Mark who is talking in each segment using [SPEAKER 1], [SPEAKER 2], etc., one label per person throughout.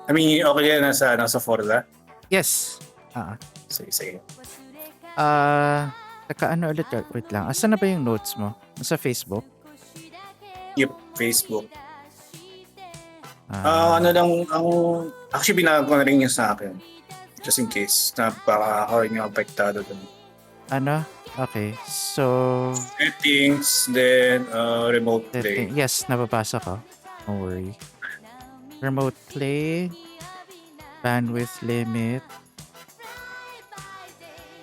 [SPEAKER 1] I mean, okay yan nasa Forza?
[SPEAKER 2] Yes.
[SPEAKER 1] Sige.
[SPEAKER 2] Ano ulit? Wait lang. Asan na ba yung notes mo? Sa Facebook?
[SPEAKER 1] Yep, Facebook. Ano lang, actually binago na rin yun sa akin. Just in case na baka ako rin yung apektado dun.
[SPEAKER 2] Ano? Okay. So,
[SPEAKER 1] Settings, then remote play.
[SPEAKER 2] yes, nababasa ko. Don't worry. Remote play. Bandwidth limit.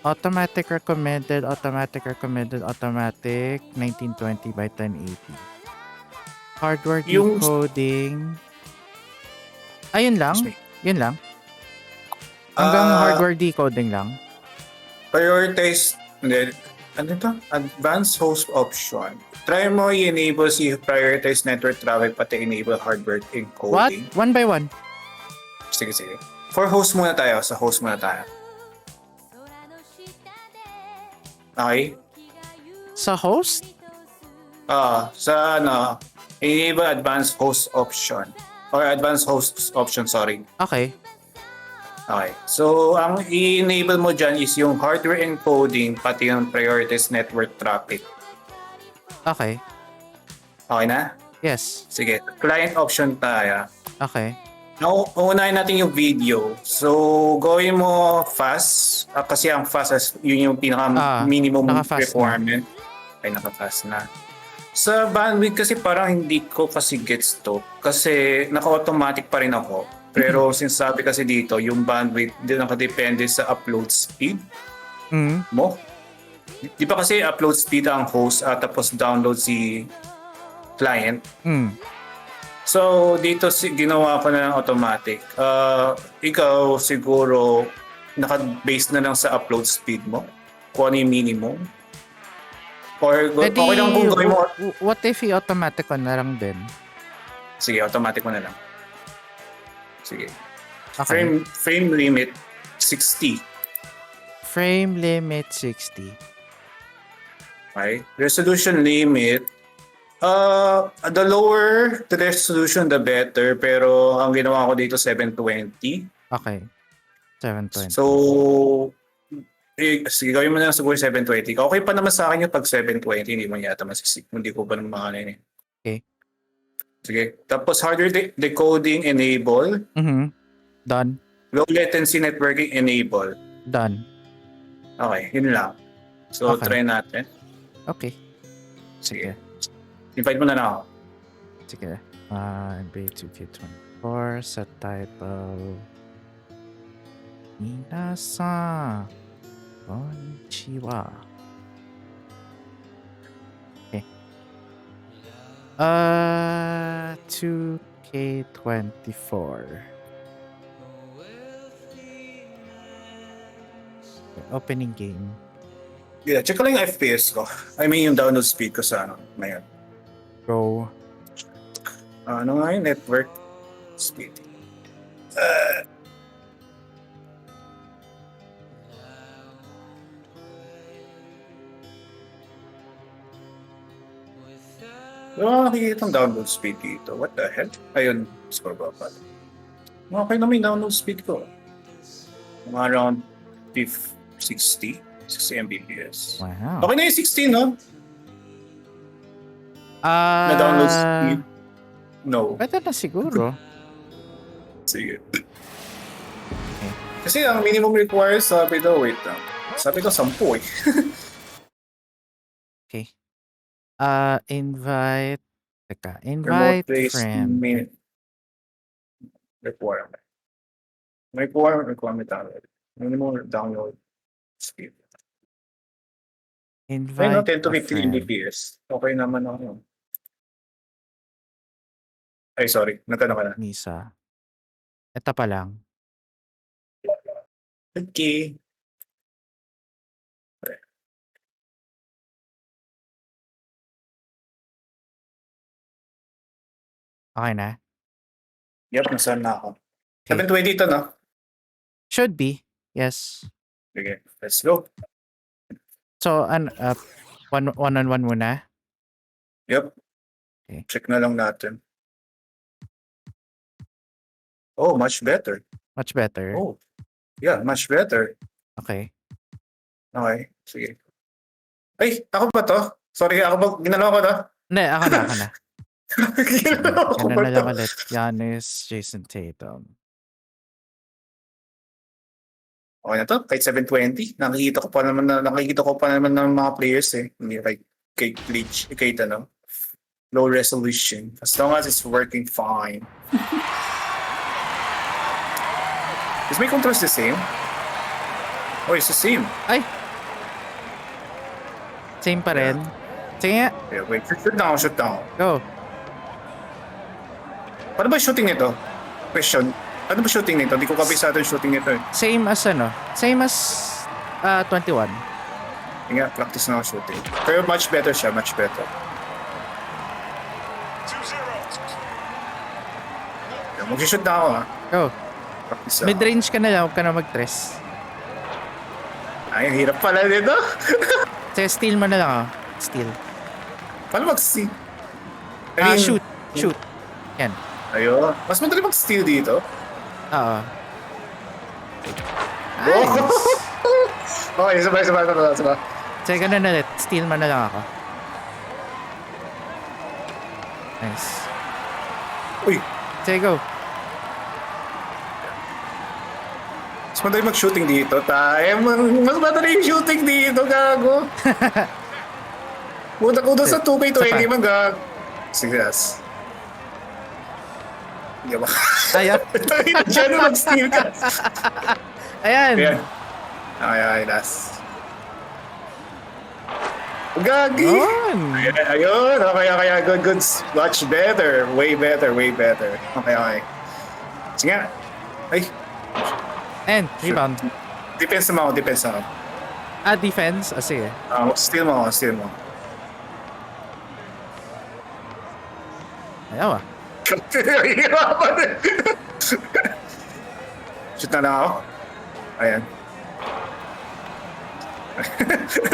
[SPEAKER 2] Automatic recommended. 1920 by 1080. Hardware decoding. Ayun lang? Yun lang? Hanggang hardware decoding lang?
[SPEAKER 1] Prioritize, ano ito? Advanced host option. Try mo i-enable si prioritize network traffic pati enable hardware encoding.
[SPEAKER 2] What? One by one?
[SPEAKER 1] Sige. For host muna tayo. Sa host muna tayo. Okay?
[SPEAKER 2] Sa host?
[SPEAKER 1] Sa enable advanced host option. Or advanced host option, sorry.
[SPEAKER 2] Okay.
[SPEAKER 1] So, ang i-enable mo dyan is yung hardware encoding pati yung prioritized network traffic.
[SPEAKER 2] Okay.
[SPEAKER 1] Okay na?
[SPEAKER 2] Yes.
[SPEAKER 1] Sige. Client option tayo.
[SPEAKER 2] Okay.
[SPEAKER 1] Now, unahin natin yung video. So, gawin mo fast. Kasi ang fast, yun yung pinaka-minimum requirement. Ay, naka-fast na. Sa bandwidth kasi parang hindi ko kasi gets to. Kasi naka-automatic pa rin ako. Pero sinasabi kasi dito, yung bandwidth din nakadepende sa upload speed mo. Di ba kasi upload speed ang host tapos download si client? So, dito ginawa ko na ng automatic. Ikaw siguro naka-base na lang sa upload speed mo? Kung ano yung minimum? Or okay lang kung gawin mo.
[SPEAKER 2] What if i-automatic ko na lang din?
[SPEAKER 1] Sige, automatic mo na lang. Sige.
[SPEAKER 2] Okay.
[SPEAKER 1] Frame limit 60.
[SPEAKER 2] Frame limit 60.
[SPEAKER 1] Okay. Resolution limit. The lower the resolution, the better. Pero ang ginawa ko dito, 720.
[SPEAKER 2] Okay. 720.
[SPEAKER 1] So, sige, gawin mo na siguro 720. Okay pa naman sa akin yung pag 720. Hindi mo yata masisik. Hindi ko pa naman makanin eh.
[SPEAKER 2] Okay.
[SPEAKER 1] Sige. Tapos hardware decoding enable.
[SPEAKER 2] Done.
[SPEAKER 1] Low latency networking enable.
[SPEAKER 2] Done.
[SPEAKER 1] Okay, yun lang. So, try natin.
[SPEAKER 2] Okay.
[SPEAKER 1] Sige. Invite mo na ako.
[SPEAKER 2] Sige. NBA2K24 set type of mina-san. Konnichiwa. Okay. 2K24. Opening game.
[SPEAKER 1] Yeah, check ko lang yung FPS ko. I mean yung download speed ko sa ngayon.
[SPEAKER 2] Go.
[SPEAKER 1] Ano nga yung network speed? Nakikita ang download speed dito. What the hell? Ayun, score ba pala? Okay naman yung download speed ko. Mga around 60 Mbps.
[SPEAKER 2] Wow.
[SPEAKER 1] Okay na yung 16, no? Na download speed? No.
[SPEAKER 2] Pwede na siguro.
[SPEAKER 1] Sige. Kasi ang minimum required, sabi daw, wait lang. Sabi ko 10 eh.
[SPEAKER 2] Okay. Invite. Teka, invite friend.
[SPEAKER 1] Requirement. Requirement download. Minimum download speed.
[SPEAKER 2] Invite
[SPEAKER 1] no, 10 to 15 Mbps. Okay naman ako. Ay, sorry. Nagkano ka na?
[SPEAKER 2] Misa. Ito pa lang.
[SPEAKER 1] Okay.
[SPEAKER 2] Okay na?
[SPEAKER 1] Yep, nasaan na ako.
[SPEAKER 2] Okay.
[SPEAKER 1] 720 ito, no?
[SPEAKER 2] Should be. Yes.
[SPEAKER 1] Sige, let's go.
[SPEAKER 2] So, one-on-one muna?
[SPEAKER 1] Yep.
[SPEAKER 2] Okay.
[SPEAKER 1] Check na lang natin. Oh, much better.
[SPEAKER 2] Much better.
[SPEAKER 1] Oh, yeah, much better.
[SPEAKER 2] Okay.
[SPEAKER 1] Okay, sige. Ay, ako ba to? Sorry, ako ba? Ginalaw ko to?
[SPEAKER 2] Hindi, ako na. Sige,
[SPEAKER 1] Ginalaw ko
[SPEAKER 2] ganun
[SPEAKER 1] ba
[SPEAKER 2] na
[SPEAKER 1] to?
[SPEAKER 2] lang ulit. Giannis, Jason Tatum.
[SPEAKER 1] Okay na to, kahit 720. Nakikita ko pa naman ng mga players eh. Hindi like kay glitch, kay low resolution. As long as it's working fine. Is my controls the same? Oh, it's the same.
[SPEAKER 2] Ay! Same pa rin. Sige nga.
[SPEAKER 1] Yeah, wait, shoot down.
[SPEAKER 2] Go.
[SPEAKER 1] Paano ba shooting nito? Question. Ano ba shooting nito? Hindi ko kabisado yung shooting nito eh.
[SPEAKER 2] Same as 21.
[SPEAKER 1] Yung nga, practice na ako shooting. Pero much better siya, much better. Yeah, mag-shoot na ako ha.
[SPEAKER 2] Go.
[SPEAKER 1] Practice na.
[SPEAKER 2] Mid-range ka na lang, huwag ka na mag-tres.
[SPEAKER 1] Ay, ang hirap pala nito.
[SPEAKER 2] Sige, steal mo na lang ako. Steal.
[SPEAKER 1] Paano mag-steal?
[SPEAKER 2] Shoot. Yan.
[SPEAKER 1] Ayun. Mas madali mag-steal dito.
[SPEAKER 2] Oo.
[SPEAKER 1] Oh! Okay, sabay.
[SPEAKER 2] Sige, ganun na ulit. Steal mo na lang ako. Nice.
[SPEAKER 1] Uy!
[SPEAKER 2] Sige, go.
[SPEAKER 1] Mas madali mag-shooting dito. Mas madali yung shooting dito, gago. Punta sa 2K20 man, gago. Sige, yes. Hindi ba?
[SPEAKER 2] Ayaw.
[SPEAKER 1] Diyan na mag-steal ka.
[SPEAKER 2] Ayan.
[SPEAKER 1] Ayan. Okay, last. Gagi! Ayun. Okay. Good. Much better. Way better. Okay. Sige nga. Ay.
[SPEAKER 2] And, rebound.
[SPEAKER 1] Defense naman ako.
[SPEAKER 2] Defense? Sige.
[SPEAKER 1] Steal mo.
[SPEAKER 2] Ayaw
[SPEAKER 1] Shoot na lang ako. Ayan.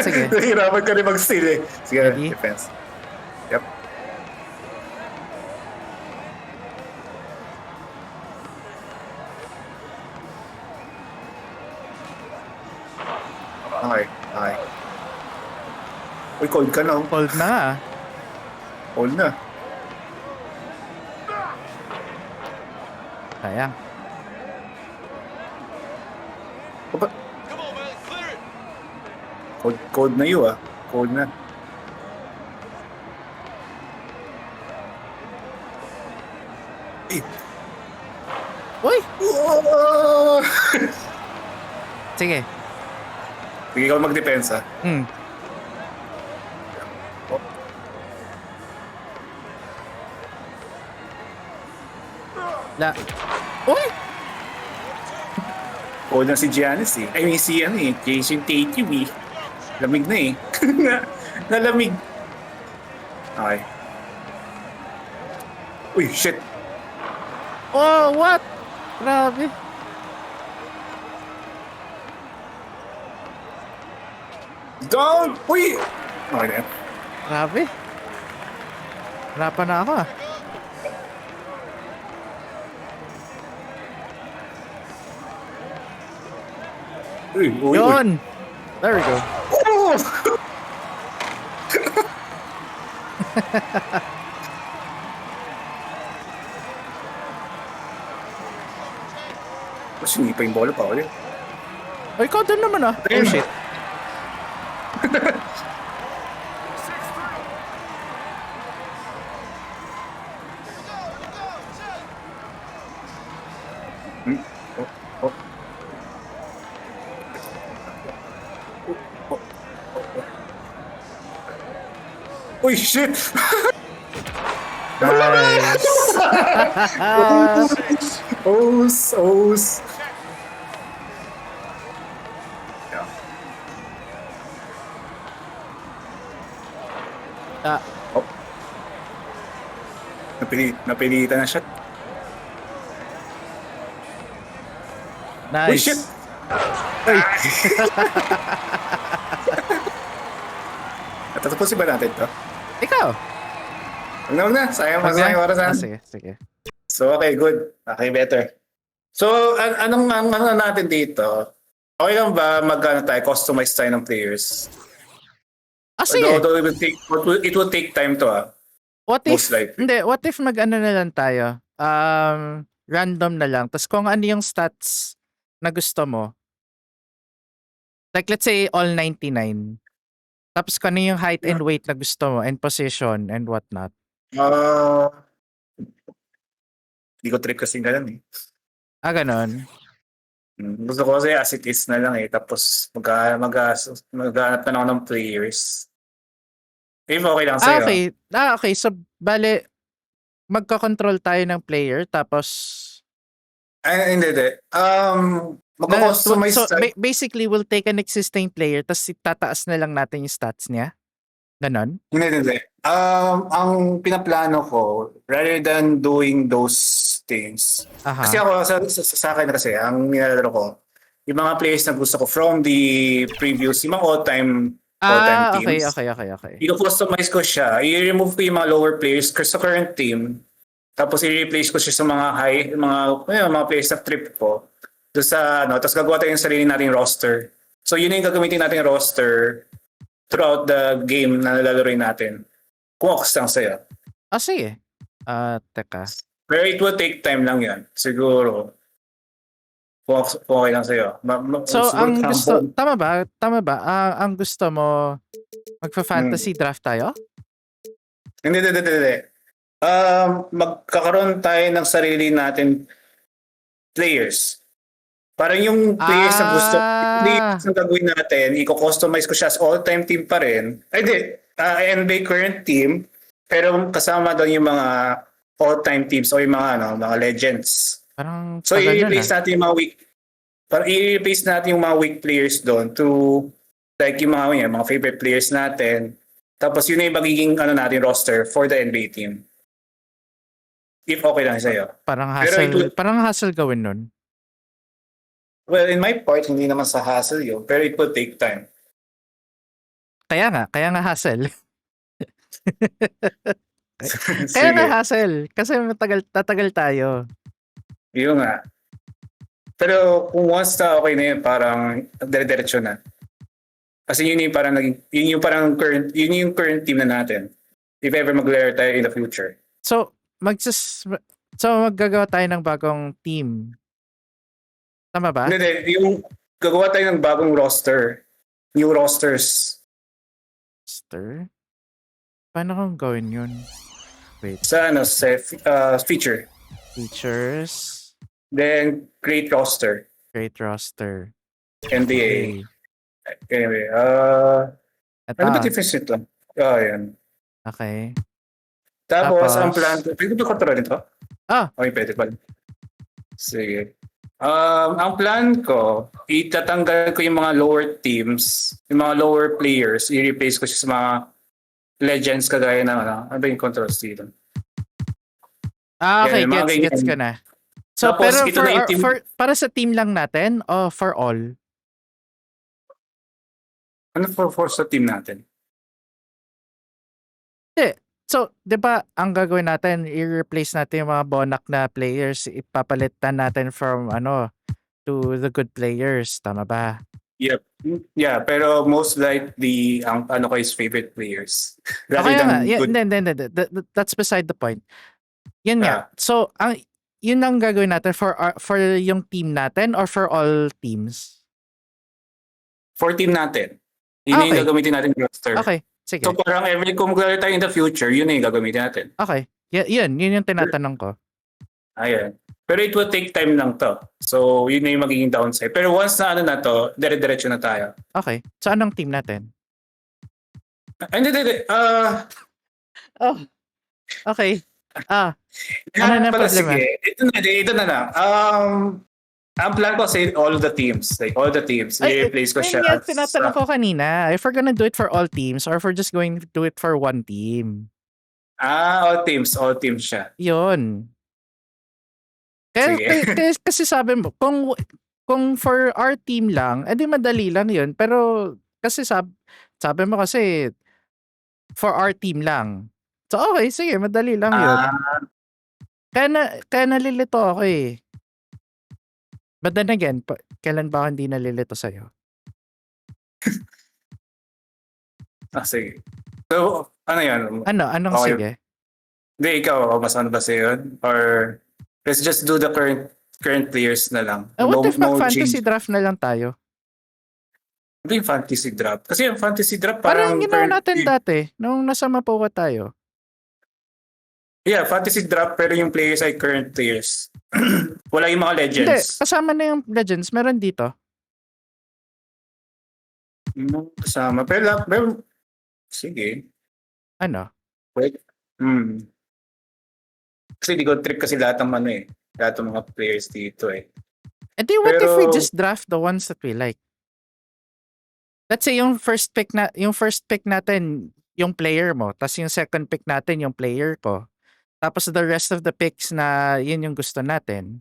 [SPEAKER 2] Sige.
[SPEAKER 1] Nahirapan ka rin mag-steal eh. Sige,
[SPEAKER 2] Ready?
[SPEAKER 1] defense. Yep. Okay. Uy, cold ka na.
[SPEAKER 2] Cold na nga.
[SPEAKER 1] Cold na.
[SPEAKER 2] Sayang.
[SPEAKER 1] Cold na yun ah. Cold na.
[SPEAKER 2] Uy!
[SPEAKER 1] Oh!
[SPEAKER 2] Sige.
[SPEAKER 1] Sige ka mag-depensa.
[SPEAKER 2] Uy!
[SPEAKER 1] Cold na si Giannis eh. I mean si Jason Tatum eh. Lamig na eh. Nalamig. Okay. Uy, shit.
[SPEAKER 2] Oh, what? Grabe.
[SPEAKER 1] Down! Uy! Okay na yan.
[SPEAKER 2] Grabe. Harapan na ako ah.
[SPEAKER 1] Uy.
[SPEAKER 2] Yun! There we go.
[SPEAKER 1] Oh! Mas hindi pa yung bola pa ulit.
[SPEAKER 2] Ay, ikaw doon naman ah. Oh shit.
[SPEAKER 1] Uy, shit!
[SPEAKER 2] Nice.
[SPEAKER 1] Os. Oh. Napilitan na siya.
[SPEAKER 2] Nice.
[SPEAKER 1] Uy, shit!
[SPEAKER 2] Ay.
[SPEAKER 1] Natatapusin ba natin to?
[SPEAKER 2] Ikaw.
[SPEAKER 1] Huwag na. Sayang oras na.
[SPEAKER 2] Sige.
[SPEAKER 1] So, okay, good. Okay, better. So, anong natin dito? Okay lang ba tayo, customize tayo ng players?
[SPEAKER 2] Sige.
[SPEAKER 1] Although it will take time to
[SPEAKER 2] What if,
[SPEAKER 1] most likely.
[SPEAKER 2] hindi, what if mag-ano na lang tayo? Random na lang. Tapos kung ano yung stats na gusto mo, like let's say all 99. Tapos kung ano yung height and weight na gusto mo and position and whatnot.
[SPEAKER 1] Hindi ko trip kasi ganun eh.
[SPEAKER 2] Ganon.
[SPEAKER 1] Gusto ko kasi as it is na lang eh. Tapos maghanap na ako ng players. If okay lang sa'yo.
[SPEAKER 2] Okay. Okay. So, bale, magka-control tayo ng player tapos...
[SPEAKER 1] Hindi. Magka-customize
[SPEAKER 2] so, basically, we'll take an existing player tapos tataas na lang natin yung stats niya? Ganon?
[SPEAKER 1] Hindi. Ang pinaplano ko, rather than doing those things, kasi ako sa akin kasi, ang nilalaro ko, yung mga players na gusto ko from the previous, yung mga all-time teams.
[SPEAKER 2] Okay.
[SPEAKER 1] I-customize ko siya. I-remove ko yung mga lower players sa current team. Tapos i-replace ko siya sa mga mga players na trip ko. Doon sa tapos gagawa tayo yung sarili nating roster. So yun yung gagamitin nating roster throughout the game na nalalaroin natin. Kung ako lang sa'yo.
[SPEAKER 2] Sige. Teka.
[SPEAKER 1] Pero it will take time lang yan. Siguro. Kung okay lang sa'yo.
[SPEAKER 2] So, ang gusto, tama ba? Ang gusto mo, magpa-fantasy draft tayo?
[SPEAKER 1] Hindi. Magkakaroon tayo ng sarili natin players. Parang yung players na gusto, players na gagawin natin, i-customize ko siya as all-time team pa rin. NBA current team, pero kasama doon yung mga all-time teams o yung mga legends. So i-replace natin yung mga weak players doon to like yung mga favorite players natin. Tapos yun na yung magiging natin roster for the NBA team. If okay lang sa'yo.
[SPEAKER 2] Parang hassle gawin nun.
[SPEAKER 1] Well, in my part, hindi naman sa hassle yun, pero it will take time.
[SPEAKER 2] Kaya nga hassle. Kaya nga hassle. Kasi tatagal tayo.
[SPEAKER 1] Yun nga. Pero kung once na okay na yun, parang dire-diretso na. Kasi yun yung current team na natin. If ever mag-layer tayo in the future.
[SPEAKER 2] So maggagawa tayo ng bagong team. Tama ba?
[SPEAKER 1] Hindi. Yung gagawa tayo ng bagong roster. New rosters.
[SPEAKER 2] Roster? Paano kong gawin yun? Wait.
[SPEAKER 1] Sa feature.
[SPEAKER 2] Features.
[SPEAKER 1] Then, create roster. NBA. Anyway, ano ba difference nito? Yan.
[SPEAKER 2] Okay.
[SPEAKER 1] Tapos, ang plan, pwede ko control nito? Okay, pwede pa. Sige. Ang plan ko, itatanggal ko yung mga lower teams, yung mga lower players, i-replace ko siya sa mga legends kagaya ng ano ba yung controls dito?
[SPEAKER 2] Okay, gets ko na. So, tapos, pero para sa team lang natin o for all?
[SPEAKER 1] Ano for sa team natin?
[SPEAKER 2] So, 'di ba, ang gagawin natin, i-replace natin yung mga bonak na players, ipapalitan natin from to the good players, tama ba?
[SPEAKER 1] Yep. Yeah, pero most likely ang ko is favorite players.
[SPEAKER 2] Rather than good. That's beside the point. Yun nga. So, yun ang gagawin natin for yung team natin or for all teams?
[SPEAKER 1] For team natin. Yun yung gagamitin natin roster.
[SPEAKER 2] Okay. Sige.
[SPEAKER 1] So parang kung maglalaro tayo in the future, yun na yung gagamitin natin.
[SPEAKER 2] Okay. Yun yung tinatanong ko.
[SPEAKER 1] Ayan. Pero it will take time lang to. So yun na yung magiging downside. Pero once na na to, dire-diretso na tayo.
[SPEAKER 2] Okay. So anong team natin?
[SPEAKER 1] Hindi.
[SPEAKER 2] Okay. Ano na problema?
[SPEAKER 1] Sige. Ito na lang. Ang plan ko say all the teams. Like all the teams. I-replace ko siya.
[SPEAKER 2] Yes, tinatanong ko kanina. If we're gonna do it for all teams or if we're just going to do it for one team.
[SPEAKER 1] All teams. All teams siya.
[SPEAKER 2] Yun. Kasi sabi mo, kung for our team lang, edi madali lang yun. Pero kasi sabi mo kasi for our team lang. So okay, sige, madali lang yun. Kaya nalilito ako eh. But then again, kailan ba hindi nalilito sa'yo?
[SPEAKER 1] Sige. So, ano yan?
[SPEAKER 2] Anong
[SPEAKER 1] Okay.
[SPEAKER 2] sige?
[SPEAKER 1] Hindi, ikaw, mas ano ba sa'yo? Or let's just do the current players na lang.
[SPEAKER 2] What if mag-fantasy
[SPEAKER 1] change.
[SPEAKER 2] draft na lang tayo?
[SPEAKER 1] Hindi yung fantasy draft. Kasi yung fantasy draft
[SPEAKER 2] Parang
[SPEAKER 1] parang...
[SPEAKER 2] ginawa natin dati, nung nasa Mapua tayo.
[SPEAKER 1] Yeah, fantasy draft pero yung players ay current players. Wala yung mga legends.
[SPEAKER 2] Hindi, kasama na yung legends. Meron dito.
[SPEAKER 1] Kasama. Pero sige.
[SPEAKER 2] Ano?
[SPEAKER 1] Wait. Kasi di ko trip kasi lahat ng lahat ng mga players dito eh.
[SPEAKER 2] And then what if we just draft the ones that we like? Let's say yung first pick natin yung player mo, tapos yung second pick natin yung player ko. Tapos the rest of the picks na yun yung gusto natin.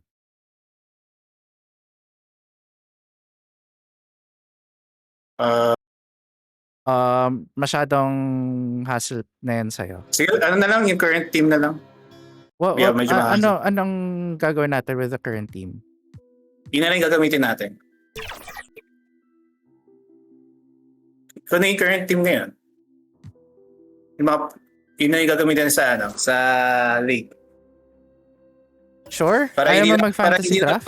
[SPEAKER 2] Masyadong hassle na yan sa'yo.
[SPEAKER 1] Sige, ano na lang, yung current team na lang.
[SPEAKER 2] Anong gagawin natin with the current team?
[SPEAKER 1] Yun na lang gagamitin natin. Kung na yung current team ngayon, yun na yung gagamitin sa league.
[SPEAKER 2] Sure? Ayaw mo mag-fantasy draft?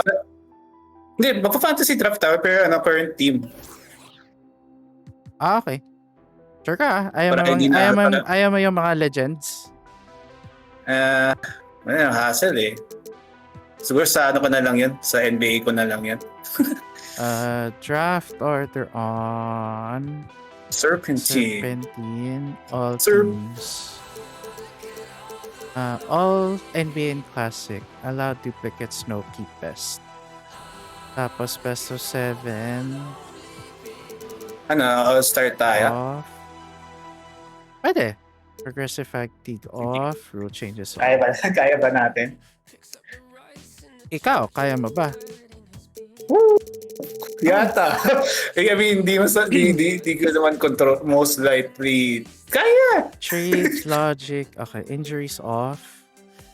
[SPEAKER 1] Hindi, magpa-fantasy draft tayo pero current team.
[SPEAKER 2] Okay. Sure ka. Ayaw mo yung mga legends?
[SPEAKER 1] Hassle eh. Siguro sa ko na lang yun. Sa NBA ko na lang yan.
[SPEAKER 2] Draft order on...
[SPEAKER 1] Serpentine.
[SPEAKER 2] All teams. All NBA and Classic. Allow duplicates, no keep best. Tapos best of 7.
[SPEAKER 1] All-star tayo?
[SPEAKER 2] Off. Pwede. Progressive fatigue off. Rule changes off.
[SPEAKER 1] Kaya ba natin?
[SPEAKER 2] Ikaw, kaya mo ba?
[SPEAKER 1] Woo! Yata. I mean, hindi ko naman control. Most likely, kaya!
[SPEAKER 2] Trades, logic. Okay, injuries off.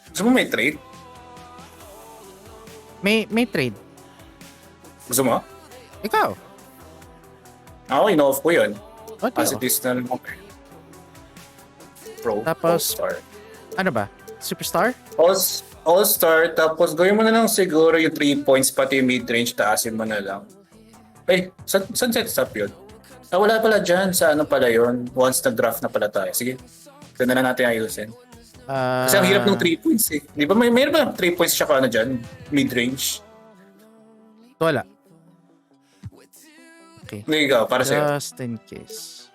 [SPEAKER 1] Gusto mo may trade?
[SPEAKER 2] May trade.
[SPEAKER 1] Gusto mo?
[SPEAKER 2] Ikaw.
[SPEAKER 1] Ako, in-off ko yun.
[SPEAKER 2] What
[SPEAKER 1] As it is na lang. Pro.
[SPEAKER 2] Tapos,
[SPEAKER 1] All-star.
[SPEAKER 2] Ano ba? Superstar?
[SPEAKER 1] All-star, tapos gawin mo na lang siguro yung 3 points, pati yung mid-range, taasin mo na lang. Saan set up yun? Wala pala dyan. Sa pala yun? Once na-draft na pala tayo. Sige, ito na natin ayusin. Kasi ang hirap ng 3 points eh. Di ba mayroon ba 3 points tsaka dyan? Mid-range?
[SPEAKER 2] Wala. Okay.
[SPEAKER 1] Hindi ikaw, para sa'yo.
[SPEAKER 2] Just in case.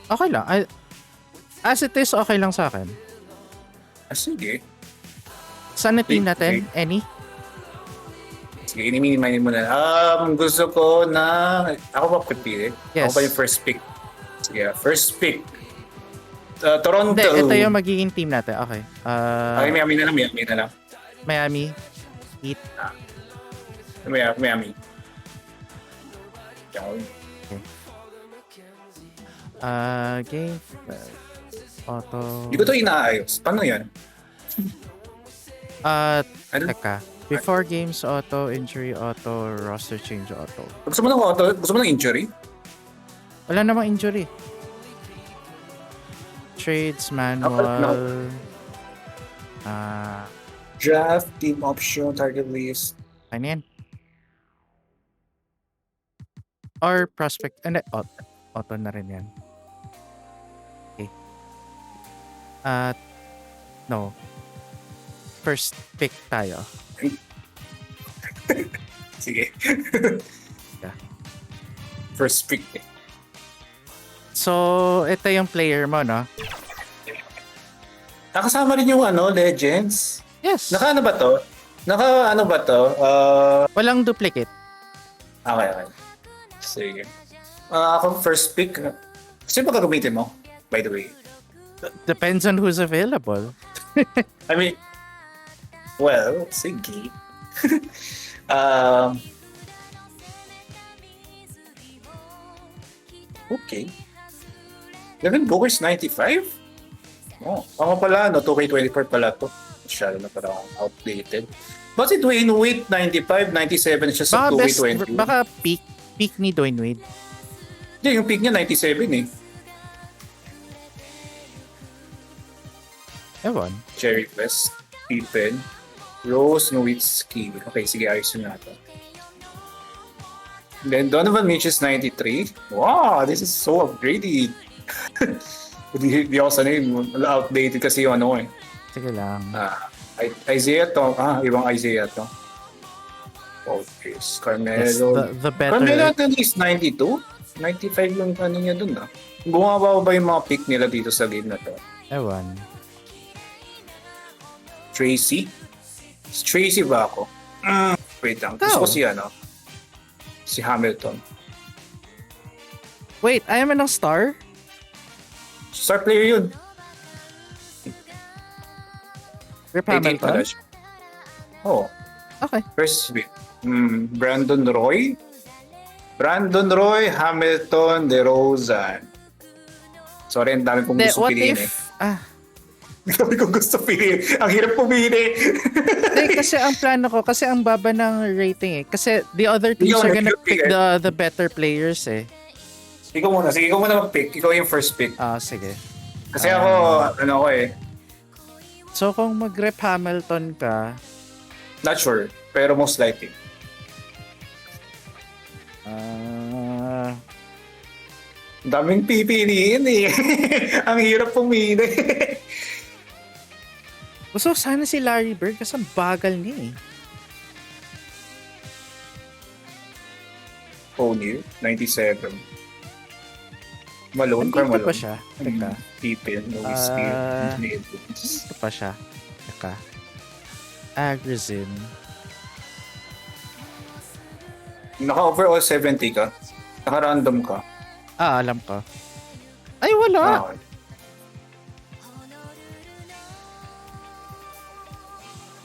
[SPEAKER 2] Okay lang. As it is, okay lang sa akin.
[SPEAKER 1] Sige.
[SPEAKER 2] Saan na team natin?
[SPEAKER 1] Okay.
[SPEAKER 2] Any?
[SPEAKER 1] Sige, iniminimayin mo na. Gusto ko na... Ako ba pipili?
[SPEAKER 2] Yes.
[SPEAKER 1] Ako ba yung first pick? Sige, first pick. Toronto.
[SPEAKER 2] Hindi, ito yung magiging team natin. Okay.
[SPEAKER 1] Miami na lang.
[SPEAKER 2] Miami. Heat.
[SPEAKER 1] Miami.
[SPEAKER 2] Game. Auto.
[SPEAKER 1] Hindi ko ito inaayos. Paano yan?
[SPEAKER 2] Teka. Before games, auto, injury, auto, roster change, auto.
[SPEAKER 1] Gusto mo ng auto? Gusto mo ng injury?
[SPEAKER 2] Wala namang injury. Trades, manual.
[SPEAKER 1] Draft, team option, target list.
[SPEAKER 2] Ano yan? Or prospect. Auto na rin yan. Okay. No. First pick tayo.
[SPEAKER 1] Sige.
[SPEAKER 2] Yeah.
[SPEAKER 1] First pick eh.
[SPEAKER 2] So, ito yung player mo, no?
[SPEAKER 1] Nakasama rin yung Legends.
[SPEAKER 2] Yes.
[SPEAKER 1] Naka ba to?
[SPEAKER 2] Walang duplicate.
[SPEAKER 1] Okay. Sige. Ako first pick. Sino ba gagamitin mo? By the way.
[SPEAKER 2] Depends on who's available.
[SPEAKER 1] I mean, well, sige. Okay. Devin Booker's 95? Ako pala, 2K24 pala to. Masyado na parang outdated. Kasi Dwayne Wade, 95, 97 siya sa 2K20.
[SPEAKER 2] Baka peak ni Dwayne Wade.
[SPEAKER 1] Hindi, yung peak niya 97 eh.
[SPEAKER 2] Ewan.
[SPEAKER 1] Jerry West, Pippen, Rose Nowitzki. Okay, sige, ayos na ito. Then Donovan Mitchell's 93. Wow, this is so upgraded. Hindi ako sanay, outdated kasi yung ano eh.
[SPEAKER 2] Sige lang.
[SPEAKER 1] Isaiah to. Ibang Isaiah to. Okay, Carmelo.
[SPEAKER 2] Yes, the better.
[SPEAKER 1] Carmelo is 92? 95 yung ano niya dun ah. Bumaba ba yung mga pick nila dito sa game na to?
[SPEAKER 2] Ewan.
[SPEAKER 1] Tracy? Tracy ba ako? Wait lang. Gusto ko si ano? Si Hamilton.
[SPEAKER 2] Wait, ayaw mo ng star?
[SPEAKER 1] Star player yun.
[SPEAKER 2] Rip Hamilton?
[SPEAKER 1] Oh.
[SPEAKER 2] Okay.
[SPEAKER 1] First week. Brandon Roy, Hamilton, DeRozan. Sorry, ang dami kong gusto piliin eh. Ang dami kong gusto piliin. Ang hirap pumili.
[SPEAKER 2] Kasi ang plano ko, kasi ang baba ng rating eh. Kasi the other teams are gonna pick the better players eh.
[SPEAKER 1] Ikaw muna. Sige, ikaw muna mag-pick. Ikaw yung first pick.
[SPEAKER 2] Sige.
[SPEAKER 1] Kasi ako, ano ko eh.
[SPEAKER 2] So kung mag-rep Hamilton ka,
[SPEAKER 1] Not sure, pero most likely. Daming pipiliin eh. Ang hirap pumili.
[SPEAKER 2] gusto sana si Larry Bird kasi ang bagal niya eh.
[SPEAKER 1] O'Neal, 97. Malone,
[SPEAKER 2] Andito pa siya. Teka.
[SPEAKER 1] Pippen, Nowitzki,
[SPEAKER 2] Ito pa siya. Teka. Agrizin.
[SPEAKER 1] Naka-overall 70 ka? Naka-random ka?
[SPEAKER 2] Alam ko. Ay, wala.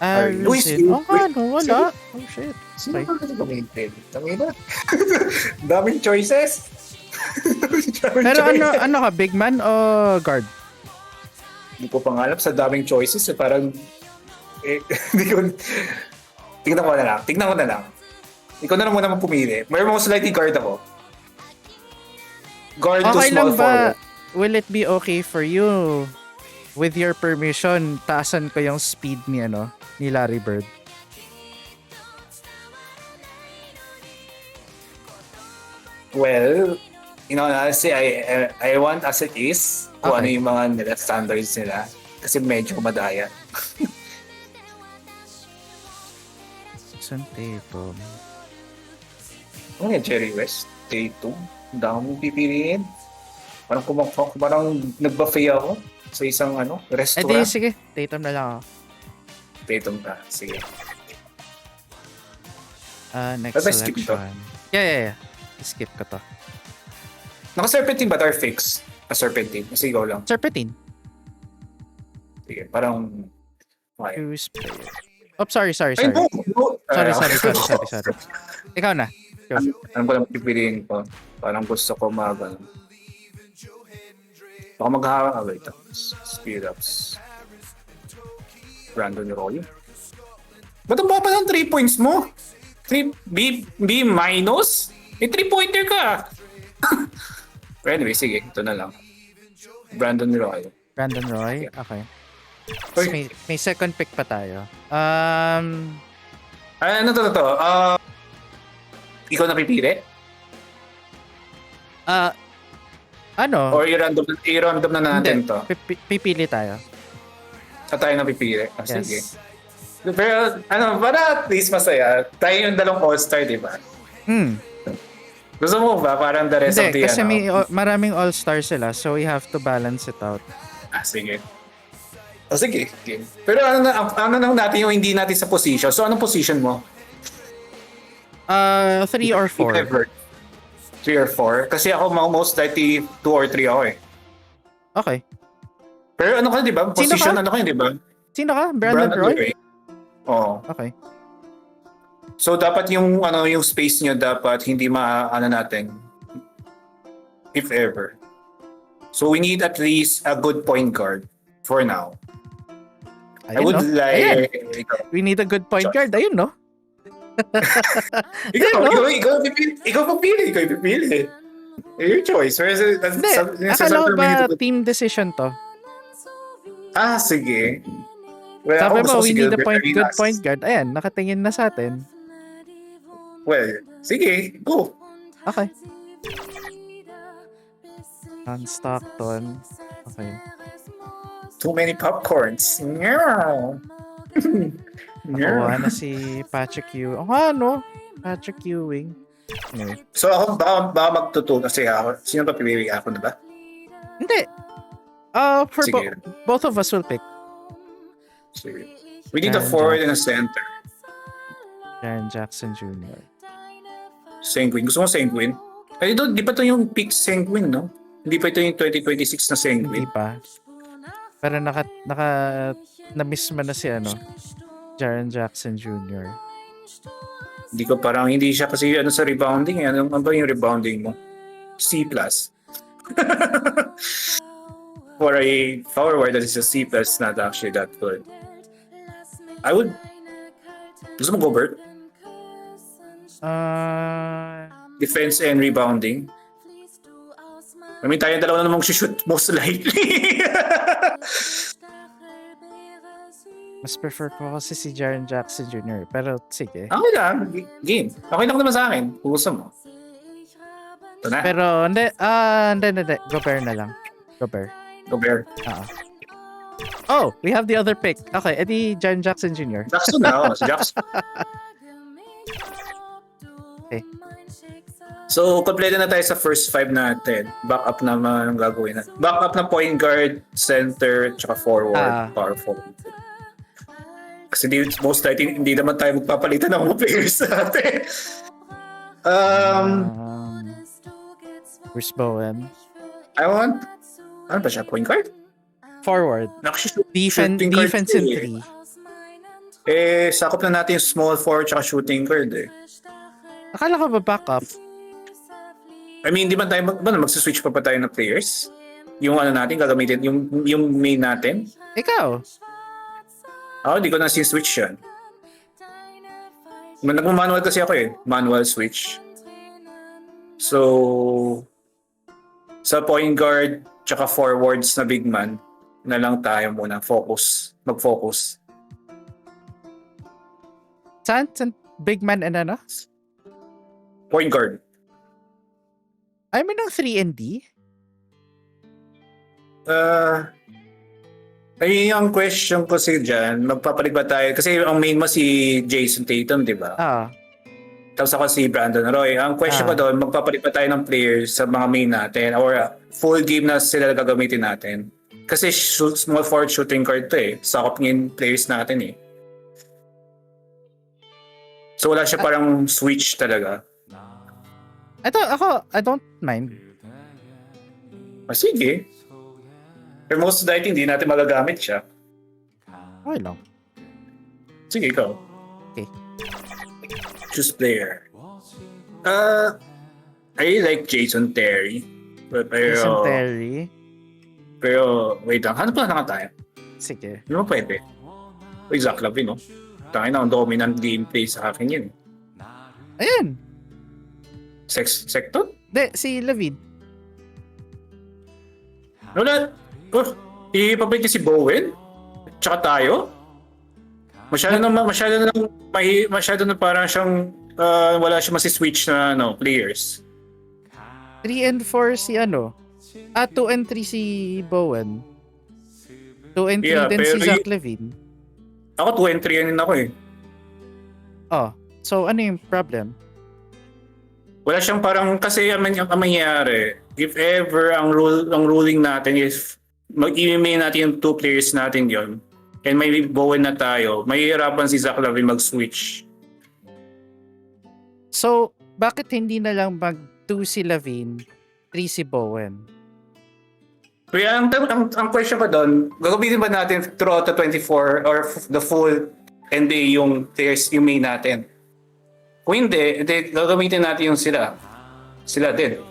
[SPEAKER 2] Agrizin. Wala. Oh, shit.
[SPEAKER 1] Sino ka kasi gamitin? Tangina. Daming choices.
[SPEAKER 2] Pero ano ka? Big man o guard?
[SPEAKER 1] Hindi ko pangalap sa daming choices. Parang hindi ko... Tingnan ko na lang. Ikaw na lang muna pumili. May most likely guard ako. Guard to small forward.
[SPEAKER 2] Will it be okay for you? With your permission, taasan ko yung speed ni Larry Bird.
[SPEAKER 1] Well, honestly, I want as it is kung ano yung mga nila standards nila. Kasi medyo madaya.
[SPEAKER 2] Tatum.
[SPEAKER 1] Ano yung Jerry West? Tatum? Ang dami pipiliin. Parang nag-buffet ako sa isang restaurant.
[SPEAKER 2] Sige. Tatum na lang ako.
[SPEAKER 1] Tatum ka. Sige.
[SPEAKER 2] Next
[SPEAKER 1] skip ito?
[SPEAKER 2] selection. Yeah. Skip ko to.
[SPEAKER 1] Naka-serpentine ba? Or fix? Serpentine. Kasi ikaw lang.
[SPEAKER 2] Serpentine.
[SPEAKER 1] Sige. Parang... Okay.
[SPEAKER 2] Choose player. Sorry.
[SPEAKER 1] Ay, no.
[SPEAKER 2] Sorry. Ikaw na.
[SPEAKER 1] Ano ko lang pipiliin ko? Parang gusto ko baka wait. Speed ups. Brandon Roy. Ba't ang baba ng 3 points mo? B minus? 3-pointer ka! Pero anyway, sige. Ito na lang. Brandon Roy.
[SPEAKER 2] Okay. May second pick pa tayo.
[SPEAKER 1] Ano to? Ikaw na pipili? Or i-random na natin to?
[SPEAKER 2] Pipili tayo.
[SPEAKER 1] Tayo na pipili?
[SPEAKER 2] Yes.
[SPEAKER 1] Sige. Pero, para at least masaya, tayo yung dalawang all-star, di ba? Gusto mo ba? Parang the rest of the
[SPEAKER 2] kasi maraming all-star sila, so we have to balance it out.
[SPEAKER 1] Sige. Sige. Pero ano natin yung hindi natin sa position? So, anong position mo?
[SPEAKER 2] 3 or 4.
[SPEAKER 1] 3 or 4? Kasi ako most likely 2 or 3 ako eh.
[SPEAKER 2] Okay.
[SPEAKER 1] Pero ano ka, di ba? Position, di ba?
[SPEAKER 2] Sino ka? Brandon Roy?
[SPEAKER 1] Oo.
[SPEAKER 2] Okay.
[SPEAKER 1] So, dapat yung space nyo dapat hindi natin. If ever. So, we need at least a good point guard for now. I would like...
[SPEAKER 2] We need a good point guard. Ayun, no?
[SPEAKER 1] Ikaw pipili. Your choice.
[SPEAKER 2] Hindi, akala ko ba team decision to?
[SPEAKER 1] Sige. Well,
[SPEAKER 2] Sabi mo, we need a good point guard. Ayan, nakatingin na sa atin.
[SPEAKER 1] Well, sige, go.
[SPEAKER 2] Okay. John Stockton. Okay.
[SPEAKER 1] Too many popcorns.
[SPEAKER 2] Nakuha na si Patrick Ewing. No? Patrick Ewing. Anyway.
[SPEAKER 1] So ako baka magtutulong kasi ako. Sino ba pipili ako na ba?
[SPEAKER 2] Hindi. For both of us will pick.
[SPEAKER 1] Sige. We need a forward and a center.
[SPEAKER 2] Jaren Jackson Jr.
[SPEAKER 1] Sanguine. Gusto mo Sanguine? Ay, di pa ito yung pick Sanguine, no? Hindi pa ito yung 2026 na Sanguine.
[SPEAKER 2] Hindi pa. Pero na-miss mo na si Jaren Jackson Jr.
[SPEAKER 1] Hindi siya kasi sa rebounding. Ano ba yung rebounding mo? C+. For a forward that is a C+, not actually that good. Gusto mo Gobert? Defense and rebounding. Tayo dalawa na namang shoot most likely.
[SPEAKER 2] Mas prefer ko kasi si Jaren Jackson Jr. Pero sige.
[SPEAKER 1] Okay lang. Game. Okay lang naman sa akin. Kung gusto mo. Ito na.
[SPEAKER 2] Pero hindi. Gobert na lang. Gobert. Oh, we have the other pick. Okay, edi Jaren Jackson Jr.
[SPEAKER 1] Jackson na. Si Jackson.
[SPEAKER 2] Okay.
[SPEAKER 1] So, kompleto na tayo sa first 5 natin. Backup naman ang gagawin natin. Backup na point guard, center, tsaka forward, power forward. Kasi most likely, hindi naman tayo magpapalitan ng mga players natin.
[SPEAKER 2] Bruce Bowen.
[SPEAKER 1] Ano ba siya? Point guard?
[SPEAKER 2] Forward. Defense and 3.
[SPEAKER 1] Sakop na natin yung small forward tsaka shooting guard
[SPEAKER 2] Akala ko ba backup?
[SPEAKER 1] Hindi man tayo magsiswitch pa tayo ng players? Yung natin gagamitin, yung main natin?
[SPEAKER 2] Ikaw?
[SPEAKER 1] Hindi ko na switch yan. Nagmamanual kasi ako manual switch. So, sa point guard tsaka forwards na big man na lang tayo muna mag-focus.
[SPEAKER 2] Saan big man and
[SPEAKER 1] Point guard.
[SPEAKER 2] Ay, may ng 3 and D?
[SPEAKER 1] Ang question ko dyan, magpapalig ba tayo? Kasi ang main mo si Jason Tatum, di ba? Tapos ako si Brandon Roy. Ang question ko doon, magpapalig ba tayo ng players sa mga main natin or full game na sila gagamitin natin? Kasi small forward shooting guard to sakop ng players natin So wala siya parang switch talaga.
[SPEAKER 2] I don't mind.
[SPEAKER 1] Sige. Pero most likely, hindi natin magagamit siya.
[SPEAKER 2] Okay lang.
[SPEAKER 1] Sige, ikaw.
[SPEAKER 2] Okay.
[SPEAKER 1] Choose player. I like Jason Terry.
[SPEAKER 2] Jason Terry?
[SPEAKER 1] Pero, wait lang. Hanap lang tayo.
[SPEAKER 2] Sige.
[SPEAKER 1] Hindi mo pwede. Zach Lavine, no? Tayo na, ang dominant gameplay sa akin yun.
[SPEAKER 2] Ayan.
[SPEAKER 1] Sector?
[SPEAKER 2] Hindi, si Lavine.
[SPEAKER 1] Wala. Ipabalik niya si Bowen? Tsaka tayo? Masyado na parang siyang wala siya masiswitch na players.
[SPEAKER 2] 3 and 4 si 2 and 3 si Bowen. 2 and 3 din si Zach Lavine.
[SPEAKER 1] Ako 2 and 3 ako
[SPEAKER 2] So ano yung problem?
[SPEAKER 1] Wala siyang parang, kasi ang mangyayari, if ever ang ruling natin is mag-i-main natin yung 2 players natin yon and may Bowen na tayo, mahihirapan si Zach Lavine mag-switch.
[SPEAKER 2] So, bakit hindi na lang mag-2 si Lavine, 3 si Bowen?
[SPEAKER 1] Kaya ang question ko doon, gagawin ba natin throughout the 24 or the full NBA yung players, yung main natin? Kung hindi, gagamitin natin yung sila. Sila din.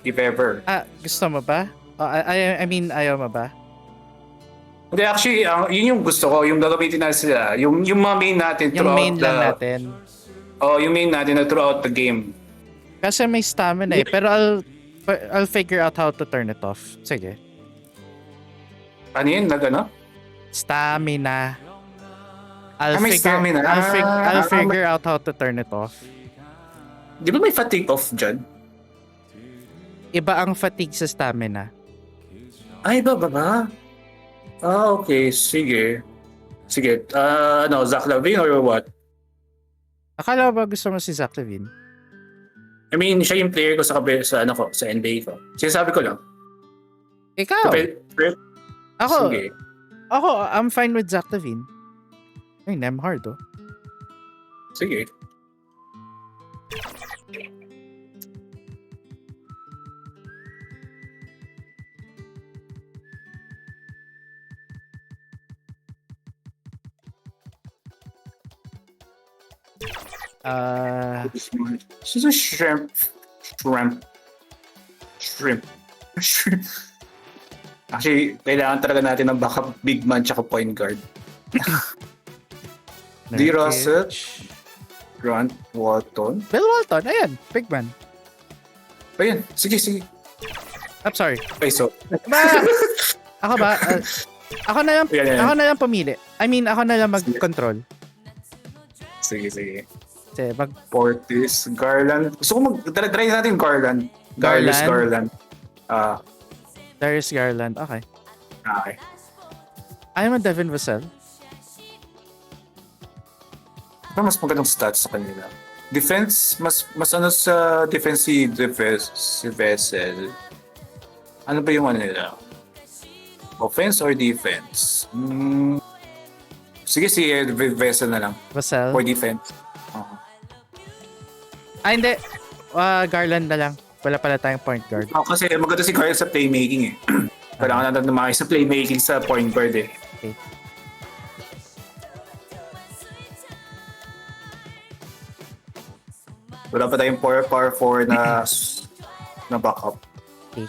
[SPEAKER 1] If ever.
[SPEAKER 2] Gusto mo ba? I mean, ayaw mo ba?
[SPEAKER 1] Hindi, actually, yun yung gusto ko. Yung gagamitin na sila. Yung mga main natin
[SPEAKER 2] Yung
[SPEAKER 1] throughout
[SPEAKER 2] main lang natin.
[SPEAKER 1] Yung main natin na throughout the game.
[SPEAKER 2] Kasi may stamina eh. Pero I'll figure out how to turn it off. Sige.
[SPEAKER 1] Ano yun?
[SPEAKER 2] Stamina.
[SPEAKER 1] May stamina.
[SPEAKER 2] I'll figure out how to turn it off.
[SPEAKER 1] Di ba may fatigue off dyan?
[SPEAKER 2] Iba ang fatigue sa stamina.
[SPEAKER 1] Ay, iba ba? Okay. Sige. Zach Lavine or what?
[SPEAKER 2] Akala ba gusto mo si Zach Levine?
[SPEAKER 1] I mean, siya yung player ko sa NBA ko. Sinasabi ko lang.
[SPEAKER 2] Ikaw?
[SPEAKER 1] Sige.
[SPEAKER 2] Ako, I'm fine with Zach Levine. Ay, Nemhard oh.
[SPEAKER 1] Sige. She's a shrimp. Actually, kailangan talaga natin ng backup big man tsaka point guard. D. Russell, Grant Walton.
[SPEAKER 2] Bill Walton, ayan, big man.
[SPEAKER 1] Ayun, sige.
[SPEAKER 2] I'm sorry.
[SPEAKER 1] Okay, so.
[SPEAKER 2] Ako ba? Ako na lang pumili. I mean, ako na lang mag-control.
[SPEAKER 1] Sige.
[SPEAKER 2] Portis,
[SPEAKER 1] Garland. Gusto ko try natin Garland. Darius Garland.
[SPEAKER 2] Darius Garland, okay. Ayaw mo Devin Vassell?
[SPEAKER 1] Mas magandang stats sa kanila. Defense, mas sa defense si Vassell. Ano ba yung nila? Offense or defense? Sige, si Vassell na lang.
[SPEAKER 2] Vassell?
[SPEAKER 1] For defense.
[SPEAKER 2] Hindi. Garland na lang. Wala pala tayong point guard.
[SPEAKER 1] Kasi maganda si Garland sa playmaking eh. Kailangan natin lumakay sa playmaking sa point guard eh.
[SPEAKER 2] Okay.
[SPEAKER 1] Wala pa tayong power 4 na backup.
[SPEAKER 2] Okay.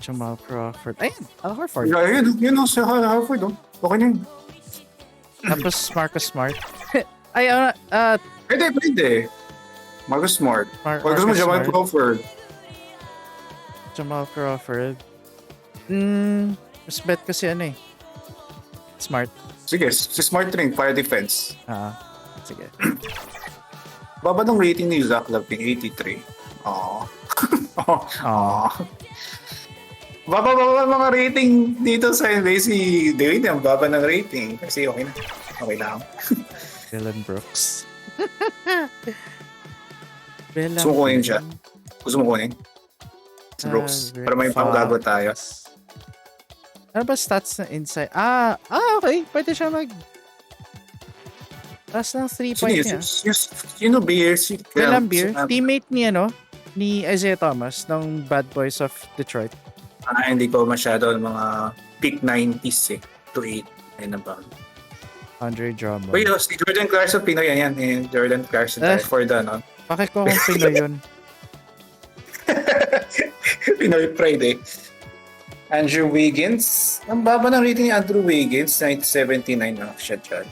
[SPEAKER 2] Jamal Crawford. Ayun, Al Horford.
[SPEAKER 1] Yun si Horford. Okay na yun.
[SPEAKER 2] Tapos Marcus Smart.
[SPEAKER 1] Pwede. Marcus Smart. Gusto mo Jamal Crawford?
[SPEAKER 2] Jamal Crawford. Mas bet kasi Smart.
[SPEAKER 1] Sige, si Smart rin para defense.
[SPEAKER 2] Sige.
[SPEAKER 1] Baba ng rating ni Zach Lavine, 83. Baba mga rating dito sa NBA si David. Ang baba ng rating. Kasi okay na. Okay lang.
[SPEAKER 2] Dylan Brooks.
[SPEAKER 1] Gusto mo kunin siya? Gusto mo kunin? Si Brooks. Para may panggago tayo.
[SPEAKER 2] Ano ba stats na inside? Okay. Pwede siya taas ng 3 point niya.
[SPEAKER 1] Sino Beer?
[SPEAKER 2] Dylan Beer. Teammate ni Isaiah Thomas ng Bad Boys of Detroit.
[SPEAKER 1] Hindi ko masyado mga peak 90s to 8. Ayun na ba?
[SPEAKER 2] Andre Drummond.
[SPEAKER 1] Wait, si Jordan Clarkson, Pinoy yan. Jordan Clarkson for the
[SPEAKER 2] Bakit ko kung Pinoy yun?
[SPEAKER 1] Pinoy pride eh. Andrew Wiggins. Ang baba ng rating ni Andrew Wiggins, 979 na siya dyan.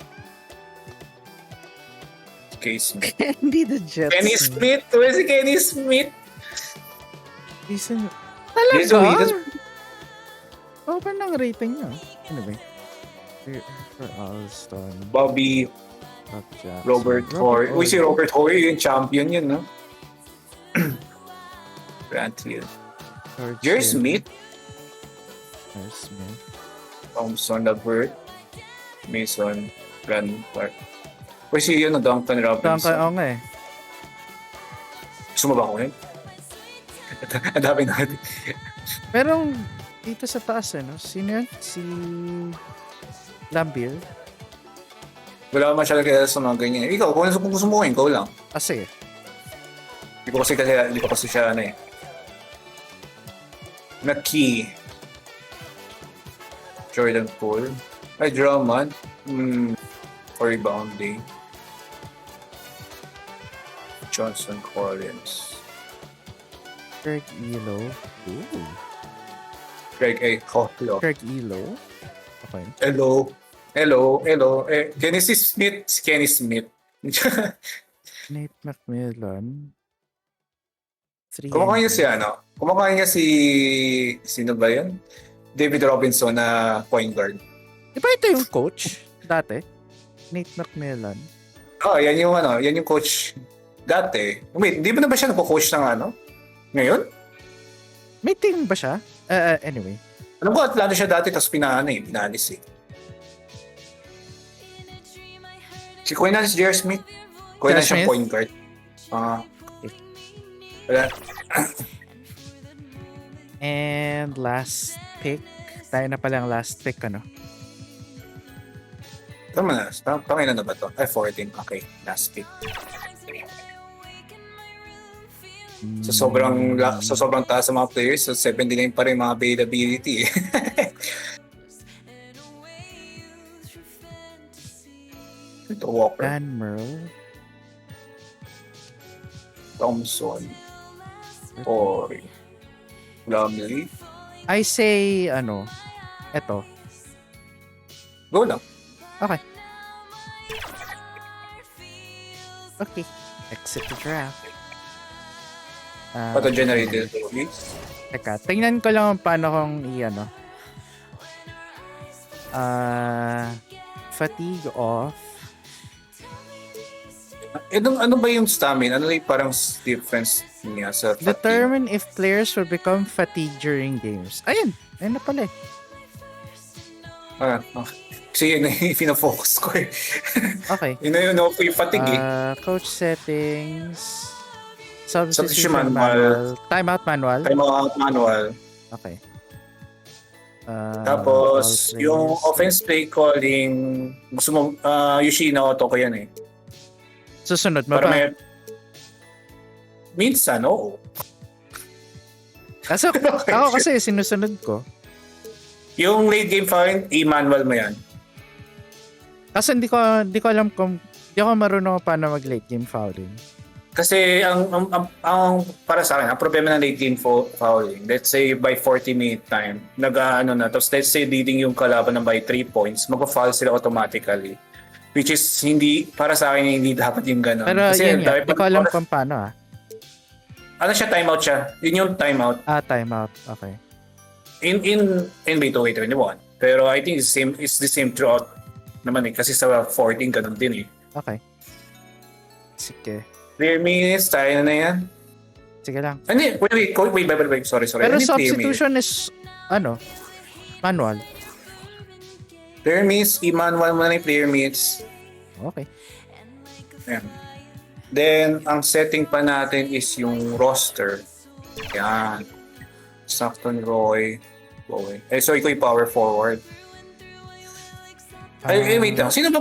[SPEAKER 1] Smith.
[SPEAKER 2] Hindi the Jets.
[SPEAKER 1] Kenny Smith? Where's si Kenny Smith?
[SPEAKER 2] Talaga? Open ng rating niya. Anyway. For Alston.
[SPEAKER 1] Bobby. Robert Horry. Uy, si Robert Horry yung champion yun, no? Grant Hill. Jerry Smith. Thompson Lavert. Mason. Grant Clark. Uy, si Duncan Robinson.
[SPEAKER 2] Duncan,
[SPEAKER 1] Gusto mo ba ako yun? Ang dami natin.
[SPEAKER 2] Pero dito sa taas, sino yan? Si Lambier?
[SPEAKER 1] Wala ka masyadong kaya sa mga ganyan. Ikaw, kung gusto mo ikaw lang.
[SPEAKER 2] Sige.
[SPEAKER 1] Hindi ko kasi siya na-key. Jordan Poole. Ay, Drummond. For rebounding. Johnson Collins.
[SPEAKER 2] Greg Elo. Ooh.
[SPEAKER 1] Greg A. Hello.
[SPEAKER 2] Greg Elo. Okay.
[SPEAKER 1] Hello. Kenny Smith. Si Kenny Smith.
[SPEAKER 2] Nate McMillan.
[SPEAKER 1] Kumakain niya si sino ba yun? David Robinson na point guard.
[SPEAKER 2] Di ba ito yung coach dati? Nate McMillan.
[SPEAKER 1] Yan yung coach dati. Wait, di ba na ba siya nagko-coach ng ngayon?
[SPEAKER 2] May team ba siya? Anyway.
[SPEAKER 1] Alam ko, Atlanta siya dati, tapos pinalis eh. Si Quinlan si J.R. Smith. Quinlan siya point guard. Wala.
[SPEAKER 2] And last pick. Tayo na palang last pick,
[SPEAKER 1] Tama na. Pangilan na ba to? 14. Okay, last pick. So sobrang taas sa mga players, so 79 pa rin mga availability. Ito Walker.
[SPEAKER 2] Dan Merle.
[SPEAKER 1] Thompson. Ori. Lumley.
[SPEAKER 2] I say, eto.
[SPEAKER 1] Go lang.
[SPEAKER 2] Okay. Okay. Exit the draft.
[SPEAKER 1] Auto-generated release.
[SPEAKER 2] Teka, tingnan ko lang paano kung fatigue off.
[SPEAKER 1] Ano ba yung stamina? Ano yung parang difference niya sa fatigue?
[SPEAKER 2] Determine if players will become fatigued during games. Ayun na pala eh.
[SPEAKER 1] Kasi yun yung pinafocus ko eh.
[SPEAKER 2] Okay.
[SPEAKER 1] Yun yung fatigue eh.
[SPEAKER 2] Coach settings.
[SPEAKER 1] Substitution manual.
[SPEAKER 2] Timeout manual. Okay.
[SPEAKER 1] Tapos, yung offense play calling, gusto mo, usually na-auto ko yan eh.
[SPEAKER 2] Susunod mo ba?
[SPEAKER 1] Minsan, oo.
[SPEAKER 2] Ako kasi sinusunod ko.
[SPEAKER 1] Yung late game fouling, i-manual mo yan.
[SPEAKER 2] Kasi hindi ko alam kung hindi ako marunong paano mag late game fouling.
[SPEAKER 1] Kasi ang para sa akin, ang problema ng late game fouling, let's say by 40-minute time, tapos let's say leading yung kalaban ng by 3 points, mag-foul sila automatically. Which is hindi, para sa akin, hindi dapat yung gano'n.
[SPEAKER 2] Pero
[SPEAKER 1] kasi
[SPEAKER 2] yun nga, hindi ko alam kung paano
[SPEAKER 1] Ano siya, timeout siya. Yun yung timeout.
[SPEAKER 2] Timeout. Okay.
[SPEAKER 1] In NBA 2K21. Pero I think it's the same throughout naman eh. Kasi sa 14, ganun din eh.
[SPEAKER 2] Okay. Sige.
[SPEAKER 1] 3 minutes, tayo na yan.
[SPEAKER 2] Sige lang.
[SPEAKER 1] Wait. Sorry.
[SPEAKER 2] Pero substitution is, manual.
[SPEAKER 1] Player minutes, i-manual mo na yung player minutes.
[SPEAKER 2] Okay.
[SPEAKER 1] Ayan. Then, ang setting pa natin is yung roster. Yan. Stockton, Roy. So, ikaw yung power forward. Wait lang. Sino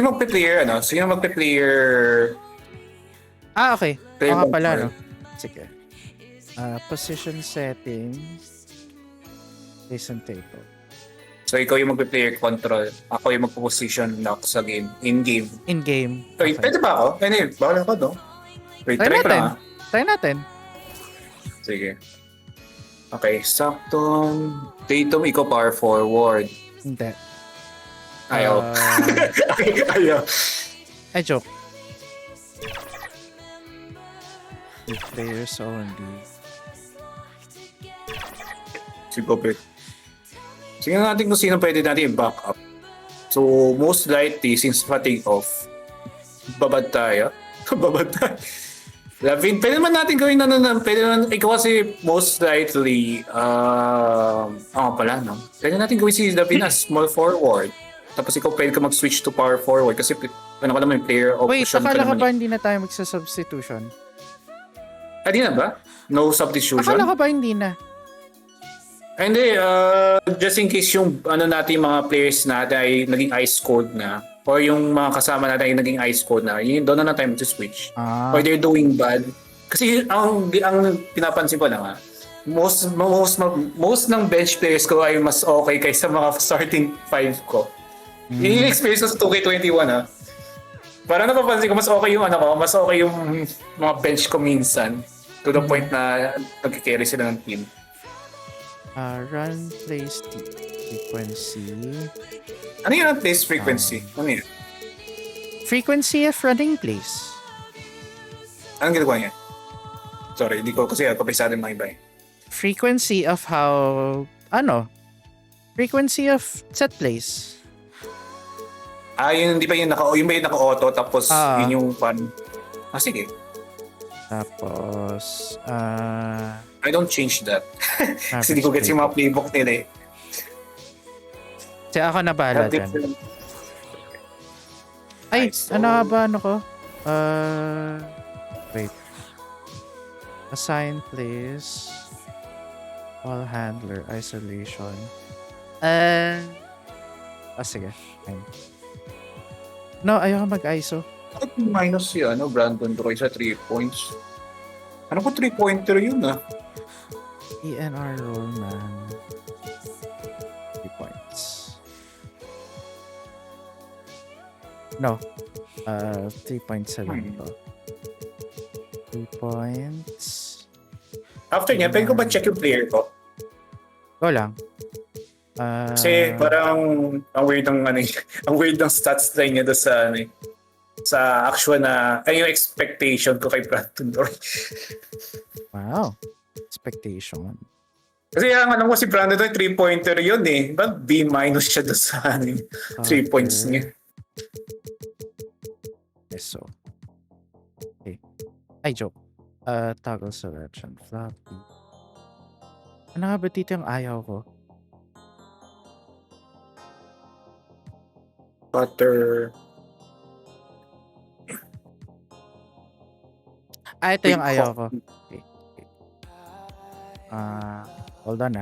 [SPEAKER 1] magpe-player, Sino magpe-player?
[SPEAKER 2] Okay. Nga pala, Sige. Position settings. Listen table.
[SPEAKER 1] So, ikaw yung magpe-player control. Ako yung magpo-position lock sa game. In-game.
[SPEAKER 2] In-game.
[SPEAKER 1] Okay. Pwede ba ako? Bawal ako, no? Wait, try ko lang.
[SPEAKER 2] Try natin.
[SPEAKER 1] Sige. Okay, Stockton. Tatum, ikaw power forward.
[SPEAKER 2] Hindi.
[SPEAKER 1] Ayaw. Ayaw.
[SPEAKER 2] Ay, joke. Players only.
[SPEAKER 1] Sige natin kung sino pwede natin i-back up. So, most likely, since fatigue off, babad tayo. Lavin, pwede naman natin gawin pwede naman, ikaw kasi most likely, pwede natin gawin si Lavin as small forward. Tapos ikaw pwede ka mag-switch to power forward kasi ka naman player option.
[SPEAKER 2] Wait, akala ka ba hindi na tayo magsa-substitution?
[SPEAKER 1] Di na ba? No substitution?
[SPEAKER 2] Akala ka ba hindi na?
[SPEAKER 1] Hindi, just in case yung natin mga players natin ay naging ice cold na or yung mga kasama natin ay naging ice cold na, yun doon na tayo mag-switch. Or they're doing bad. Kasi ang pinapansin ko lang most ng bench players ko ay mas okay kaysa mga starting 5 ko. Yung experience ko sa 2K21 Parang napapansin ko mas okay yung mas okay yung mga bench ko minsan to the point na nag-carry sila ng team.
[SPEAKER 2] Run place frequency.
[SPEAKER 1] Ano yun ang place frequency? Ano yun?
[SPEAKER 2] Frequency of running plays.
[SPEAKER 1] Anong ginagawa niya? Sorry, hindi ko kasi kapisado yung mga iba eh.
[SPEAKER 2] Frequency of how... Frequency of set plays.
[SPEAKER 1] Yun, di ba yung naka-auto tapos yun yung sige.
[SPEAKER 2] Tapos,
[SPEAKER 1] I don't change that. Kasi di ko gets yung mga playbook nila eh.
[SPEAKER 2] Kasi ako na bahala dyan. Ay,
[SPEAKER 1] so...
[SPEAKER 2] ba ko? Wait. Assign place. All handler. Isolation. Sige. Fine. No, ayoko mag-ISO.
[SPEAKER 1] Minus yun, Brandon Roy sa 3 points. Ano ko 3-pointer yun
[SPEAKER 2] ENR Rollman. 3 points. No. 3.7 to. 3 points.
[SPEAKER 1] After niya, pwede ko ba check yung player ko?
[SPEAKER 2] Go lang.
[SPEAKER 1] Kasi parang ang weird ng ang weird ng stats line niya doon sa actual na yung expectation ko kay Brandon Roy.
[SPEAKER 2] Wow. Expectation.
[SPEAKER 1] Kasi ang alam ko si Brandon Roy 3-pointer yun eh. Ba't B- siya doon sa 3 points niya?
[SPEAKER 2] So. Okay. Ay, joke. Toggle selection. Floppy. Ano nga ba dito yung ayaw ko?
[SPEAKER 1] Butter.
[SPEAKER 2] Ito yung ayaw ko. Okay. Hold on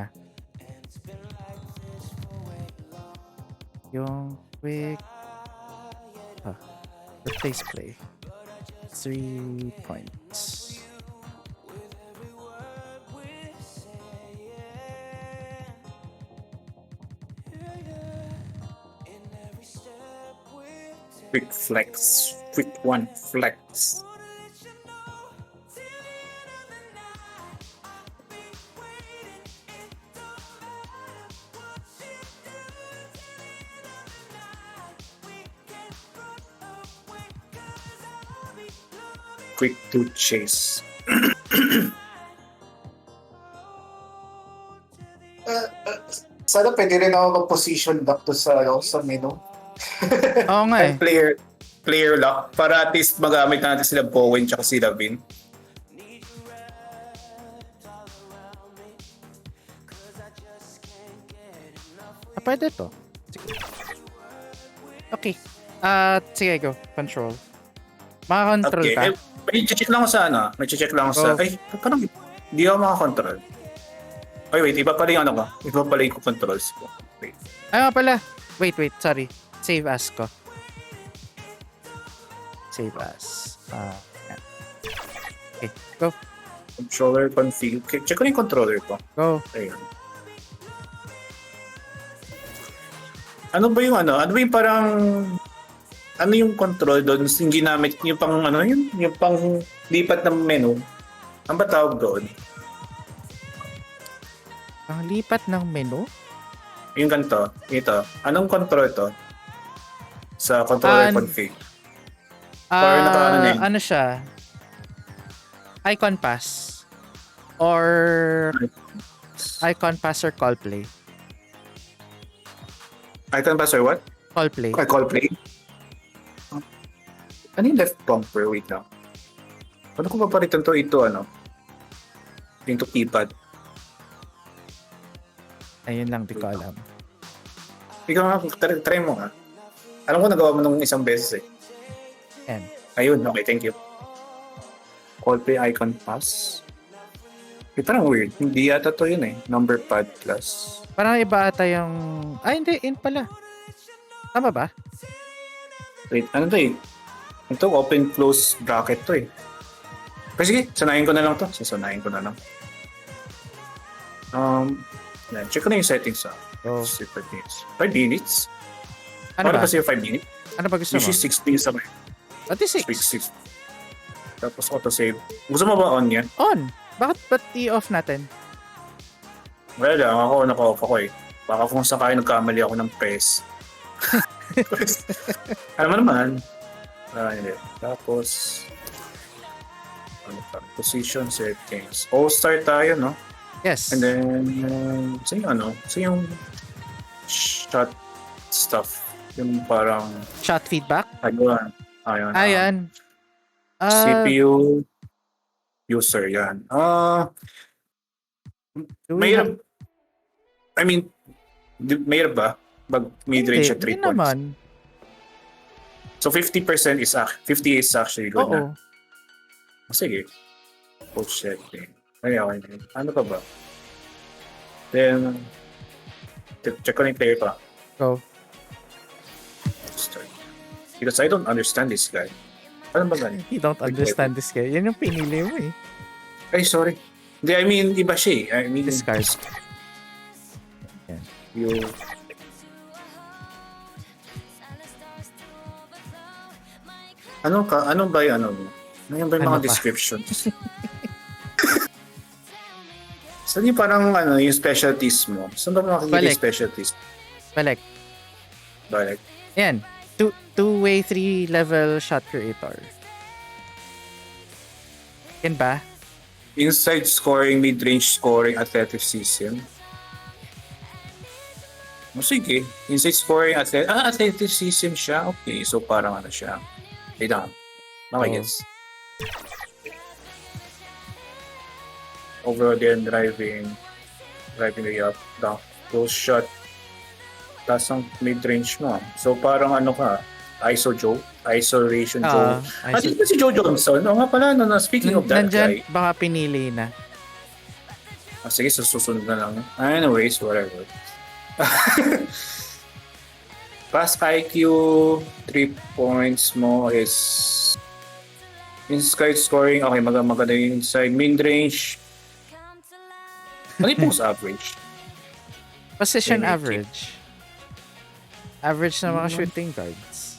[SPEAKER 2] Yung quick replace play. 3 points.
[SPEAKER 1] Quick flex. Quick one flex. Quick to chase. Sana pwede rin ako mag-position lock to sa menu.
[SPEAKER 2] Oo nga eh.
[SPEAKER 1] Player lock para at least magamit natin sila Bowen tsaka sila Vin.
[SPEAKER 2] Pwede to. Sige. Okay. Sige, go. Control. Maka-control ka?
[SPEAKER 1] May check lang ako sa May check lang ako sa... Ay, parang hindi ako makakontrol. Ay, wait. Iba pala yung ko. Iba pala yung controls ko. Wait.
[SPEAKER 2] Ay, pala. Wait. Sorry. Save as ko. Save as. Yan. Okay, go.
[SPEAKER 1] Controller config. Okay, check ko yung controller ko.
[SPEAKER 2] Go.
[SPEAKER 1] Ayun. Ano ba yung Ano ba yung parang... Ano yung control doon? Yung ginamit, yung pang yung pang lipat ng menu. Ano ba tawag doon?
[SPEAKER 2] Ang lipat ng menu?
[SPEAKER 1] Yung ganito. Ito. Anong control to? Sa controller config.
[SPEAKER 2] Ano siya? Icon pass. Or icon pass or call play.
[SPEAKER 1] Icon pass or what?
[SPEAKER 2] Call play.
[SPEAKER 1] Call play? Ano yung left bumper? Wait lang. Ano ko papalitan to? Ito Yung to keypad.
[SPEAKER 2] Ayun lang, di ko alam.
[SPEAKER 1] Ikaw nga, try mo nga. Alam ko nagawa mo nung isang beses eh.
[SPEAKER 2] N.
[SPEAKER 1] Ayun, okay, thank you. Call play icon pass. Parang weird. Hindi yata to yun eh. Number pad plus.
[SPEAKER 2] Parang iba ata yung... hindi. In pala. Tama ba?
[SPEAKER 1] Wait, ano to eh? Ito, open close bracket to eh. Pero sige, sanayin ko na lang to. Sasanayin ko na lang. Check ko na yung settings
[SPEAKER 2] Oh.
[SPEAKER 1] 5 minutes?
[SPEAKER 2] Ano ba?
[SPEAKER 1] Kasi 5 minutes?
[SPEAKER 2] Ano ba gusto mo?
[SPEAKER 1] Usually 6 minutes ako eh.
[SPEAKER 2] Pati 6.
[SPEAKER 1] 6. Tapos auto-save. Gusto mo ba on yan?
[SPEAKER 2] On. Bakit ba't i-off natin?
[SPEAKER 1] Wala lang, ako naka-off ako eh. Baka kung sakay nagkamali ako ng press. Alam mo naman. Hindi. Tapos, ano pa? Position settings. All-star tayo, no?
[SPEAKER 2] Yes.
[SPEAKER 1] And then, sa yung shot stuff. Yung parang...
[SPEAKER 2] Shot feedback?
[SPEAKER 1] Ayan. CPU user, yan. Mayroon ba? Mid-range at 3 points?
[SPEAKER 2] Naman.
[SPEAKER 1] So 50% is 50 is actually good na. Sige. Post setting. Okay. Ano pa ba? Then, check ko na yung player pa.
[SPEAKER 2] Go.
[SPEAKER 1] Start. Because I don't understand this guy. Ano ba ganyan?
[SPEAKER 2] You don't understand this guy. Yan yung pinili mo eh.
[SPEAKER 1] Ay, sorry. Hindi, I mean, iba siya eh. I mean,
[SPEAKER 2] discard.
[SPEAKER 1] Yung... Ano ba yung ano ba yung mga descriptions? Saan yung parang yung specialties mo? Saan ba makikita yung specialties?
[SPEAKER 2] Balik. Yan. Two-way 3-level shot creator. Yan ba?
[SPEAKER 1] Inside scoring, mid-range scoring, athleticism. Sige. Inside scoring, athleticism siya. Okay, so parang ano siya. Wait lang. Gets. Overall then driving way up, down, close shot. Tapos ang mid-range mo. So parang ano ka, isolation Joe. Dito ba si Joe Johnson? Oo nga pala, speaking of that
[SPEAKER 2] nandyan,
[SPEAKER 1] guy.
[SPEAKER 2] Baka pinili na.
[SPEAKER 1] Sige, susunod na lang. Anyways, whatever. Pass IQ, 3 points mo is inside scoring. Okay, maganda yung inside. Mid-range. Ano yung post average?
[SPEAKER 2] Position average. Average na mga shooting guards.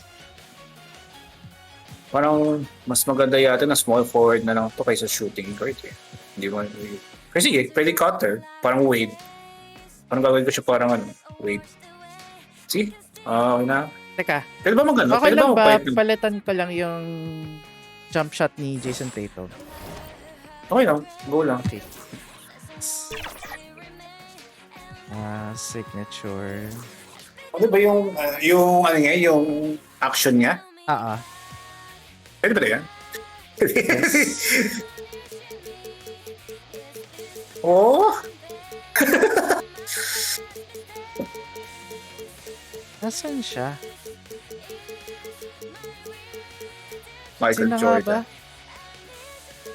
[SPEAKER 1] Parang mas maganda yata na small forward na lang ito kaysa shooting guard eh. Hindi mo... Kasi sige, pwede cutter. Parang wave. Parang gagawin ko siya parang wave. See? Na.
[SPEAKER 2] Teka.
[SPEAKER 1] Pwede ba magano?
[SPEAKER 2] Okay lang ba? Palitan ko lang yung jump shot ni Jason Tatum.
[SPEAKER 1] Okay lang. Go lang.
[SPEAKER 2] Okay. Signature.
[SPEAKER 1] Ano ba yung yung action niya? Pwede ba yan?
[SPEAKER 2] Yes.
[SPEAKER 1] Oh!
[SPEAKER 2] Nasaan siya?
[SPEAKER 1] Michael Jordan.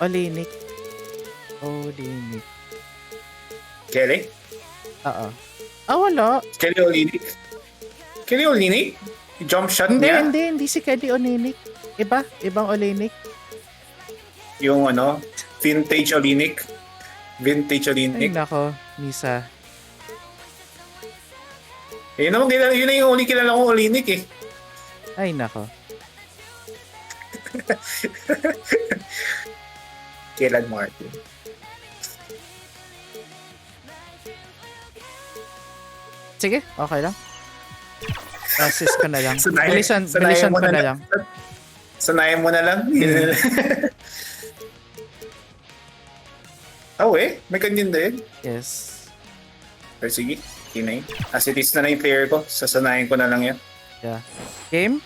[SPEAKER 2] Olenek.
[SPEAKER 1] Kelly?
[SPEAKER 2] Wala.
[SPEAKER 1] Kelly Olynyk? Jump shot niya?
[SPEAKER 2] Hindi si Kelly Olynyk. Ibang Olynyk.
[SPEAKER 1] Yung vintage Olynyk.
[SPEAKER 2] Ay nako, Misa.
[SPEAKER 1] Yun na yung uli kilala kong Olynyk eh.
[SPEAKER 2] Ay nako.
[SPEAKER 1] Kailan Martin?
[SPEAKER 2] Sige, okay lang. Assist ko na lang. Bilisan ko na lang.
[SPEAKER 1] Sanayin mo na lang. May kanyan din.
[SPEAKER 2] Yes.
[SPEAKER 1] Pero sige, kinay. As it is na yung player ko, sasanayin ko na lang yan.
[SPEAKER 2] Yeah. Game?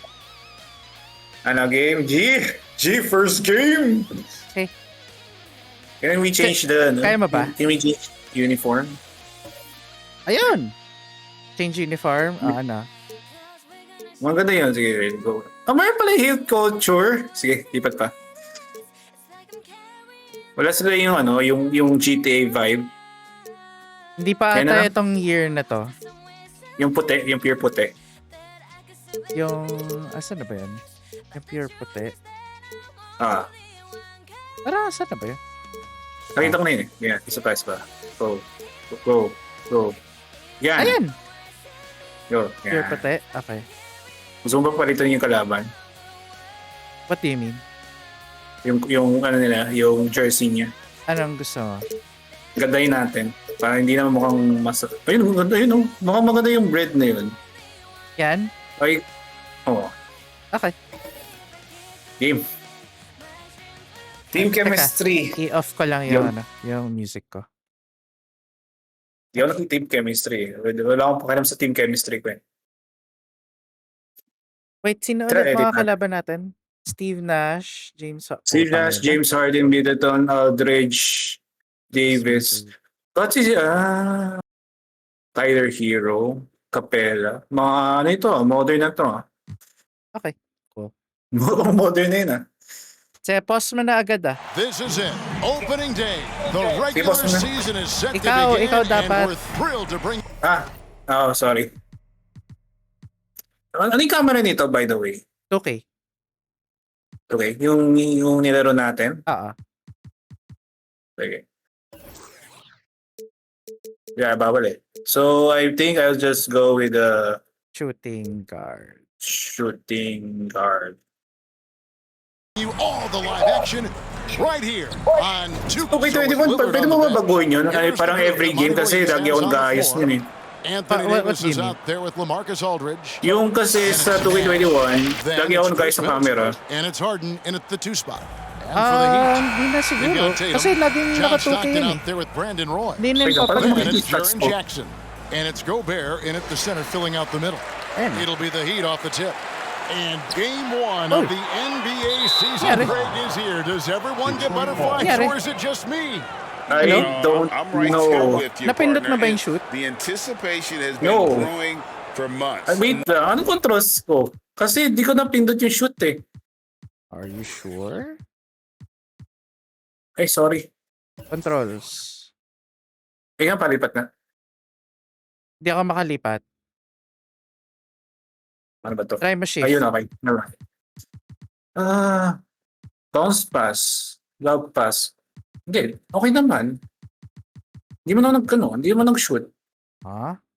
[SPEAKER 1] Game? G, first game!
[SPEAKER 2] Okay.
[SPEAKER 1] Can we change
[SPEAKER 2] Kaya mo ba?
[SPEAKER 1] Can we change uniform?
[SPEAKER 2] Ayun! Change uniform?
[SPEAKER 1] Maganda yun. Sige, go. Mayroon pala yung health culture. Sige, lipat pa. Wala sila yung GTA vibe.
[SPEAKER 2] Hindi pa ata itong year na to.
[SPEAKER 1] Yung puti, yung pure puti.
[SPEAKER 2] Yung, asan na ba yan? Yung pure puti. Parang asan na ba yan?
[SPEAKER 1] Nakita ko na yun eh. Yeah, isa pa. Go. Yan.
[SPEAKER 2] Ayan!
[SPEAKER 1] Go.
[SPEAKER 2] Pure puti? Okay.
[SPEAKER 1] Gusto mo ba palitan yung kalaban?
[SPEAKER 2] What do you mean?
[SPEAKER 1] Yung nila, yung jersey niya.
[SPEAKER 2] Anong gusto mo?
[SPEAKER 1] Gandahin natin. Para hindi naman mukhang Ayun, ganda yun. Mukhang maganda yung bread na yun.
[SPEAKER 2] Yan?
[SPEAKER 1] Ay,
[SPEAKER 2] Okay.
[SPEAKER 1] Game. Team chemistry.
[SPEAKER 2] I-off ko lang yung music ko.
[SPEAKER 1] Di ako team chemistry. Wala akong pakialam sa team chemistry ko eh.
[SPEAKER 2] Wait, sino ulit mga kalaban natin? Steve Nash, James
[SPEAKER 1] James Harden, Middleton, Aldridge, Davis. Kasi Tyler Hero, Capella. Mga modern na to.
[SPEAKER 2] Okay, cool.
[SPEAKER 1] Modern na yun
[SPEAKER 2] pause mo na agad
[SPEAKER 3] This is it. Opening day. The regular season is set to begin
[SPEAKER 2] ikaw dapat.
[SPEAKER 3] And we're thrilled to bring...
[SPEAKER 1] sorry. Ano yung camera nito, by the way?
[SPEAKER 2] Okay.
[SPEAKER 1] Okay, yung nilaro natin? Okay. Yeah, bawal eh. So, I think I'll just go with the...
[SPEAKER 2] Shooting guard.
[SPEAKER 3] You all the live action right here on 2.
[SPEAKER 1] Okay, 21. Pwede mo mabaguhin yun? Parang every game kasi lagi akong gayos nun eh.
[SPEAKER 3] Anthony Davis is out there with LaMarcus Aldridge.
[SPEAKER 1] Yung kasi sa 2K21, lagi akong gayos sa camera.
[SPEAKER 3] And it's Harden in at the 2 spot.
[SPEAKER 2] Hindi na siguro. Kasi laging naka-2K yun
[SPEAKER 3] out there with Brandon Roy.
[SPEAKER 2] Hindi na
[SPEAKER 3] And it's Jaren Jackson. And it's Gobert in at the center filling out the middle. It'll be the Heat off the tip. And game 1 of the NBA season break is here. Does everyone get butterflies or is it just me?
[SPEAKER 1] I don't know.
[SPEAKER 2] Napindot na ba yung shoot?
[SPEAKER 4] The anticipation has been growing for months.
[SPEAKER 1] Wait, anong controls ko? Kasi di ko napindot yung shoot eh.
[SPEAKER 2] Are you sure?
[SPEAKER 1] Ay, sorry.
[SPEAKER 2] Controls.
[SPEAKER 1] Nga, palipat na.
[SPEAKER 2] Hindi ako makalipat.
[SPEAKER 1] Ano ba to?
[SPEAKER 2] Try mo shift.
[SPEAKER 1] Ayun, okay. Bounce pass. Love pass. Hindi, okay naman. Hindi mo nag-shoot.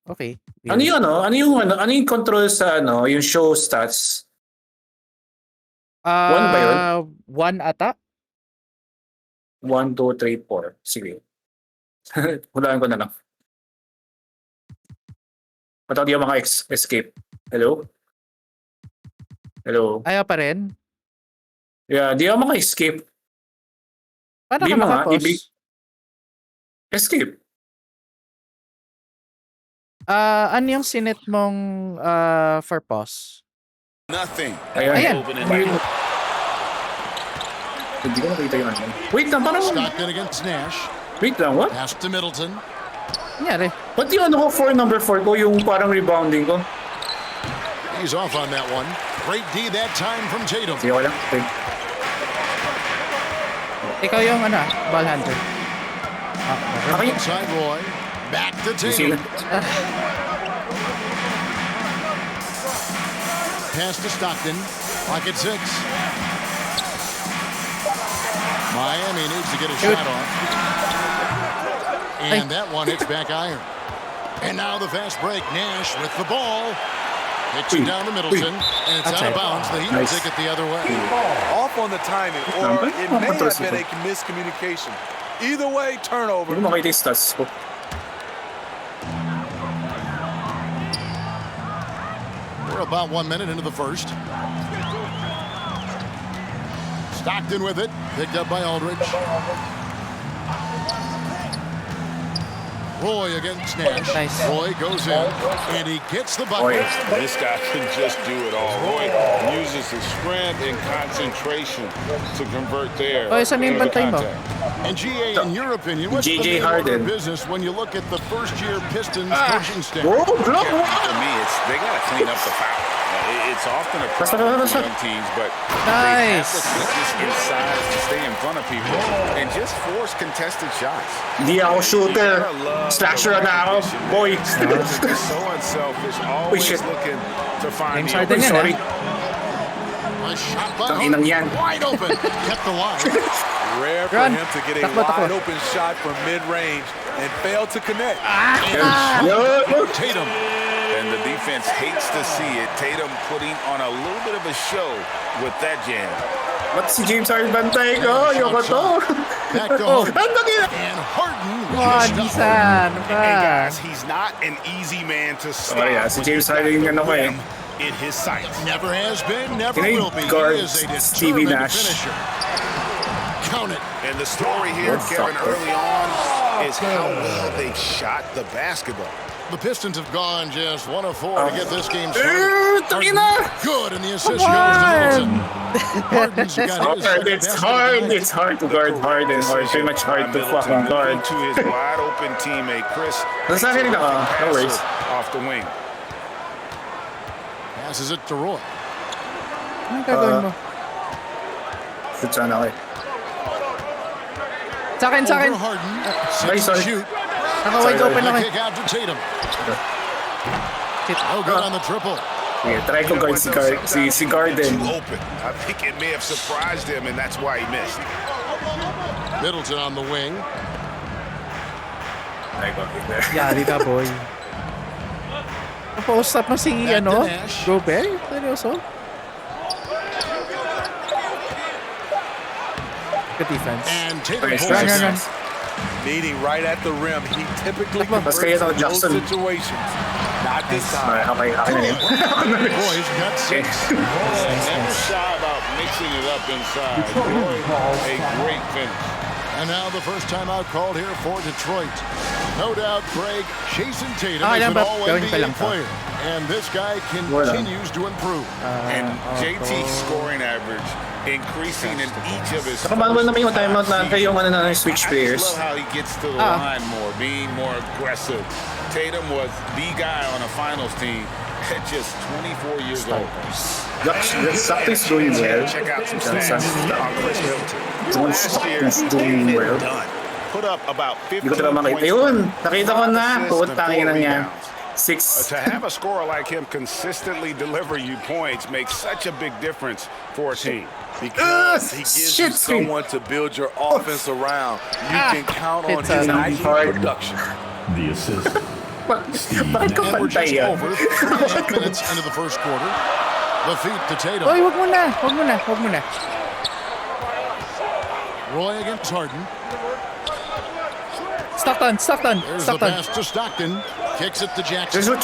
[SPEAKER 2] Okay.
[SPEAKER 1] Ano yung control sa yung show stats? 1 ba yun?
[SPEAKER 2] 1 ata?
[SPEAKER 1] 1, 2, 3, 4. Sige. Hulaan ko na lang. Patawag yung mga escape. Hello?
[SPEAKER 2] Ayaw pa rin?
[SPEAKER 1] Yeah, di ako maka-escape.
[SPEAKER 2] Paano ka maka-pause?
[SPEAKER 1] Escape.
[SPEAKER 2] Ano yung sinet mong for pause?
[SPEAKER 4] Nothing.
[SPEAKER 2] Ayan.
[SPEAKER 1] Hindi ko nakita yung ano. Wait lang, parang...
[SPEAKER 3] Stockton against Nash.
[SPEAKER 1] Wait lang, what?
[SPEAKER 3] Pass to Middleton.
[SPEAKER 2] Nangyari.
[SPEAKER 1] Ba't yung number 4 ko, yung parang rebounding ko?
[SPEAKER 3] He's off on that one. Great D that time from Tatum.
[SPEAKER 1] Sige ko lang.
[SPEAKER 2] Ikaw yung ball handler.
[SPEAKER 3] Inside Roy. Back to Tatum. Pass to Stockton. Pocket 6. Miami needs to get a shot off. And that one hits back iron. And now the fast break. Nash with the ball. Hits it down to Middleton. And it's out of bounds. The Heat will take it the other way.
[SPEAKER 5] Off on the timing, or it may have been a miscommunication. Either way, turnover.
[SPEAKER 1] Hindi mo makita yung stats ko.
[SPEAKER 3] We're about 1 minute into the first. Stockton with it. Picked up by Aldridge. Roy against Nash.
[SPEAKER 2] Nice.
[SPEAKER 3] Roy goes in, and he gets the bucket.
[SPEAKER 4] This guy can just do it all. Roy uses his strength and concentration to convert there.
[SPEAKER 2] Saan yung bantay mo?
[SPEAKER 3] And GA, in your opinion, what's the main order of business when you look at the first-year Pistons coaching staff?
[SPEAKER 4] For me, they got to clean up the foul. It's often a problem for young teams, but they have the quickness inside to stay in front of people and just force contested shots.
[SPEAKER 1] Hindi ako shooter. Slasher na ako. Boy.
[SPEAKER 4] They're so unselfish, always looking to find the
[SPEAKER 2] Harden yan,
[SPEAKER 1] Sorry.
[SPEAKER 3] A shot by
[SPEAKER 1] Tanginang yan.
[SPEAKER 3] wide open. Kept the line.
[SPEAKER 5] Rare for him to get a wide-open shot from mid-range and fail to connect.
[SPEAKER 3] Tatum.
[SPEAKER 4] and the defense hates to see it. Tatum putting on a little bit of a show with that jam.
[SPEAKER 1] Ba't si James Harden bantay ko? Ayoko to.
[SPEAKER 3] Back to Harden. And Harden.
[SPEAKER 2] Misa. Ano ba?
[SPEAKER 4] And guys, he's not an easy man to stop.
[SPEAKER 1] Oh yeah, si James Harden yung ano ko eh.
[SPEAKER 4] In his sights.
[SPEAKER 3] Never has been, never
[SPEAKER 1] Can I
[SPEAKER 3] will be.
[SPEAKER 1] guard
[SPEAKER 3] He is a
[SPEAKER 1] Stevie
[SPEAKER 3] determined
[SPEAKER 1] Nash?
[SPEAKER 3] finisher. Count it.
[SPEAKER 4] And the story here, Kevin, early on is how well they shot the basketball.
[SPEAKER 3] The Pistons have gone just 1 of 4 to get this game started. Good, and the assist goes to Middleton. Harden's got his
[SPEAKER 1] It's hard to guard Harden, or pretty much hard to fucking guard.
[SPEAKER 4] To his wide open teammate, Chris.
[SPEAKER 1] Nasa akin na, no worries.
[SPEAKER 4] Off the wing.
[SPEAKER 3] Passes it to Roy.
[SPEAKER 2] Anong gagawin mo?
[SPEAKER 1] Shoot sana ako eh.
[SPEAKER 2] Sa akin.
[SPEAKER 3] Over Harden. Six to
[SPEAKER 1] Sorry.
[SPEAKER 3] shoot.
[SPEAKER 2] Naka-wide open ako eh.
[SPEAKER 3] Kick out to Tatum. No good on the triple.
[SPEAKER 1] Okay, try ko guard si Garden.
[SPEAKER 4] Too open. I think it may have surprised him, and that's why he missed.
[SPEAKER 3] Middleton on the wing.
[SPEAKER 1] Try ko there.
[SPEAKER 2] Yari ka, boy. Post up na si, Gobert? Seryoso? Good defense.
[SPEAKER 3] And Tatum
[SPEAKER 1] Nice,
[SPEAKER 3] pulls
[SPEAKER 1] nice,
[SPEAKER 3] it.
[SPEAKER 1] nice.
[SPEAKER 5] Meeting right at the rim. He typically
[SPEAKER 1] Mas
[SPEAKER 5] converts
[SPEAKER 1] kaya
[SPEAKER 5] in those
[SPEAKER 1] Jackson.
[SPEAKER 5] situations. Not this time.
[SPEAKER 1] Okay na yun.
[SPEAKER 3] Roy's got 6.
[SPEAKER 4] Never shy about mixing it up inside. A great finish.
[SPEAKER 3] And now the first timeout called here for Detroit. No doubt, Craig, Jason Tatum is an all-NBA player. And this guy continues to improve.
[SPEAKER 4] And JT's scoring average increasing in each of his.
[SPEAKER 1] Nakabago naman yung timeout natin yung switch
[SPEAKER 4] I
[SPEAKER 1] players.
[SPEAKER 4] love how he gets to the line more, being more aggressive. Tatum was the guy on a finals team at just 24 years old.
[SPEAKER 1] Stockton's doing well.
[SPEAKER 4] Check out some stats on Chris Middleton.
[SPEAKER 1] Stockton's doing well.
[SPEAKER 4] Put up about 15
[SPEAKER 1] Hindi ko talaga makita yun. Nakita ko na. Putangin na niya. 6.
[SPEAKER 4] To have a scorer like him consistently deliver you points makes such a big difference for a team.
[SPEAKER 5] Because he gives you someone to build your offense around. You can count on his production.
[SPEAKER 6] The assist.
[SPEAKER 1] Bakit ko
[SPEAKER 3] And we're just
[SPEAKER 1] pantay yan?
[SPEAKER 3] over 3 minutes into the first quarter. The feet to Tatum.
[SPEAKER 2] Oy, wag mo na.
[SPEAKER 3] Roy against Harden.
[SPEAKER 2] Stockton.
[SPEAKER 3] There's the pass to Stockton. Kicks it to Jackson.
[SPEAKER 1] Shoot.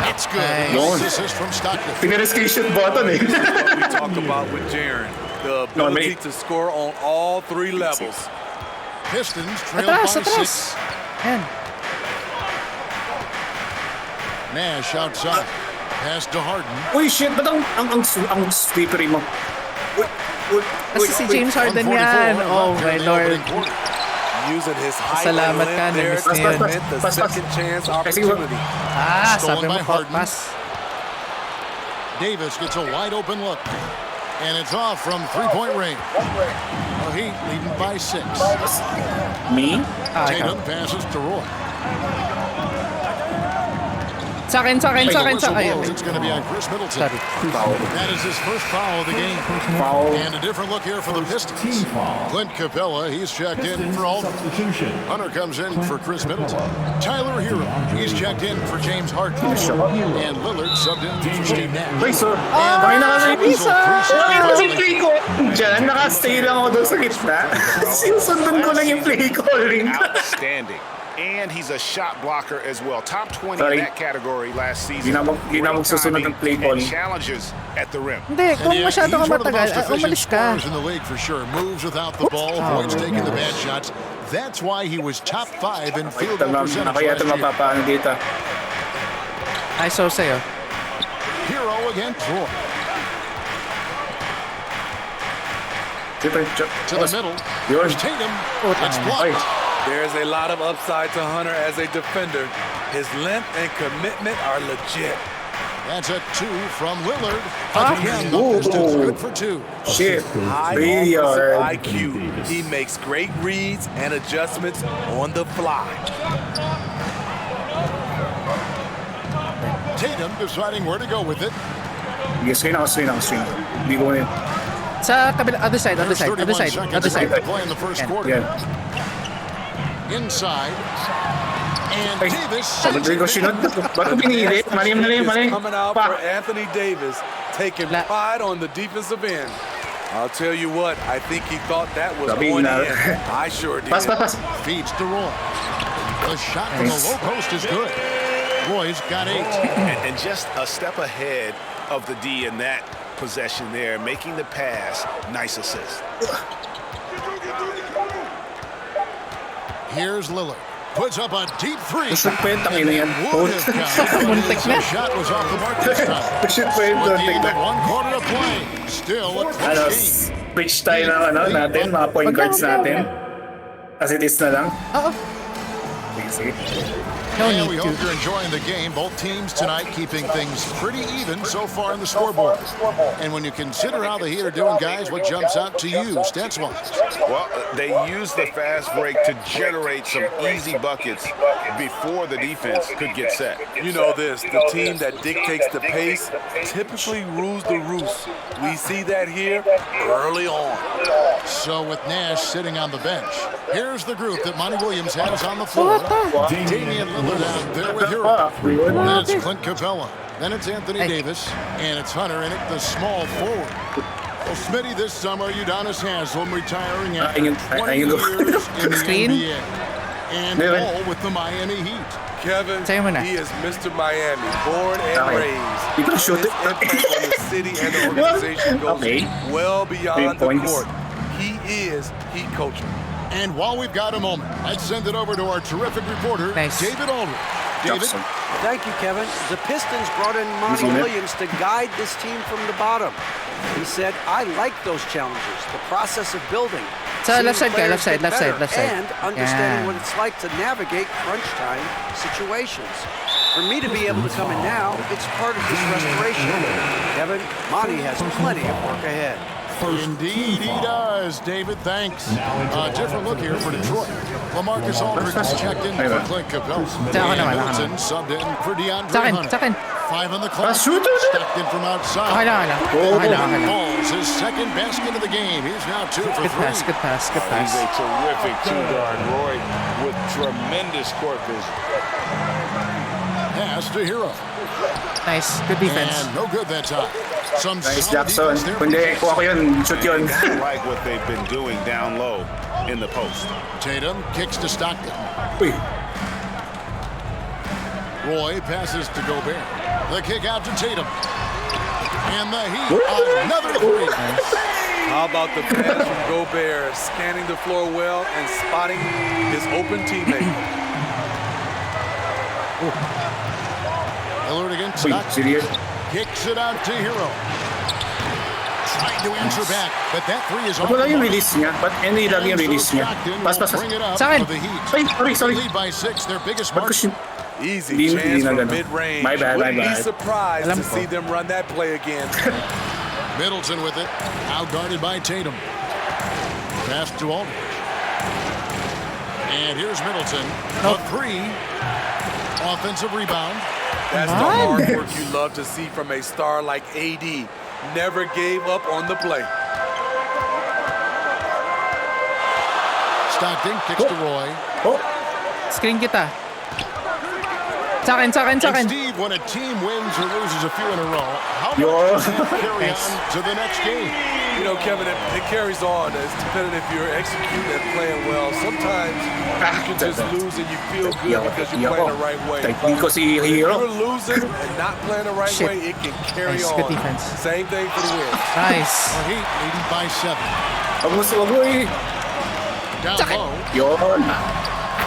[SPEAKER 3] It's good.
[SPEAKER 2] Nice.
[SPEAKER 3] Nice assist from Stockton.
[SPEAKER 1] Pinare-screenshot button eh.
[SPEAKER 5] What we talked about with Jaren. The ability to score on all 3 levels.
[SPEAKER 3] Pistons trail by 6.
[SPEAKER 2] Yan.
[SPEAKER 3] Nash outside. Pass to Harden.
[SPEAKER 1] Uy, shit. Ba't ang slippery mo?
[SPEAKER 2] Kasi si James Harden yan. Oh my Lord.
[SPEAKER 5] Using his height
[SPEAKER 2] Salamat ka,
[SPEAKER 5] and length there
[SPEAKER 2] na-miss
[SPEAKER 5] to
[SPEAKER 2] na yun.
[SPEAKER 5] prevent the second chance opportunity.
[SPEAKER 2] Sabi mo
[SPEAKER 3] Stolen by
[SPEAKER 2] pass.
[SPEAKER 3] Davis gets a wide open look. And it's off from 3-point range. The Heat leading by 6.
[SPEAKER 1] Me?
[SPEAKER 3] Tatum passes to Roy.
[SPEAKER 2] Sa akin.
[SPEAKER 3] It's going to be on Chris Middleton.
[SPEAKER 2] Sorry.
[SPEAKER 3] That is his first foul of the game.
[SPEAKER 1] Foul.
[SPEAKER 3] And a different look here for the Pistons. Clint Capella, he's checked in for Alden. Hunter comes in for Chris Middleton. Tyler Hero, he's checked in for James Harden. And Lillard subbed in for Steve Nash.
[SPEAKER 1] Wait, sir.
[SPEAKER 2] Ay, Misa!
[SPEAKER 1] Kasi play ko. Diyan, nakastay lang ako doon sa gitna. Sinusundan ko lang yung play calling.
[SPEAKER 4] Outstanding. And he's a shot blocker as well. Top 20 in that category last season.
[SPEAKER 1] Hindi na magsusunod ng play calling.
[SPEAKER 4] Challenges at the rim.
[SPEAKER 2] Hindi, kung masyado ka matagal, umalis ka.
[SPEAKER 3] In the league for sure. Moves without the ball, avoids taking the bad shots. That's why he was top 5 in field goal percentage
[SPEAKER 1] Kaya ito
[SPEAKER 3] last year.
[SPEAKER 1] mapapaano dito.
[SPEAKER 2] Ay, so sa'yo.
[SPEAKER 3] Hero against Roy. To the middle.
[SPEAKER 1] Yours.
[SPEAKER 3] Tatum. It's blocked.
[SPEAKER 5] There's a lot of upside to Hunter as a defender. His length and commitment are legit.
[SPEAKER 3] That's a 2 from Lillard. Again, the Pistons good for 2.
[SPEAKER 1] Shit.
[SPEAKER 5] High
[SPEAKER 1] Really
[SPEAKER 5] offensive
[SPEAKER 1] hard.
[SPEAKER 5] IQ. He makes great reads and adjustments on the fly.
[SPEAKER 3] Tatum deciding where to go with it.
[SPEAKER 1] Yes, swing. Hindi ko yun.
[SPEAKER 2] Sa kabila, other side.
[SPEAKER 3] There's 31 seconds left to play in the first quarter.
[SPEAKER 1] Yan.
[SPEAKER 3] Inside. And
[SPEAKER 1] Ay,
[SPEAKER 3] Davis
[SPEAKER 1] sabagay ko sinod. Ba't ko pinili? Mali.
[SPEAKER 5] Coming out
[SPEAKER 1] Pa.
[SPEAKER 5] for Anthony Davis, taking pride on the defensive end. I'll tell you what, I think he thought that was going in. I sure did.
[SPEAKER 1] Pass.
[SPEAKER 3] feeds to Roy. The shot from the low post is good. Roy's got 8.
[SPEAKER 4] And just a step ahead of the D in that possession there, making the pass. Nice assist.
[SPEAKER 3] Here's Lillard. Puts up a deep 3.
[SPEAKER 1] Shoot pa yun, tangina yan.
[SPEAKER 3] Would have counted, but
[SPEAKER 2] Muntik na.
[SPEAKER 3] his shot was off the mark this time.
[SPEAKER 1] Shoot pa yun,
[SPEAKER 3] With
[SPEAKER 1] tingnan.
[SPEAKER 3] even 1 quarter to play. Still a close game.
[SPEAKER 1] Switch tayo ng natin, mga point guards natin. As it is na lang.
[SPEAKER 2] Oo.
[SPEAKER 1] Sige.
[SPEAKER 2] No
[SPEAKER 3] And we
[SPEAKER 2] need
[SPEAKER 3] hope
[SPEAKER 2] to.
[SPEAKER 3] you're enjoying the game. Both teams tonight keeping things pretty even so far in the scoreboard. And when you consider how the Heat are doing, guys, what jumps out to you, stats-wise?
[SPEAKER 4] Well, they use the fast break to generate some easy buckets before the defense could get set.
[SPEAKER 5] You know this, the team that dictates the pace typically rules the roost. We see that here early on.
[SPEAKER 3] So with Nash sitting on the bench, here's the group that Monty Williams has on the floor. Damian Lillard out there with Hero. Then it's Clint Capella. Then it's Anthony Davis. And it's Hunter in it, the small forward. Well, Smitty, this summer, Udonis Haslem retiring after 20 years in the
[SPEAKER 2] Screen.
[SPEAKER 3] NBA. And all with the Miami Heat.
[SPEAKER 5] Kevin,
[SPEAKER 2] Sa'yo mo na.
[SPEAKER 5] he is Mr. Miami, born and raised.
[SPEAKER 1] You can
[SPEAKER 5] And
[SPEAKER 1] shoot
[SPEAKER 5] his
[SPEAKER 1] it.
[SPEAKER 5] impact on the city and the organization goes well beyond the
[SPEAKER 1] points.
[SPEAKER 5] court. He is Heat culture.
[SPEAKER 3] And while we've got a moment, let's send it over to our terrific reporter,
[SPEAKER 2] Nice.
[SPEAKER 3] David Aldridge. David?
[SPEAKER 1] Jackson.
[SPEAKER 6] Thank you, Kevin. The Pistons brought in Monty
[SPEAKER 1] seen it?
[SPEAKER 6] Williams to guide this team from the bottom. He said, I like those challenges, the process of building.
[SPEAKER 2] So,
[SPEAKER 6] seeing
[SPEAKER 2] left side ka,
[SPEAKER 6] players
[SPEAKER 2] left side,
[SPEAKER 6] get
[SPEAKER 2] left side,
[SPEAKER 6] better,
[SPEAKER 2] left side.
[SPEAKER 6] And understanding
[SPEAKER 2] Yeah.
[SPEAKER 6] what it's like to navigate crunch time situations. For me to be able to come in now, it's part of this restoration. Kevin, Monty has plenty of work ahead.
[SPEAKER 3] Indeed he does, David. Thanks. Different look here for Detroit. LaMarcus Aldridge is checked in for Clint Capella.
[SPEAKER 2] Sa akin naman,
[SPEAKER 3] Middleton subbed in for DeAndre
[SPEAKER 2] Sa akin,
[SPEAKER 3] Hunter.
[SPEAKER 2] sa akin.
[SPEAKER 3] 5 on the clock.
[SPEAKER 1] shoot!
[SPEAKER 3] Stacked in from
[SPEAKER 2] Okay
[SPEAKER 3] outside.
[SPEAKER 2] lang, okay lang.
[SPEAKER 3] Falls his second basket of the game. He's now 2 for 3.
[SPEAKER 2] Good pass, good pass, good
[SPEAKER 4] He's
[SPEAKER 2] pass.
[SPEAKER 4] a terrific two-guard, Roy, with tremendous court vision.
[SPEAKER 3] Pass to Hero.
[SPEAKER 2] Nice, good defense.
[SPEAKER 3] And no good that time. Some
[SPEAKER 1] Nice,
[SPEAKER 3] solid
[SPEAKER 1] Jackson.
[SPEAKER 3] defense there.
[SPEAKER 1] Kundi, kuha ko yun. Shoot yun.
[SPEAKER 4] I like what they've been doing down low in the post.
[SPEAKER 3] Tatum kicks to Stockton.
[SPEAKER 1] Uy.
[SPEAKER 3] Roy passes to Gobert. The kick out to Tatum. And the Heat, another 3.
[SPEAKER 5] How about the pass from Gobert, scanning the floor well and spotting his open teammate.
[SPEAKER 3] Lillard against
[SPEAKER 1] Uy,
[SPEAKER 3] Stockton.
[SPEAKER 1] serious.
[SPEAKER 3] Kicks it out to Hero. Trying to answer back, but that 3 is off.
[SPEAKER 1] Wala
[SPEAKER 3] the
[SPEAKER 1] yung
[SPEAKER 3] mark.
[SPEAKER 1] release niya. Ba't hindi lang yung release niya? Pas.
[SPEAKER 3] Bring it up
[SPEAKER 2] Sa akin.
[SPEAKER 3] for the Heat.
[SPEAKER 1] Ay, sorry.
[SPEAKER 3] Lead by 6, their biggest
[SPEAKER 1] Ba't ko
[SPEAKER 3] mark.
[SPEAKER 1] shoot?
[SPEAKER 5] Easy
[SPEAKER 1] Hindi
[SPEAKER 5] chance
[SPEAKER 1] na
[SPEAKER 5] from
[SPEAKER 1] ganun.
[SPEAKER 5] mid-range.
[SPEAKER 1] My bad.
[SPEAKER 5] Wouldn't be surprised
[SPEAKER 2] Alam
[SPEAKER 5] to
[SPEAKER 2] ko.
[SPEAKER 5] see them run that play again.
[SPEAKER 3] Middleton with it. Out guarded by Tatum. Pass to Aldridge. And here's Middleton. A 3. Offensive rebound.
[SPEAKER 5] That's the hard work you love to see from a star like AD. Never gave up on the play.
[SPEAKER 3] Stockton kicks to Roy.
[SPEAKER 1] Oh,
[SPEAKER 2] Screen kita. Sa akin, sa akin, sa akin.
[SPEAKER 3] And Steve, when a team wins or loses a few in a row, how
[SPEAKER 1] Yo.
[SPEAKER 3] much does that carry on to the next game?
[SPEAKER 5] You know, Kevin, it carries on. It's dependent if you're executing and playing well. Sometimes you can just lose and you feel good because you're playing the right way.
[SPEAKER 1] Hindi ko si
[SPEAKER 5] If
[SPEAKER 1] Hero.
[SPEAKER 5] you're losing and not playing the right
[SPEAKER 2] Shit.
[SPEAKER 5] way, it can carry
[SPEAKER 2] Nice,
[SPEAKER 5] on.
[SPEAKER 2] good defense.
[SPEAKER 5] Same thing for the win.
[SPEAKER 2] Nice.
[SPEAKER 3] The Heat leading by 7.
[SPEAKER 1] Wag mo eh.
[SPEAKER 3] Down low.
[SPEAKER 1] Yun.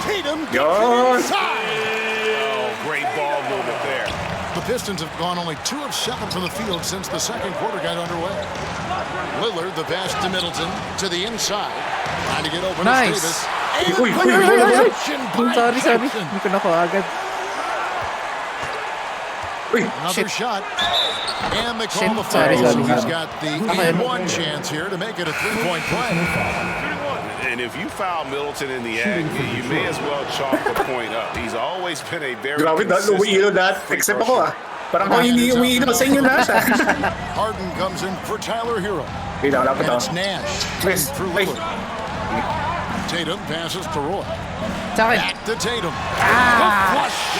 [SPEAKER 3] Tatum gets
[SPEAKER 1] Yon.
[SPEAKER 3] it inside.
[SPEAKER 4] Oh, great ball movement there.
[SPEAKER 3] The Pistons have gone only 2 of 7 from the field since the second quarter got underway. Lillard, the pass to Middleton, to the inside. Trying to get open to
[SPEAKER 2] Nice.
[SPEAKER 3] Davis.
[SPEAKER 1] Uy,
[SPEAKER 3] And
[SPEAKER 1] uy, uy, uy, uy.
[SPEAKER 3] interception by
[SPEAKER 2] Sorry.
[SPEAKER 3] Jackson.
[SPEAKER 2] Hindi ko nakuha agad.
[SPEAKER 1] Uy,
[SPEAKER 3] Another
[SPEAKER 2] Shit.
[SPEAKER 3] shot. And they call
[SPEAKER 2] Shit.
[SPEAKER 3] the
[SPEAKER 2] Sorry,
[SPEAKER 3] foul.
[SPEAKER 2] sorry.
[SPEAKER 3] He's got the
[SPEAKER 2] Okay.
[SPEAKER 3] 1 chance here to make it a 3-point play.
[SPEAKER 4] And if you foul Middleton in the act, you may as well chalk the point up. He's always been a very
[SPEAKER 1] grabe na.
[SPEAKER 4] consistent
[SPEAKER 1] Umiilo na.
[SPEAKER 4] free
[SPEAKER 1] Except
[SPEAKER 4] throw
[SPEAKER 1] ako ah. Parang ako hindi umiilo sa inyo lahat ah.
[SPEAKER 3] Harden comes in for Tyler Hero.
[SPEAKER 1] Wait, wala ko
[SPEAKER 3] And
[SPEAKER 1] to.
[SPEAKER 3] it's Nash
[SPEAKER 1] Chris,
[SPEAKER 3] through
[SPEAKER 1] ay.
[SPEAKER 3] Lillard. Tatum passes to Roy.
[SPEAKER 2] Sa
[SPEAKER 3] Back to Tatum.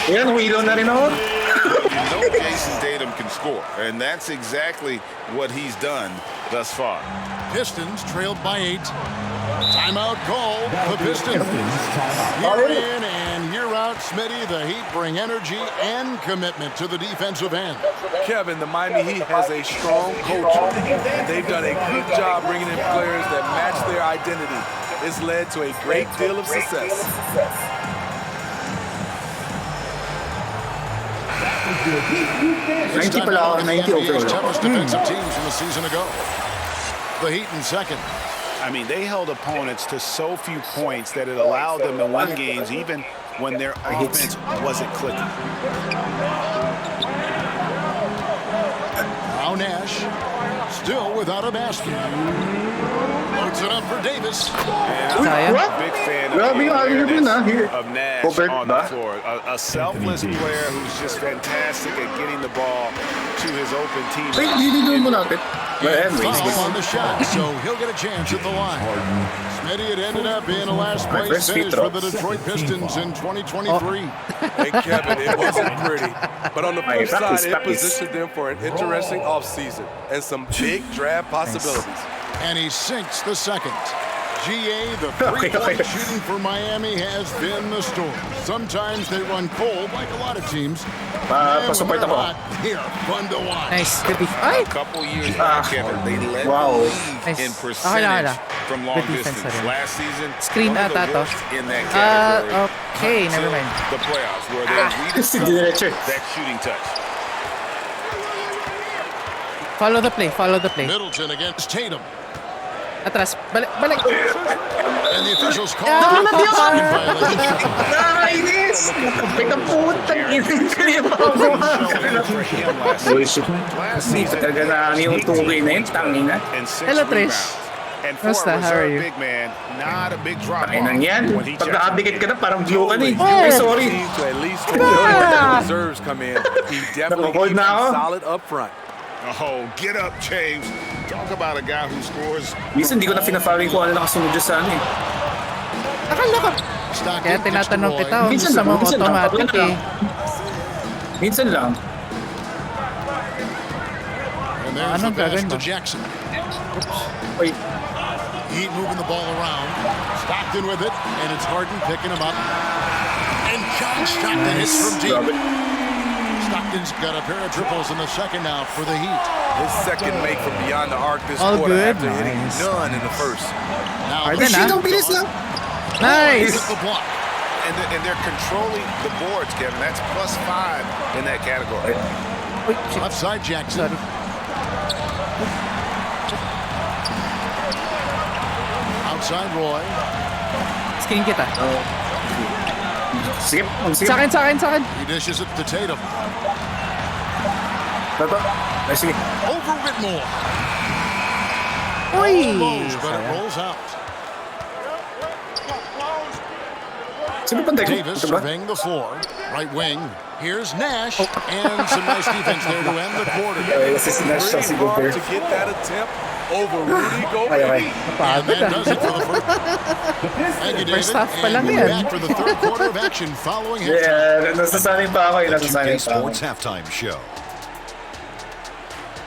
[SPEAKER 1] Yan, huilo na rin ako.
[SPEAKER 4] You know Jason Tatum can score, and that's exactly what he's done thus far.
[SPEAKER 3] Pistons trailed by 8. Timeout call. The Pistons. Year in and year out, Smitty, the Heat bring energy and commitment to the defensive end.
[SPEAKER 5] Kevin, the Miami Heat has a strong culture, and they've done a good job bringing in players that match their identity. It's led to a great deal of success.
[SPEAKER 1] 90 pala ako, 90 overall.
[SPEAKER 3] Toughest defensive teams from a season ago. The Heat in second.
[SPEAKER 4] I mean, they held opponents to so few points that it allowed them to win games even when their offense wasn't clicking.
[SPEAKER 3] Now Nash, still without a basket. Loads it up for Davis.
[SPEAKER 4] And I'm a big fan of the awareness of Nash on the floor. A selfless player who's just fantastic at getting the ball to his open teammates.
[SPEAKER 3] Foul on the shot, so he'll get a chance at the line. Smitty had ended up being a last place finish for the Detroit Pistons in 2023.
[SPEAKER 5] Hey, Kevin, it wasn't pretty. But on the flip side, it positioned them for an interesting offseason and some big draft possibilities.
[SPEAKER 3] And he sinks the second. GA, the three-point shooting for Miami has been the story. Sometimes they run cold, like a lot of teams. When they're hot, here, fun to watch.
[SPEAKER 2] Nice.
[SPEAKER 4] A couple years back, Kevin, they led the league in percentage from long distance. Last season,
[SPEAKER 2] Screen
[SPEAKER 4] one of the
[SPEAKER 2] ata to.
[SPEAKER 4] worst in that category.
[SPEAKER 2] Okay, never mind.
[SPEAKER 4] The playoffs, where they rediscovered that shooting touch.
[SPEAKER 2] Follow the play, follow the play.
[SPEAKER 3] Middleton against Tatum.
[SPEAKER 2] Atras, balik, balik.
[SPEAKER 3] And the officials call
[SPEAKER 2] Ah,
[SPEAKER 3] it a shooting violation.
[SPEAKER 1] Nakakainis! Ito putang ina kayo Hindi pa talaga na yung tugay na yun, tangina.
[SPEAKER 2] Hello, Trish.
[SPEAKER 4] And for
[SPEAKER 2] Basta,
[SPEAKER 4] a
[SPEAKER 2] how are
[SPEAKER 4] reserve
[SPEAKER 2] you?
[SPEAKER 4] big man, not a big drop off.
[SPEAKER 1] Tangina yan.
[SPEAKER 4] when he
[SPEAKER 1] Pag
[SPEAKER 4] checks
[SPEAKER 1] nakadikit ka na, parang blue ka na eh.
[SPEAKER 2] Oh!
[SPEAKER 1] Ay, sorry.
[SPEAKER 5] Team to at least 20 when the reserves come in. He definitely
[SPEAKER 1] Nakukold
[SPEAKER 5] keeps
[SPEAKER 1] na ako.
[SPEAKER 5] them solid up front.
[SPEAKER 4] Oh, get up, James. Talk about a guy who scores.
[SPEAKER 1] Minsan hindi ko na pina-foul kung ano nakasunod dyan sa ano eh.
[SPEAKER 2] Akala ko. Kaya tinatanong kita kung gusto mong automatic eh.
[SPEAKER 1] Minsan lang.
[SPEAKER 3] And there's
[SPEAKER 2] Anong
[SPEAKER 3] the pass
[SPEAKER 2] gagawin
[SPEAKER 3] to
[SPEAKER 2] mo?
[SPEAKER 3] Jackson.
[SPEAKER 1] Oy,
[SPEAKER 3] Heat moving the ball around. Stockton with it, and it's Harden picking him up. And John Stockton hits from deep.
[SPEAKER 1] grabe.
[SPEAKER 3] Stockton's got a pair of triples in the second now for the Heat.
[SPEAKER 5] His second make from beyond the arc this
[SPEAKER 2] All
[SPEAKER 5] quarter
[SPEAKER 2] good.
[SPEAKER 5] after hitting
[SPEAKER 2] Nice.
[SPEAKER 5] none in the first.
[SPEAKER 3] Now
[SPEAKER 2] Harden,
[SPEAKER 3] the
[SPEAKER 2] ah.
[SPEAKER 1] bilis lang.
[SPEAKER 2] Nice.
[SPEAKER 3] hit the block.
[SPEAKER 4] And they're controlling the boards, Kevin. That's +5 in that category.
[SPEAKER 2] Uy, shit.
[SPEAKER 3] Left side Jackson.
[SPEAKER 2] Sorry.
[SPEAKER 3] Outside Roy.
[SPEAKER 2] Screen kita.
[SPEAKER 1] Sige,
[SPEAKER 2] Sa akin, sa akin, sa akin.
[SPEAKER 3] He dishes it to Tatum.
[SPEAKER 1] Tato. Ay, sige.
[SPEAKER 3] Over Whitmore.
[SPEAKER 2] Uy!
[SPEAKER 3] Almost, but it rolls out.
[SPEAKER 1] Sino pang tayo?
[SPEAKER 3] Davis
[SPEAKER 1] Ito ba?
[SPEAKER 3] surveying the floor. Right wing. Here's Nash. And some nice defense there to end the quarter.
[SPEAKER 1] Ay, kasi sinash siya si
[SPEAKER 5] Pretty hard
[SPEAKER 1] Gobert.
[SPEAKER 5] to get that attempt over Rudy
[SPEAKER 1] Ay,
[SPEAKER 5] Gobert.
[SPEAKER 1] ay.
[SPEAKER 3] And that does it for the first. Thank you, David.
[SPEAKER 2] First half pa lang
[SPEAKER 3] And we're
[SPEAKER 2] yan.
[SPEAKER 3] back for the third quarter of action following halftime.
[SPEAKER 1] Yeah, nasasanay pa ako eh. Nasasanay pa ako.
[SPEAKER 3] Halftime Show.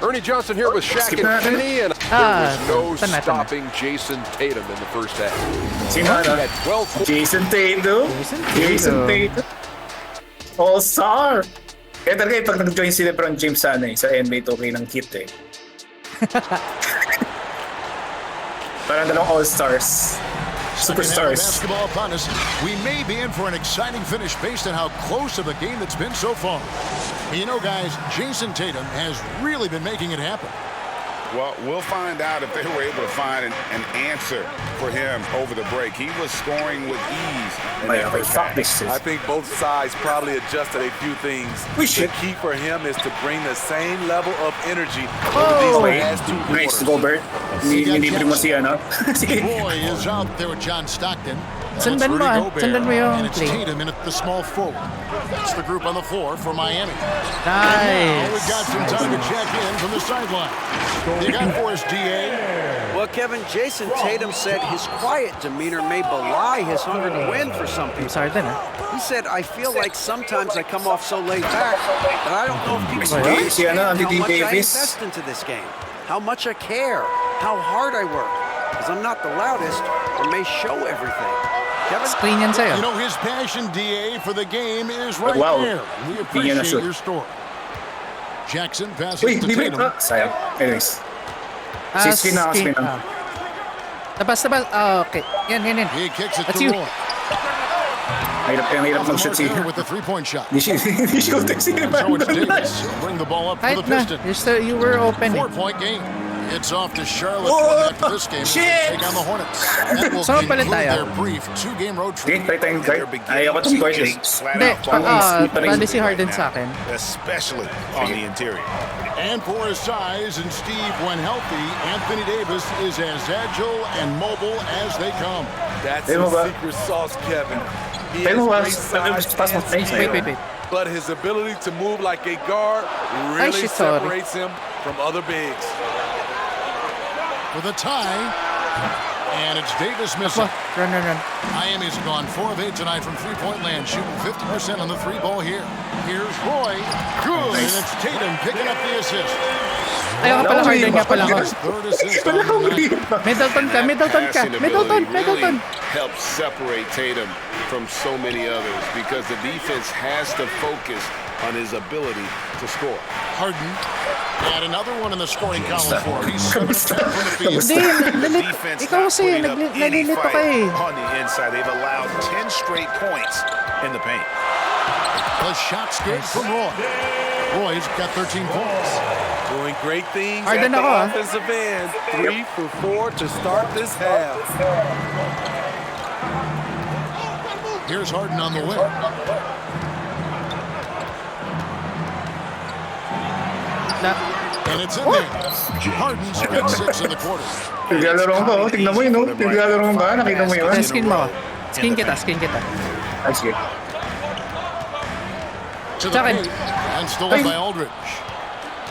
[SPEAKER 7] Ernie Johnson here with Shaq
[SPEAKER 1] Skip
[SPEAKER 7] and
[SPEAKER 1] natin.
[SPEAKER 7] Kenny, and
[SPEAKER 2] Ah,
[SPEAKER 7] there was no
[SPEAKER 2] tama, tama.
[SPEAKER 7] stopping Jason Tatum in the first half.
[SPEAKER 1] Sino
[SPEAKER 7] He
[SPEAKER 1] ano?
[SPEAKER 7] had 12 points.
[SPEAKER 1] Jason Tatum. Jason Tatum. All-star. Kaya talaga pag nag-join si LeBron James sana eh, sa NBA 2K ng kit eh. Parang dalawang all-stars. Superstars.
[SPEAKER 3] Basketball upon us. We may be in for an exciting finish based on how close of a game it's been so far. You know, guys, Jason Tatum has really been making it happen.
[SPEAKER 4] Well, we'll find out if they were able to find an answer for him over the break. He was scoring with ease in
[SPEAKER 1] Ay,
[SPEAKER 4] that
[SPEAKER 1] okay,
[SPEAKER 4] first
[SPEAKER 1] fuck
[SPEAKER 4] half.
[SPEAKER 1] this shit.
[SPEAKER 5] I think both sides probably adjusted a few things.
[SPEAKER 1] We
[SPEAKER 5] The
[SPEAKER 1] should.
[SPEAKER 5] key for him is to bring the same level of energy
[SPEAKER 2] Oh.
[SPEAKER 5] over these last two
[SPEAKER 1] Nice,
[SPEAKER 5] quarters.
[SPEAKER 1] Gobert. Nilibre mo si ano. Si
[SPEAKER 3] Roy is out there with John Stockton.
[SPEAKER 2] Sundan mo, ah. Sundan mo yung
[SPEAKER 3] And it's
[SPEAKER 2] play.
[SPEAKER 3] Tatum in at the small forward. That's the group on the floor for Miami. Now
[SPEAKER 2] Nice.
[SPEAKER 3] we've got some time to check in from the sideline. You got for us, DA.
[SPEAKER 5] Well,
[SPEAKER 6] Well, Kevin, Jason Tatum said his quiet demeanor may belie his hunger to win for some people.
[SPEAKER 2] Sorry din,
[SPEAKER 6] He said, I feel like sometimes I come off so laid back that I don't know if people
[SPEAKER 1] Really?
[SPEAKER 6] understand how
[SPEAKER 1] Anthony
[SPEAKER 6] much I
[SPEAKER 1] Davis.
[SPEAKER 6] invest into this game, how much I care, how hard I work. Because I'm not the loudest or may show everything. Kevin?
[SPEAKER 2] Screen yan sa'yo.
[SPEAKER 3] You know, his passion, DA, for the game is right
[SPEAKER 1] Wow.
[SPEAKER 3] there. We appreciate your story. Jackson passes
[SPEAKER 1] Wait,
[SPEAKER 3] to
[SPEAKER 1] di
[SPEAKER 3] Tatum.
[SPEAKER 1] ba? Sayang. Anyways. Screen na, screen na.
[SPEAKER 2] Labas. Okay. Yan.
[SPEAKER 3] He kicks it
[SPEAKER 2] That's
[SPEAKER 3] to
[SPEAKER 2] you.
[SPEAKER 3] Roy.
[SPEAKER 1] Hirap mag-shoot siya.
[SPEAKER 3] With the three-point shot.
[SPEAKER 1] Hindi shoot siya.
[SPEAKER 3] So it's Davis. Bring the ball up for the
[SPEAKER 2] Kahit na.
[SPEAKER 3] Pistons.
[SPEAKER 2] You were open.
[SPEAKER 3] 4-point game. It's off to Charlotte after this game.
[SPEAKER 1] Shit!
[SPEAKER 3] Take on the Hornets. That will
[SPEAKER 2] Saan palit
[SPEAKER 3] conclude
[SPEAKER 2] tayo?
[SPEAKER 3] their brief 2-game road trip.
[SPEAKER 1] Try tayong guard. Ayaw ko to guard eh.
[SPEAKER 2] Hindi, bali si Harden sa akin.
[SPEAKER 4] Especially on the interior.
[SPEAKER 3] And for his size and Steve, when healthy, Anthony Davis is as agile and mobile as they come.
[SPEAKER 5] That's
[SPEAKER 1] Ayun
[SPEAKER 5] his
[SPEAKER 1] mo ba?
[SPEAKER 5] secret sauce, Kevin. He
[SPEAKER 1] Ayun mo ba?
[SPEAKER 5] has great size and
[SPEAKER 1] Wait.
[SPEAKER 5] speed, but his ability to move like a guard really
[SPEAKER 2] shit, sorry.
[SPEAKER 5] separates him from other bigs.
[SPEAKER 3] With a tie, and it's Davis missing.
[SPEAKER 2] Run.
[SPEAKER 3] Miami's gone 4 of 8 tonight from three-point land, shooting 50% on the three ball here. Here's Roy. Good, and it's Tatum picking up the assist.
[SPEAKER 2] Ayaw nga pala, Harden nga pala ako.
[SPEAKER 3] His third assist on the night.
[SPEAKER 2] Middleton ka. Middleton.
[SPEAKER 4] Helps separate Tatum from so many others because the defense has to focus on his ability to score.
[SPEAKER 3] Harden had another one in the scoring column for him. He's 7 of 10 from the field.
[SPEAKER 2] Hindi,
[SPEAKER 4] Defense
[SPEAKER 2] ikaw
[SPEAKER 4] not
[SPEAKER 2] kasi,
[SPEAKER 4] putting up any
[SPEAKER 2] nalilito ka
[SPEAKER 4] fight
[SPEAKER 2] eh.
[SPEAKER 4] on the inside. They've allowed 10 straight points in the paint.
[SPEAKER 3] The shot's good from Roy. Roy's got 13 points.
[SPEAKER 5] Doing great things
[SPEAKER 2] Harden
[SPEAKER 5] at the
[SPEAKER 2] ako, ah.
[SPEAKER 5] offensive end. 3 for 4 to start this half.
[SPEAKER 3] Here's Harden on the wing. And it's in there. Harden's got 6 in the quarter.
[SPEAKER 1] Naglalaro ka, oh. Tingnan mo yun, oh. Naglalaro ka, nakita mo yun.
[SPEAKER 2] Skin mo. Skin kita.
[SPEAKER 1] Ay, sige.
[SPEAKER 3] To the
[SPEAKER 2] Second.
[SPEAKER 3] paint. And stolen by Aldridge.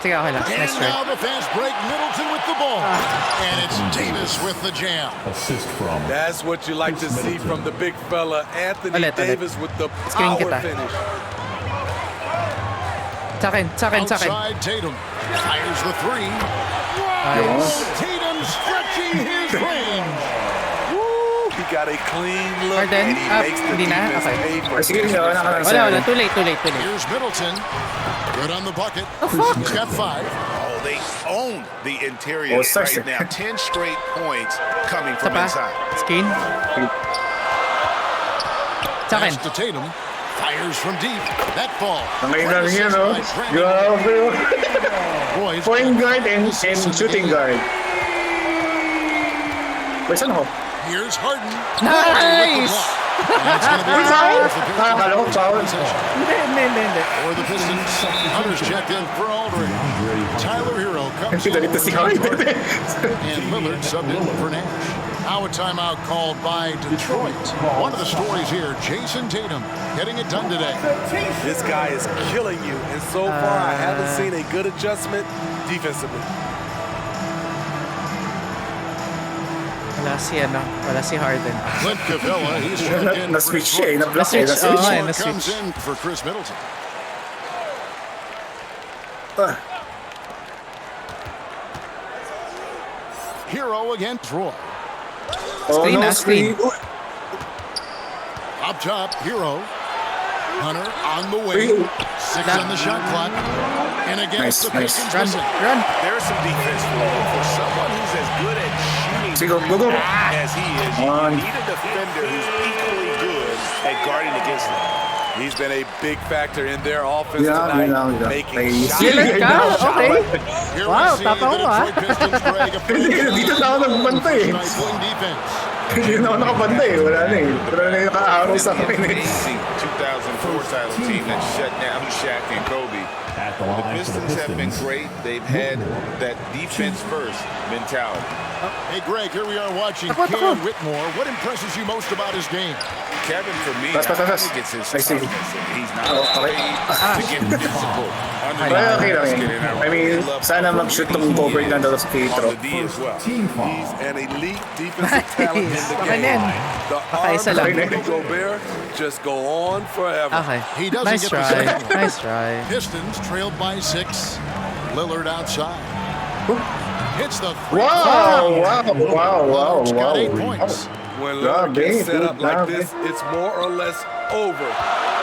[SPEAKER 2] Sige, okay lang.
[SPEAKER 3] And
[SPEAKER 2] Nice try.
[SPEAKER 3] now the fast break. Middleton with the ball. And it's Davis with the jam.
[SPEAKER 5] That's what you like to see from the big fella, Anthony
[SPEAKER 2] Ulit.
[SPEAKER 5] Davis with the
[SPEAKER 2] Screen
[SPEAKER 5] power
[SPEAKER 2] kita.
[SPEAKER 5] finish.
[SPEAKER 2] Sa akin.
[SPEAKER 3] Outside Tatum. Fires the three.
[SPEAKER 2] Nice.
[SPEAKER 3] Tatum stretching his range.
[SPEAKER 5] Woo! He got a clean look
[SPEAKER 2] Harden,
[SPEAKER 5] and he makes the
[SPEAKER 2] hindi na?
[SPEAKER 5] defense
[SPEAKER 2] Okay.
[SPEAKER 5] pay for
[SPEAKER 1] Ay, sige,
[SPEAKER 5] it.
[SPEAKER 2] Wala. Too late.
[SPEAKER 3] Here's Middleton. Good on the bucket.
[SPEAKER 2] fuck?
[SPEAKER 3] He's got 5.
[SPEAKER 4] Oh, they own the interior
[SPEAKER 1] Oh, starts
[SPEAKER 4] right now. 10 straight points coming
[SPEAKER 2] Isa
[SPEAKER 4] from
[SPEAKER 2] pa.
[SPEAKER 4] inside.
[SPEAKER 2] Skin. Sa akin.
[SPEAKER 3] Pass to Tatum. Fires from deep. That ball.
[SPEAKER 1] Ang lang yan, oh. Grabe, oh.
[SPEAKER 3] Roy's
[SPEAKER 1] Point guard and shooting guard. Wait, saan ako?
[SPEAKER 3] Here's Harden.
[SPEAKER 2] Nice!
[SPEAKER 3] And it's gonna be
[SPEAKER 1] Wait,
[SPEAKER 3] a foul
[SPEAKER 1] foul?
[SPEAKER 3] for the
[SPEAKER 1] Akala ko foul.
[SPEAKER 2] Hindi.
[SPEAKER 3] For the Pistons, Hunter's checked in for Aldridge. Tyler Hero comes in
[SPEAKER 1] Ganito si Harden.
[SPEAKER 3] and Lillard subbed in for Nash. Now a timeout called by Detroit. One of the stories here, Jason Tatum getting it done today.
[SPEAKER 5] This guy is killing you, and so far I haven't seen a good adjustment defensively.
[SPEAKER 2] Wala si Harden.
[SPEAKER 3] Clint Capella, he's checked in for
[SPEAKER 1] Na-switch siya eh.
[SPEAKER 3] Detroit.
[SPEAKER 1] Na-block eh.
[SPEAKER 2] Na-switch,
[SPEAKER 1] Na-switch.
[SPEAKER 2] oh.
[SPEAKER 3] Moore
[SPEAKER 2] na-switch.
[SPEAKER 3] comes in for Chris Middleton. Hero against Roy.
[SPEAKER 1] Oh,
[SPEAKER 2] Screen
[SPEAKER 1] no,
[SPEAKER 2] na, screen.
[SPEAKER 3] Up top, Hero. Hunter on the way. 6 on the shot clock. And against the
[SPEAKER 1] Nice.
[SPEAKER 3] Pistons missing.
[SPEAKER 2] Run.
[SPEAKER 4] There's some defense for someone who's as good at shooting
[SPEAKER 1] Sige, go.
[SPEAKER 4] as he is. You
[SPEAKER 1] One.
[SPEAKER 4] need a defender who's equally good at guarding against them.
[SPEAKER 5] He's been a big factor in their offense
[SPEAKER 1] Yeah,
[SPEAKER 5] tonight,
[SPEAKER 1] yeah.
[SPEAKER 5] making
[SPEAKER 1] Ay,
[SPEAKER 5] shots.
[SPEAKER 2] Silat ka? Okay.
[SPEAKER 3] Here
[SPEAKER 2] Wow,
[SPEAKER 3] we see
[SPEAKER 2] tapa
[SPEAKER 3] the
[SPEAKER 2] ko, ah.
[SPEAKER 3] Detroit Pistons drag a
[SPEAKER 1] Dito na ako nagbantay eh.
[SPEAKER 3] stifling defense.
[SPEAKER 1] Hindi na ako nakabantay eh. Wala na eh. Wala na yung nakaaraw sa akin eh.
[SPEAKER 4] Amazing 2004 title team that shut down Shaq and Kobe. The Pistons have been great. They've had that defense first mentality.
[SPEAKER 3] Hey, Greg, here we are watching
[SPEAKER 2] Ako.
[SPEAKER 3] Cam Whitmore. What impresses you most about his game?
[SPEAKER 4] Kevin, for me,
[SPEAKER 1] Pass.
[SPEAKER 4] I think it's his
[SPEAKER 1] I see.
[SPEAKER 4] toughness. He's not
[SPEAKER 1] Oh,
[SPEAKER 4] afraid
[SPEAKER 1] okay.
[SPEAKER 4] to get physical.
[SPEAKER 1] Okay lang yun. I mean, sana mag-shoot tong cover na daw sa free throw.
[SPEAKER 5] He's an elite defensive talent in the game. The arms of Rudy Gobert just go on forever.
[SPEAKER 2] Okay.
[SPEAKER 3] He doesn't
[SPEAKER 2] Nice
[SPEAKER 3] get the
[SPEAKER 2] try.
[SPEAKER 3] second one.
[SPEAKER 2] Nice try.
[SPEAKER 3] Pistons trailed by 6. Lillard outside. Hits the
[SPEAKER 1] Wow!
[SPEAKER 3] Lillard's got 8 points.
[SPEAKER 5] When Lillard gets set up like this, it's more or less over.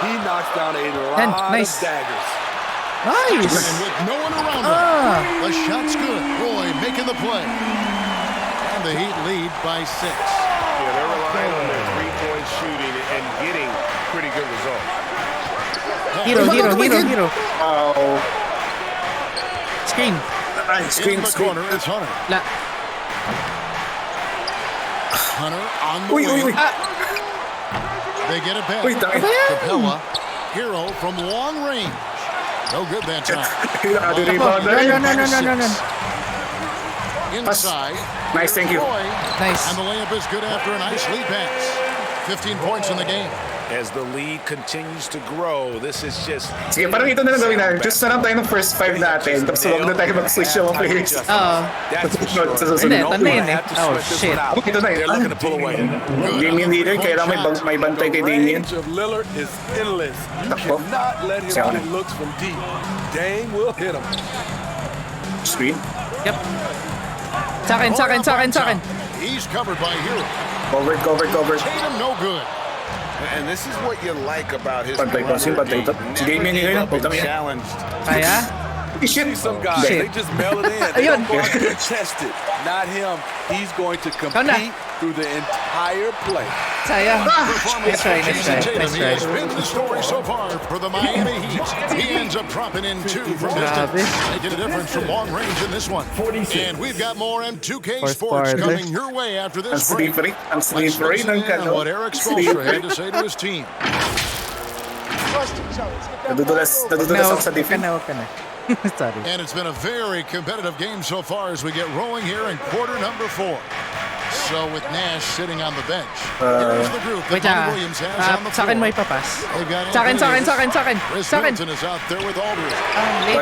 [SPEAKER 5] He knocks down a lot of daggers.
[SPEAKER 2] Nice!
[SPEAKER 3] And with no one around him, the shot's good. Roy making the play. And the Heat lead by 6.
[SPEAKER 8] Yeah, they're relying on their three-point shooting and getting pretty good results.
[SPEAKER 2] Hero.
[SPEAKER 1] Oh.
[SPEAKER 2] Screen.
[SPEAKER 3] In the corner, it's Hunter. Hunter on the wing. They get it back. Capella, Hero from long range. No good that time.
[SPEAKER 2] No.
[SPEAKER 3] Inside.
[SPEAKER 1] Nice, thank you.
[SPEAKER 3] Roy,
[SPEAKER 2] Nice.
[SPEAKER 3] and the layup is good after a nice lead pass. 15 points in the game.
[SPEAKER 4] As the lead continues to grow, this is just...
[SPEAKER 1] Sige, parang ito na lang gawin natin. Just na lang tayo ng first 5 natin. Tapos huwag na tayo mag-switch yung players. Sa susunod.
[SPEAKER 2] Oh, shit.
[SPEAKER 1] Ito na yun.
[SPEAKER 5] Looking to pull away.
[SPEAKER 1] Damien leader, kailangan may bantay kay Damien.
[SPEAKER 5] The range of Lillard is endless. You cannot let him get looks from deep. Dame will hit him.
[SPEAKER 1] Screen.
[SPEAKER 2] Yep. Sa akin.
[SPEAKER 3] He's covered by Hero.
[SPEAKER 1] Cover.
[SPEAKER 3] Tatum no good.
[SPEAKER 4] And this is what you like about his
[SPEAKER 1] Pantay pa, pantay ito. Si Damien yun, putang yan.
[SPEAKER 4] challenged.
[SPEAKER 2] Kaya?
[SPEAKER 5] See some guys, they just mail it in. They don't go out there and test it. Not him. He's going to compete through the entire play.
[SPEAKER 2] Sayang. Nice try.
[SPEAKER 3] He has been the story so far for the Miami Heat. He ends up dropping in 2 from distance. Making a difference from long range in this one. And we've got more M2K Sports coming your way after this break.
[SPEAKER 1] Ang slippery ng kano.
[SPEAKER 3] What Eric Spoelstra had to say to his team.
[SPEAKER 1] Nadudulas ako sa defense.
[SPEAKER 2] Huwag ka na. Sorry.
[SPEAKER 3] And it's been a very competitive game so far as we get rolling here in quarter number 4. So with Nash sitting on the bench, here's the group that Monty Williams has on the
[SPEAKER 2] sa akin
[SPEAKER 3] floor.
[SPEAKER 2] mo ipapas.
[SPEAKER 3] Sa akin.
[SPEAKER 2] Sa akin.
[SPEAKER 3] Middleton is out there with Aldridge.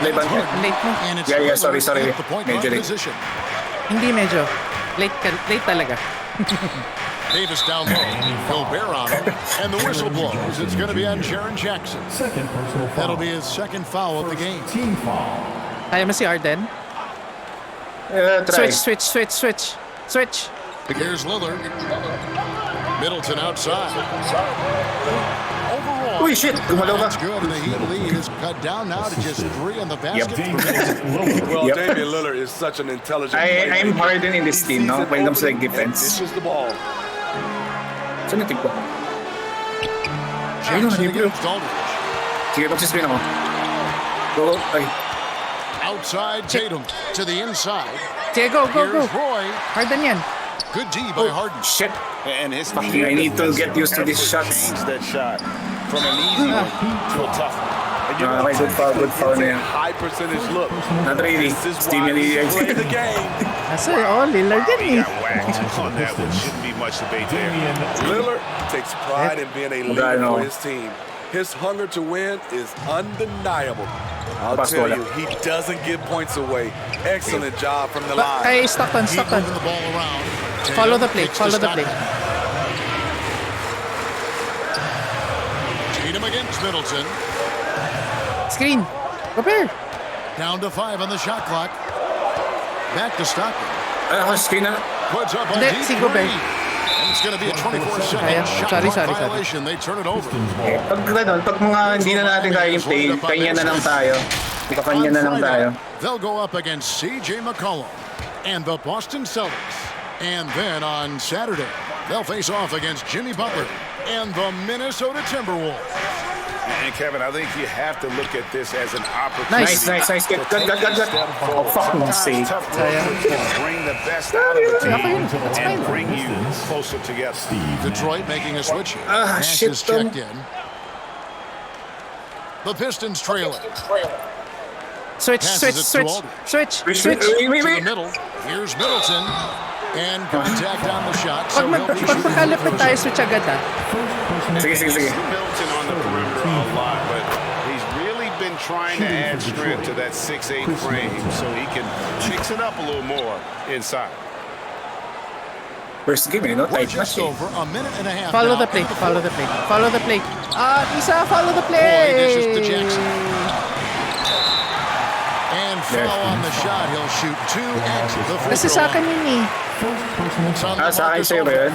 [SPEAKER 2] Late mo.
[SPEAKER 3] And it's
[SPEAKER 1] Yeah, sorry.
[SPEAKER 3] at the point guard
[SPEAKER 1] Medyo late.
[SPEAKER 3] position.
[SPEAKER 2] Hindi medyo. Late talaga.
[SPEAKER 3] Davis down low. Gobert on him. And the whistle blows. It's going to be on Jaren Jackson. That'll be his second foul of the game.
[SPEAKER 2] Kaya mo si Arden?
[SPEAKER 1] Try.
[SPEAKER 2] Switch.
[SPEAKER 3] Here's Lillard. Middleton outside. Overall,
[SPEAKER 1] Uy, shit! Gumalaw ka.
[SPEAKER 3] that's good, and the Heat lead is cut down now to just 3 on the basket.
[SPEAKER 5] Well, Damian Lillard is such an intelligent player.
[SPEAKER 1] I'm hardened in this team, no? When it comes to like defense.
[SPEAKER 5] Dishes the ball.
[SPEAKER 1] Saan natin ko?
[SPEAKER 3] Jackson against Aldridge.
[SPEAKER 1] Sige, mag-spin ako. Go. Ay.
[SPEAKER 3] Outside Tatum to the inside.
[SPEAKER 2] Sige, go.
[SPEAKER 3] Here's Roy.
[SPEAKER 2] Harden yan.
[SPEAKER 3] Good D by Harden.
[SPEAKER 1] Shit.
[SPEAKER 4] And his
[SPEAKER 1] I need to get used to these shots.
[SPEAKER 4] Change that shot from an easy one to a tough one.
[SPEAKER 1] Okay, good foul na yan.
[SPEAKER 5] High percentage look.
[SPEAKER 1] Not really.
[SPEAKER 5] This is
[SPEAKER 1] Steam
[SPEAKER 5] why
[SPEAKER 1] yan.
[SPEAKER 5] he play the game.
[SPEAKER 2] Kasi, Lillard yan
[SPEAKER 4] He
[SPEAKER 2] eh.
[SPEAKER 4] got whacked on that one. Shouldn't be much debate there.
[SPEAKER 5] Lillard takes pride in being a leader for his team. His hunger to win is undeniable. I'll tell you, he doesn't give points away. Excellent job from the line.
[SPEAKER 2] Kay Stockton.
[SPEAKER 3] Heat moving the ball around.
[SPEAKER 2] Follow the play.
[SPEAKER 3] Tatum against Middleton.
[SPEAKER 2] Screen. Gobert.
[SPEAKER 3] Down to 5 on the shot clock. Back to Stockton.
[SPEAKER 1] Screen na.
[SPEAKER 3] Puts up a
[SPEAKER 2] Hindi,
[SPEAKER 3] deep
[SPEAKER 2] si Gobert.
[SPEAKER 3] three. And it's going to be a 24-second
[SPEAKER 2] Ayan,
[SPEAKER 3] shot
[SPEAKER 2] sorry.
[SPEAKER 3] clock violation. They turn it over.
[SPEAKER 1] Pag mga hindi na natin kaya yung play, kanya na lang tayo. Kanya na lang tayo.
[SPEAKER 3] They'll go up against C.J. McCollum and the Boston Celtics. And then on Saturday, they'll face off against Jimmy Butler and the Minnesota Timberwolves.
[SPEAKER 4] And Kevin, I think you have to look at this as an opportunity.
[SPEAKER 1] Nice. Good. Oh, fucking sake.
[SPEAKER 4] Tough road can bring the best out of the team and bring you closer together.
[SPEAKER 3] Detroit making a switch here. Nash
[SPEAKER 1] shit,
[SPEAKER 3] is checked in. The Pistons trailing.
[SPEAKER 2] Switch.
[SPEAKER 3] To the middle. Here's Middleton. And contact on the shot. So he'll be
[SPEAKER 2] Pag magkalapit tayo, switch agad
[SPEAKER 1] Sige.
[SPEAKER 4] Middleton on the perimeter a lot, but he's really been trying to add strength to that 6'8" frame so he can mix it up a little more inside.
[SPEAKER 1] First game, tight na
[SPEAKER 3] just over a minute and a half.
[SPEAKER 2] Follow the play. Follow the play. Follow the play. Misa, follow the play.
[SPEAKER 3] Boy, this is to Jackson. And foul on the shot. He'll shoot 2 at the free
[SPEAKER 2] Kasi sa akin yun eh.
[SPEAKER 1] sa akin sa'yo ba yun?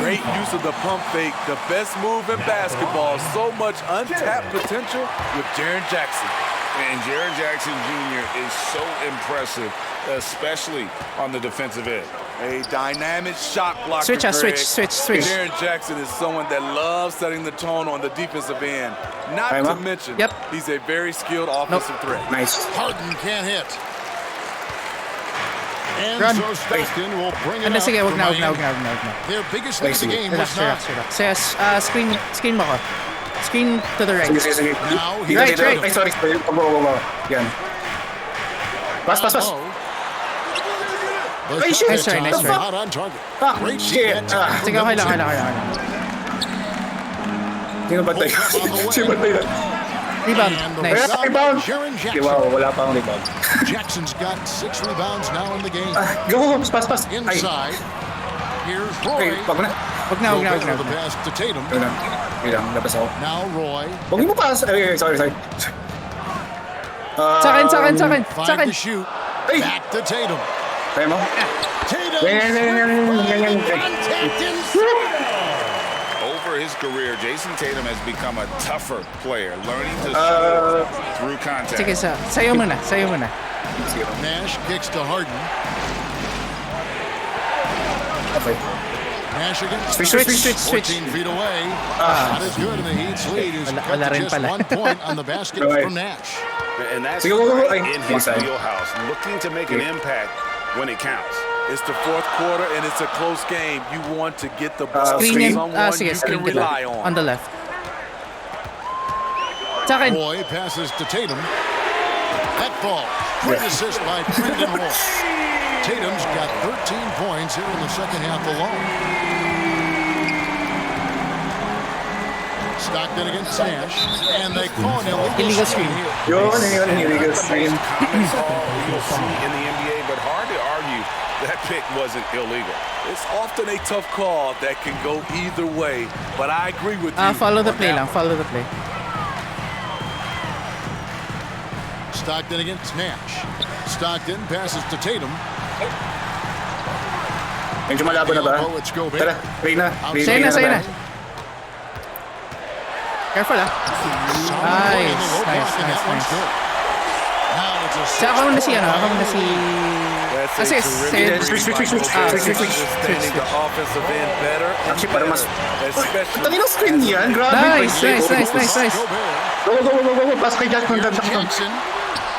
[SPEAKER 5] Great use of the pump fake. The best move in basketball. So much untapped potential with Jaren Jackson.
[SPEAKER 4] And Jaren Jackson Jr. is so impressive, especially on the defensive end.
[SPEAKER 5] A dynamic shot blocker.
[SPEAKER 2] Switch.
[SPEAKER 5] Jaren Jackson is someone that loves setting the tone on the defensive end. Not to mention, he's a very skilled offensive threat.
[SPEAKER 1] Nice.
[SPEAKER 3] Harden can't hit. And
[SPEAKER 2] Run.
[SPEAKER 3] so Stockton will bring it up
[SPEAKER 2] Sige, wag na.
[SPEAKER 3] Their biggest lead of the game was
[SPEAKER 2] Relax.
[SPEAKER 3] not.
[SPEAKER 2] Says, screen mo ko. Screen to the right.
[SPEAKER 1] Sige.
[SPEAKER 3] Now he
[SPEAKER 2] Right.
[SPEAKER 1] Ay, sorry. Yan. Pass. Ay, shit.
[SPEAKER 2] Nice try.
[SPEAKER 3] Not on target. Great
[SPEAKER 1] Shit.
[SPEAKER 2] Sige, okay lang.
[SPEAKER 1] Sino ba tayo?
[SPEAKER 2] Rebound. Nice.
[SPEAKER 1] Rebound.
[SPEAKER 3] Jaren
[SPEAKER 1] Okay,
[SPEAKER 3] Jackson.
[SPEAKER 1] wow, wala pa akong rebound.
[SPEAKER 3] Jackson's got 6 rebounds now in the game.
[SPEAKER 1] Go, pass. Ay,
[SPEAKER 3] Inside. Here's
[SPEAKER 1] okay,
[SPEAKER 3] Roy.
[SPEAKER 1] wag na.
[SPEAKER 2] Wag na.
[SPEAKER 3] The pass to Tatum.
[SPEAKER 1] Wait lang, labas ako.
[SPEAKER 3] Now Roy.
[SPEAKER 1] Huwag mo pass. Ay, sorry.
[SPEAKER 2] Sa akin.
[SPEAKER 3] Find the shoot.
[SPEAKER 1] Ay!
[SPEAKER 3] Back to Tatum.
[SPEAKER 1] Kaya mo?
[SPEAKER 3] Tatum.
[SPEAKER 1] Ganyan.
[SPEAKER 4] Over his career, Jason Tatum has become a tougher player, learning to shoot through contact.
[SPEAKER 2] Sige, sayo muna.
[SPEAKER 3] Nash kicks to Harden.
[SPEAKER 1] Okay.
[SPEAKER 3] Nash against
[SPEAKER 2] Switch.
[SPEAKER 3] 14 feet away. Not as good in the Heat's lead. Is cut to just 1 point on the basket from Nash.
[SPEAKER 4] And that's
[SPEAKER 1] Sige, go. Ay,
[SPEAKER 4] in his
[SPEAKER 1] inside.
[SPEAKER 4] wheelhouse, looking to make an impact when it counts.
[SPEAKER 5] It's the 4th quarter and it's a close game. You want to get the ball to
[SPEAKER 2] Screen
[SPEAKER 5] someone you
[SPEAKER 2] screen
[SPEAKER 5] can rely on.
[SPEAKER 2] On the left. Sa akin.
[SPEAKER 3] Roy passes to Tatum. That ball. Great assist by Brendan Roy. Tatum's got 13 points here in the second half alone. Stockton against Nash, and they call an illegal screen here.
[SPEAKER 1] Yun, illegal screen.
[SPEAKER 4] Common call you'll see in the NBA, but hard to argue that pick wasn't illegal.
[SPEAKER 5] It's often a tough call that can go either way, but I agree with you.
[SPEAKER 2] Follow the
[SPEAKER 5] on
[SPEAKER 2] play
[SPEAKER 5] that
[SPEAKER 2] lang. Follow the play.
[SPEAKER 3] Stockton against Nash. Stockton passes to Tatum.
[SPEAKER 1] Medyo malabo na ba?
[SPEAKER 3] It's go
[SPEAKER 1] Tara, play na.
[SPEAKER 2] Sa'yo na. Careful Nice. Sa ako muna si Assist.
[SPEAKER 5] Switch. The offensive end better.
[SPEAKER 1] Actually, parang mas... Tangin ang screen yan. Grabe.
[SPEAKER 2] Nice.
[SPEAKER 1] Go. Pass kay Jackson.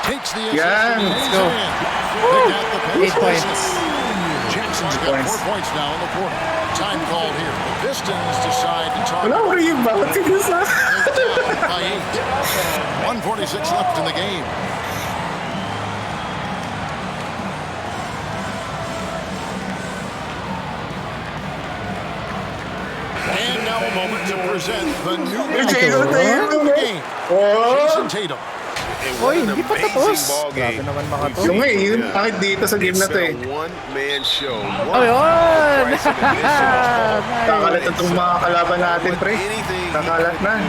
[SPEAKER 3] Takes the
[SPEAKER 1] Yan.
[SPEAKER 2] Let's go. 8 points.
[SPEAKER 3] Jackson's got 4 points now in the quarter. Time called here. The Pistons decide to target.
[SPEAKER 1] Wala ko rin yung bawat sinusa.
[SPEAKER 3] By 8. 1:46 left in the game. And now a moment to present the new game. Jason Tatum.
[SPEAKER 2] Oy, hindi pa tapos. Grabe naman mga to.
[SPEAKER 1] Yung ngayon, bakit dito sa game na to eh?
[SPEAKER 8] One-man show.
[SPEAKER 2] Ayun!
[SPEAKER 1] Kakalat na itong mga kalaban natin, pre. Kakalat na.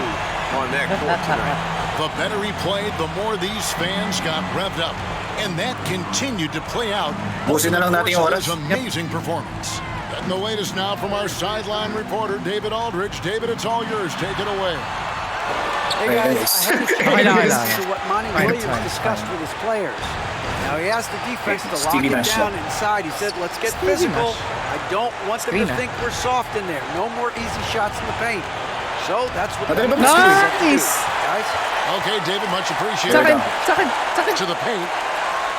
[SPEAKER 8] On that court tonight.
[SPEAKER 3] The better he played, the more these fans got revved up. And that continued to play out.
[SPEAKER 1] Busin na lang natin yung oras.
[SPEAKER 3] Amazing performance. And the latest now from our sideline reporter, David Aldridge. David, it's all yours. Take it away.
[SPEAKER 6] Hey guys, I had a chance to what Monty Williams discussed with his players. Now he asked the defense to lock it down inside. He said, let's get physical. I don't want them to think we're soft in there. No more easy shots in the paint. So that's what they're going to do, guys.
[SPEAKER 3] Okay, David, much appreciated.
[SPEAKER 2] Second.
[SPEAKER 3] To the paint.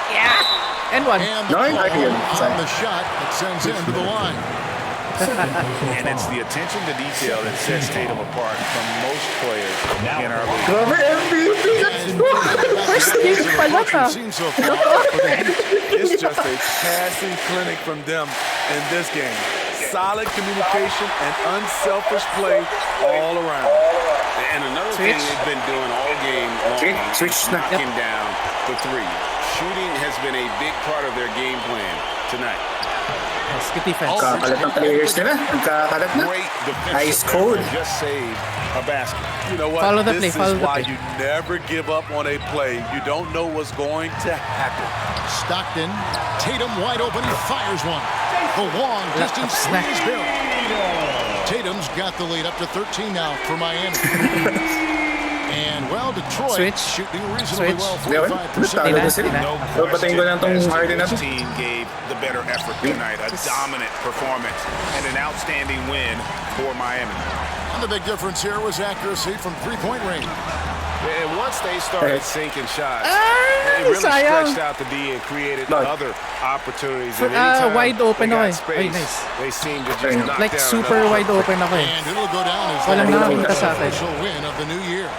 [SPEAKER 2] Yeah. And one.
[SPEAKER 3] And the ball on the shot that sends him to the line.
[SPEAKER 4] And it's the attention to detail that sets Tatum apart from most players in our league.
[SPEAKER 1] Grabe, MVP!
[SPEAKER 2] First game pala ka.
[SPEAKER 5] It's just a passing clinic from them in this game. Solid communication and unselfish play all around.
[SPEAKER 4] And another thing they've been doing all game long is knocking down the three. Shooting has been a big part of their game plan tonight.
[SPEAKER 2] Good defense.
[SPEAKER 1] Kakalat ng players nila. Nagkakalat na.
[SPEAKER 4] Great
[SPEAKER 1] Ice
[SPEAKER 4] defensive
[SPEAKER 1] cold.
[SPEAKER 4] effort. Just saved a basket.
[SPEAKER 5] You know what?
[SPEAKER 2] Follow the
[SPEAKER 5] This
[SPEAKER 2] play,
[SPEAKER 5] is why you never give up on a play. You don't know what's going to happen.
[SPEAKER 3] Stockton, Tatum wide open, he fires one. The long distance three is good. Tatum's got the lead up to 13 now for Miami. And well, Detroit shooting reasonably well, 45%.
[SPEAKER 4] This team gave the better effort tonight. A dominant performance and an outstanding win for Miami.
[SPEAKER 3] And the big difference here was accuracy from three-point range.
[SPEAKER 4] And once they started sinking shots, they really stretched out the D and created other opportunities. And anytime
[SPEAKER 2] wide open
[SPEAKER 4] they
[SPEAKER 2] ako
[SPEAKER 4] got
[SPEAKER 2] eh.
[SPEAKER 4] space,
[SPEAKER 2] Ay, nice.
[SPEAKER 4] they seem to just knock
[SPEAKER 2] Like
[SPEAKER 4] down
[SPEAKER 2] super
[SPEAKER 4] another
[SPEAKER 2] wide open ako eh.
[SPEAKER 3] And it'll go down as
[SPEAKER 2] Walang nakakita sa akin.
[SPEAKER 3] official win of the new year.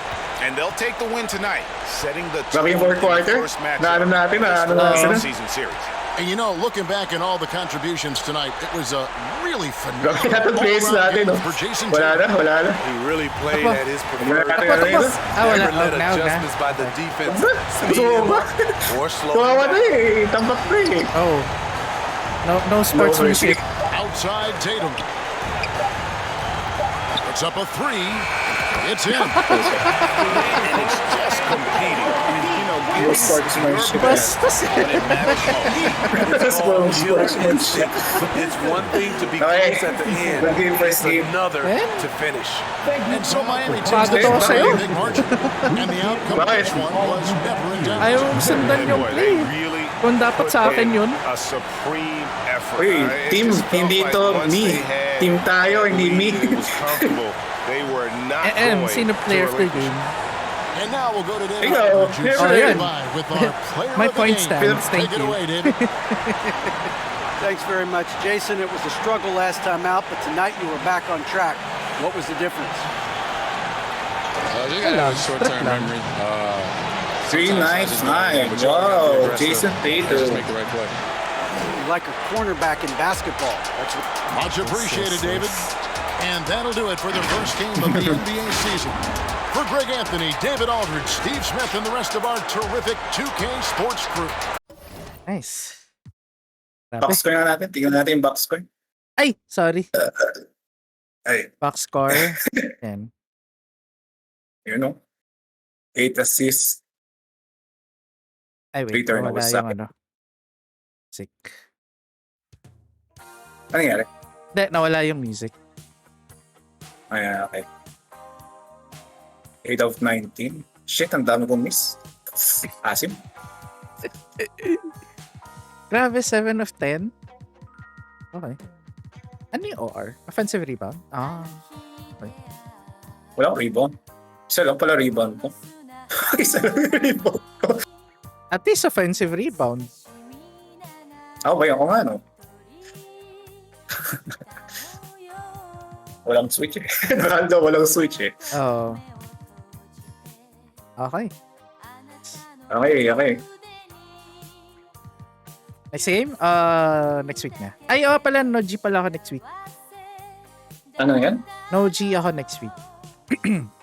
[SPEAKER 4] And they'll take the win tonight, setting the
[SPEAKER 1] Sabi yung fourth quarter,
[SPEAKER 4] first match
[SPEAKER 1] na ano natin, na ano natin.
[SPEAKER 4] season series.
[SPEAKER 3] And you know, looking back on all the contributions tonight, it was a really phenomenal
[SPEAKER 1] Grabe natin plays natin, no?
[SPEAKER 3] for Jason
[SPEAKER 1] Wala
[SPEAKER 3] Tatum.
[SPEAKER 1] na.
[SPEAKER 5] He really played at his preferred.
[SPEAKER 1] Wala na.
[SPEAKER 2] Wala.
[SPEAKER 5] Never let
[SPEAKER 2] Now,
[SPEAKER 5] adjustments by the defense
[SPEAKER 1] Gusto mo ba?
[SPEAKER 5] or slow.
[SPEAKER 1] Kawawa na eh. Tambak na eh.
[SPEAKER 2] Oh. No sports music.
[SPEAKER 3] Outside Tatum. Puts up a three. It's in.
[SPEAKER 4] And it's just competing. You know,
[SPEAKER 1] No sports music.
[SPEAKER 5] It's one thing to be close at the end. It's another to finish.
[SPEAKER 3] And so Miami takes
[SPEAKER 2] Pagod ako
[SPEAKER 3] this
[SPEAKER 2] sa'yo.
[SPEAKER 3] by a big margin. And the outcome of this one was never in doubt.
[SPEAKER 2] Ayaw mo sundan yung play. Kung dapat sa akin yun.
[SPEAKER 4] A supreme effort.
[SPEAKER 1] Uy,
[SPEAKER 4] It
[SPEAKER 1] team,
[SPEAKER 4] just felt
[SPEAKER 1] hindi
[SPEAKER 4] like
[SPEAKER 1] to
[SPEAKER 4] once
[SPEAKER 1] me.
[SPEAKER 4] they had
[SPEAKER 1] Team tayo, hindi
[SPEAKER 4] the
[SPEAKER 1] me.
[SPEAKER 4] lead, it was comfortable. They were not going
[SPEAKER 2] Sino player of
[SPEAKER 4] to
[SPEAKER 2] the game?
[SPEAKER 3] And now we'll go to David.
[SPEAKER 1] Ikaw,
[SPEAKER 2] Oh, yan.
[SPEAKER 3] With our player
[SPEAKER 2] My
[SPEAKER 3] of the
[SPEAKER 2] point
[SPEAKER 3] game.
[SPEAKER 2] stands.
[SPEAKER 3] Take
[SPEAKER 2] Thank
[SPEAKER 3] it
[SPEAKER 2] you.
[SPEAKER 3] away, David.
[SPEAKER 6] Thanks very much, Jason. It was a struggle last time out, but tonight you were back on track. What was the difference?
[SPEAKER 9] You gotta have a short-term memory.
[SPEAKER 1] 3-9-5. Wow, Jason Tatum.
[SPEAKER 9] Just make the right play.
[SPEAKER 6] You're like a cornerback in basketball. That's what.
[SPEAKER 3] Much appreciated, David. And that'll do it for the first game of the NBA season. For Greg Anthony, David Aldridge, Steve Smith, and the rest of our terrific 2K Sports crew.
[SPEAKER 2] Nice.
[SPEAKER 1] Box score na natin. Tingnan natin yung box score.
[SPEAKER 2] Ay, sorry.
[SPEAKER 1] Ay,
[SPEAKER 2] Box score. Yan.
[SPEAKER 1] you know. 8 assists.
[SPEAKER 2] Ay, wait.
[SPEAKER 1] Three
[SPEAKER 2] Wala
[SPEAKER 1] turnovers.
[SPEAKER 2] yung ano. Sick.
[SPEAKER 1] Ano nangyari?
[SPEAKER 2] Hindi, nawala yung music.
[SPEAKER 1] Ayan, okay. 8 of 19. Shit, ang dami kong miss. Asim.
[SPEAKER 2] Grabe, 7 of 10. Okay. Ano yung OR? Offensive rebound? Ah.
[SPEAKER 1] Wala akong rebound. Isa lang pala rebound ko. Isa lang yung rebound ko.
[SPEAKER 2] At least offensive rebound.
[SPEAKER 1] Ako ba ako nga, no? Walang switch eh. Ronaldo, walang switch eh.
[SPEAKER 2] Oh. Okay.
[SPEAKER 1] Okay.
[SPEAKER 2] Next game? Next week na. Ay, pala, no G pala ako next week.
[SPEAKER 1] Ano yan?
[SPEAKER 2] No G ako next week.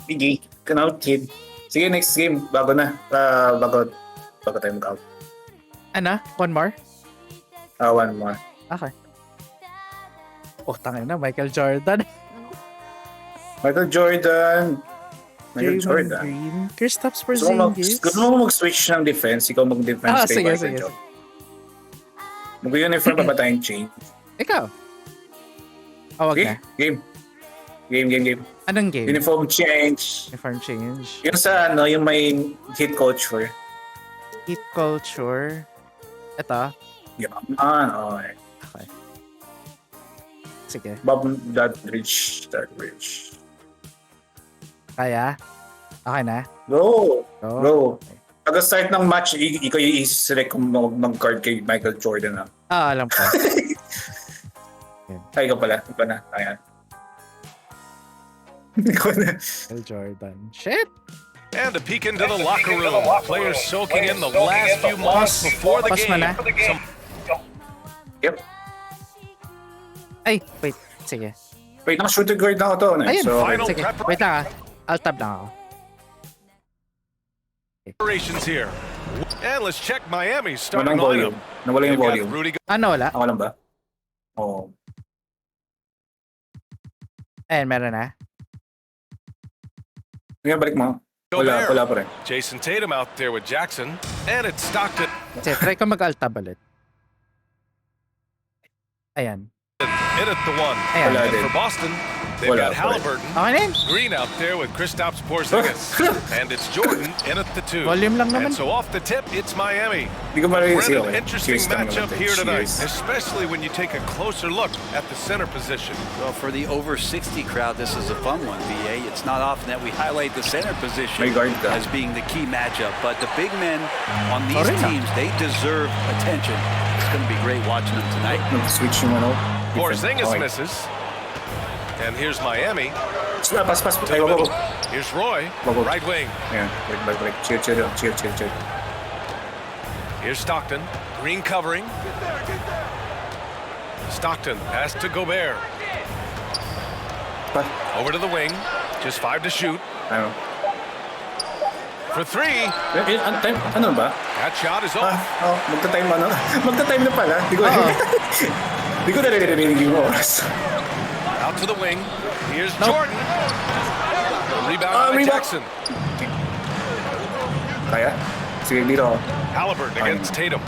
[SPEAKER 1] Sige, count kid. Sige, next game. Bago na. Bago tayo mag-out.
[SPEAKER 2] Ano? One more?
[SPEAKER 1] One more.
[SPEAKER 2] Okay. Oh, tangin na. Michael Jordan.
[SPEAKER 1] Michael Jordan.
[SPEAKER 2] Green. Kristaps
[SPEAKER 1] Gusto
[SPEAKER 2] Porzingis.
[SPEAKER 1] mo mag-switch ng defense. Ikaw mag-defense kay Michael Jordan. Mag-uniform pa ba tayong chain?
[SPEAKER 2] Ikaw. Wag na.
[SPEAKER 1] Game.
[SPEAKER 2] Anong game?
[SPEAKER 1] Uniform change.
[SPEAKER 2] Uniform change.
[SPEAKER 1] Yung sa yung may hit culture.
[SPEAKER 2] Hit culture. Ito.
[SPEAKER 1] Yeah. Okay.
[SPEAKER 2] Okay. Sige.
[SPEAKER 1] Bob Dadridge.
[SPEAKER 2] Kaya? Okay na?
[SPEAKER 1] Go.
[SPEAKER 2] Okay.
[SPEAKER 1] Pag-start ng match, ikaw yung i-select kung mag-card kay Michael Jordan.
[SPEAKER 2] Alam ko.
[SPEAKER 1] Ay, ikaw pala. Ikaw na. Ayan. Ikaw na.
[SPEAKER 2] Michael Jordan. Shit!
[SPEAKER 10] And a peek into the locker room. Players soaking in the last few months before the game.
[SPEAKER 1] Yep.
[SPEAKER 2] Ay, wait. Sige.
[SPEAKER 1] Wait, naka-shooter guard na ako to.
[SPEAKER 2] Ayun.
[SPEAKER 1] So,
[SPEAKER 2] Sige. Wait lang Alt-tab lang ako.
[SPEAKER 10] Operations here. And let's check Miami's starting
[SPEAKER 1] Walang volume.
[SPEAKER 10] lineup.
[SPEAKER 1] Nawala yung
[SPEAKER 10] They've got
[SPEAKER 1] volume.
[SPEAKER 10] Rudy
[SPEAKER 2] Wala?
[SPEAKER 1] Ako lang ba? Oo.
[SPEAKER 2] Ayan, meron na.
[SPEAKER 1] Ngayon, balik mo.
[SPEAKER 10] Gobert.
[SPEAKER 1] Wala pa rin.
[SPEAKER 10] Jason Tatum out there with Jackson. And it's Stockton.
[SPEAKER 2] Kasi try ko mag-alt-tab ulit. Ayan.
[SPEAKER 10] In at the one.
[SPEAKER 2] Ayan.
[SPEAKER 1] Wala
[SPEAKER 10] And
[SPEAKER 1] din.
[SPEAKER 10] for Boston, they've
[SPEAKER 1] Wala
[SPEAKER 10] got
[SPEAKER 1] pa rin.
[SPEAKER 10] Halliburton.
[SPEAKER 2] Okay na yun.
[SPEAKER 10] Green out there with Kristaps Porzingis. And it's Jordan in at the two.
[SPEAKER 2] Volume lang naman.
[SPEAKER 10] And so off the tip, it's Miami.
[SPEAKER 1] Hindi ko marinig
[SPEAKER 10] We're in
[SPEAKER 1] siya.
[SPEAKER 10] an interesting
[SPEAKER 1] Cheers lang
[SPEAKER 10] matchup
[SPEAKER 1] naman.
[SPEAKER 10] here tonight,
[SPEAKER 1] Cheers.
[SPEAKER 10] especially when you take a closer look at the center position.
[SPEAKER 6] Well, for the over 60 crowd, this is a fun one, VA. It's not often that we highlight the center position
[SPEAKER 1] May guard ka.
[SPEAKER 6] as being the key matchup, but the big men on these
[SPEAKER 2] Sorry na.
[SPEAKER 6] teams, they deserve attention. It's going to be great watching them tonight.
[SPEAKER 1] Nag-switch yung ano.
[SPEAKER 10] Porzingis
[SPEAKER 1] Okay.
[SPEAKER 10] misses. And here's Miami.
[SPEAKER 1] Pas.
[SPEAKER 10] To
[SPEAKER 1] Ay,
[SPEAKER 10] the
[SPEAKER 1] wag.
[SPEAKER 10] middle. Here's Roy,
[SPEAKER 1] Wag.
[SPEAKER 10] right wing.
[SPEAKER 1] Ayan. Balik. Chill lang. Chill.
[SPEAKER 10] Here's Stockton. Green covering. Stockton pass to Gobert.
[SPEAKER 1] Pa.
[SPEAKER 10] Over to the wing. Just 5 to shoot.
[SPEAKER 1] Ano?
[SPEAKER 10] For 3.
[SPEAKER 1] Ano ba?
[SPEAKER 10] That shot is off.
[SPEAKER 1] Magta-time ano? Magta-time na pala. Di ko naririnig yung oras.
[SPEAKER 10] Out to the wing. Here's Jordan. Rebound by
[SPEAKER 1] rebound.
[SPEAKER 10] Jackson.
[SPEAKER 1] Kaya? Sige, dito.
[SPEAKER 10] Halliburton against Tatum.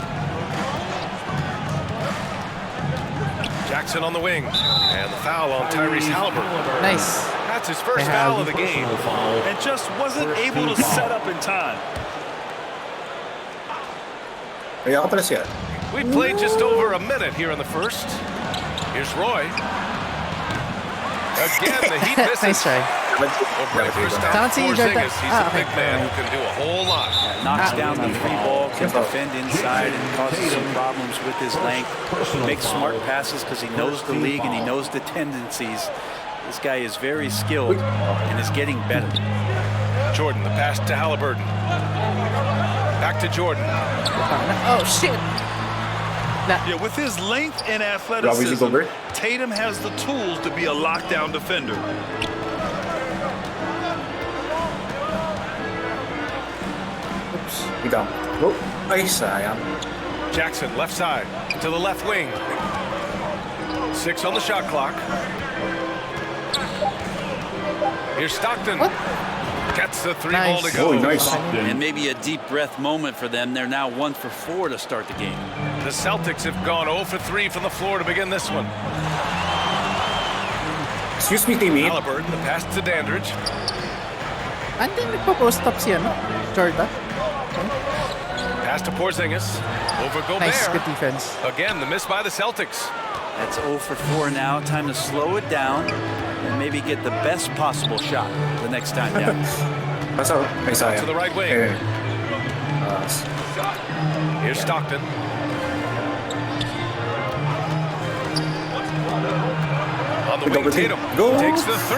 [SPEAKER 10] Jackson on the wing. And the foul on Tyrese Halliburton.
[SPEAKER 2] Nice.
[SPEAKER 10] That's his first foul of the game.
[SPEAKER 11] And just wasn't able to set up in time.
[SPEAKER 1] Kaya ako pala siya.
[SPEAKER 10] We played just over a minute here in the first. Here's Roy. Again, the Heat misses.
[SPEAKER 2] Nice try.
[SPEAKER 10] Over to Kristaps
[SPEAKER 2] Sounds like Jordan.
[SPEAKER 10] Porzingis. He's a big man who can do a whole lot.
[SPEAKER 6] Knocks down the free ball, can defend inside, and causes some problems with his length. Makes smart passes because he knows the league and he knows the tendencies. This guy is very skilled and is getting better.
[SPEAKER 10] Jordan, the pass to Halliburton. Back to Jordan.
[SPEAKER 2] Oh, shit.
[SPEAKER 11] Yeah, with his length and athleticism, Tatum has the tools to be a lockdown defender.
[SPEAKER 1] Oops. Ikaw. Oh, ay, sayang.
[SPEAKER 10] Jackson, left side, to the left wing. 6 on the shot clock. Here's Stockton.
[SPEAKER 2] What?
[SPEAKER 10] Gets the 3
[SPEAKER 2] Nice.
[SPEAKER 10] ball to go.
[SPEAKER 1] Oh, nice.
[SPEAKER 6] And maybe a deep breath moment for them. They're now 1 for 4 to start the game.
[SPEAKER 10] The Celtics have gone 0 for 3 from the floor to begin this one.
[SPEAKER 1] Excuse me, teammate.
[SPEAKER 10] Halliburton, the pass to Dandridge.
[SPEAKER 2] Hindi nagpo-post up siya, no? Jordan.
[SPEAKER 10] Pass to Porzingis. Over Gobert.
[SPEAKER 2] Nice, good defense.
[SPEAKER 10] Again, the miss by the Celtics.
[SPEAKER 6] That's 0 for 4 now. Time to slow it down and maybe get the best possible shot the next time down.
[SPEAKER 1] Paso. Ay, sayang.
[SPEAKER 10] To the right wing.
[SPEAKER 1] Eh.
[SPEAKER 10] Here's Stockton. On the wing, Tatum
[SPEAKER 1] Go.
[SPEAKER 10] takes the 3.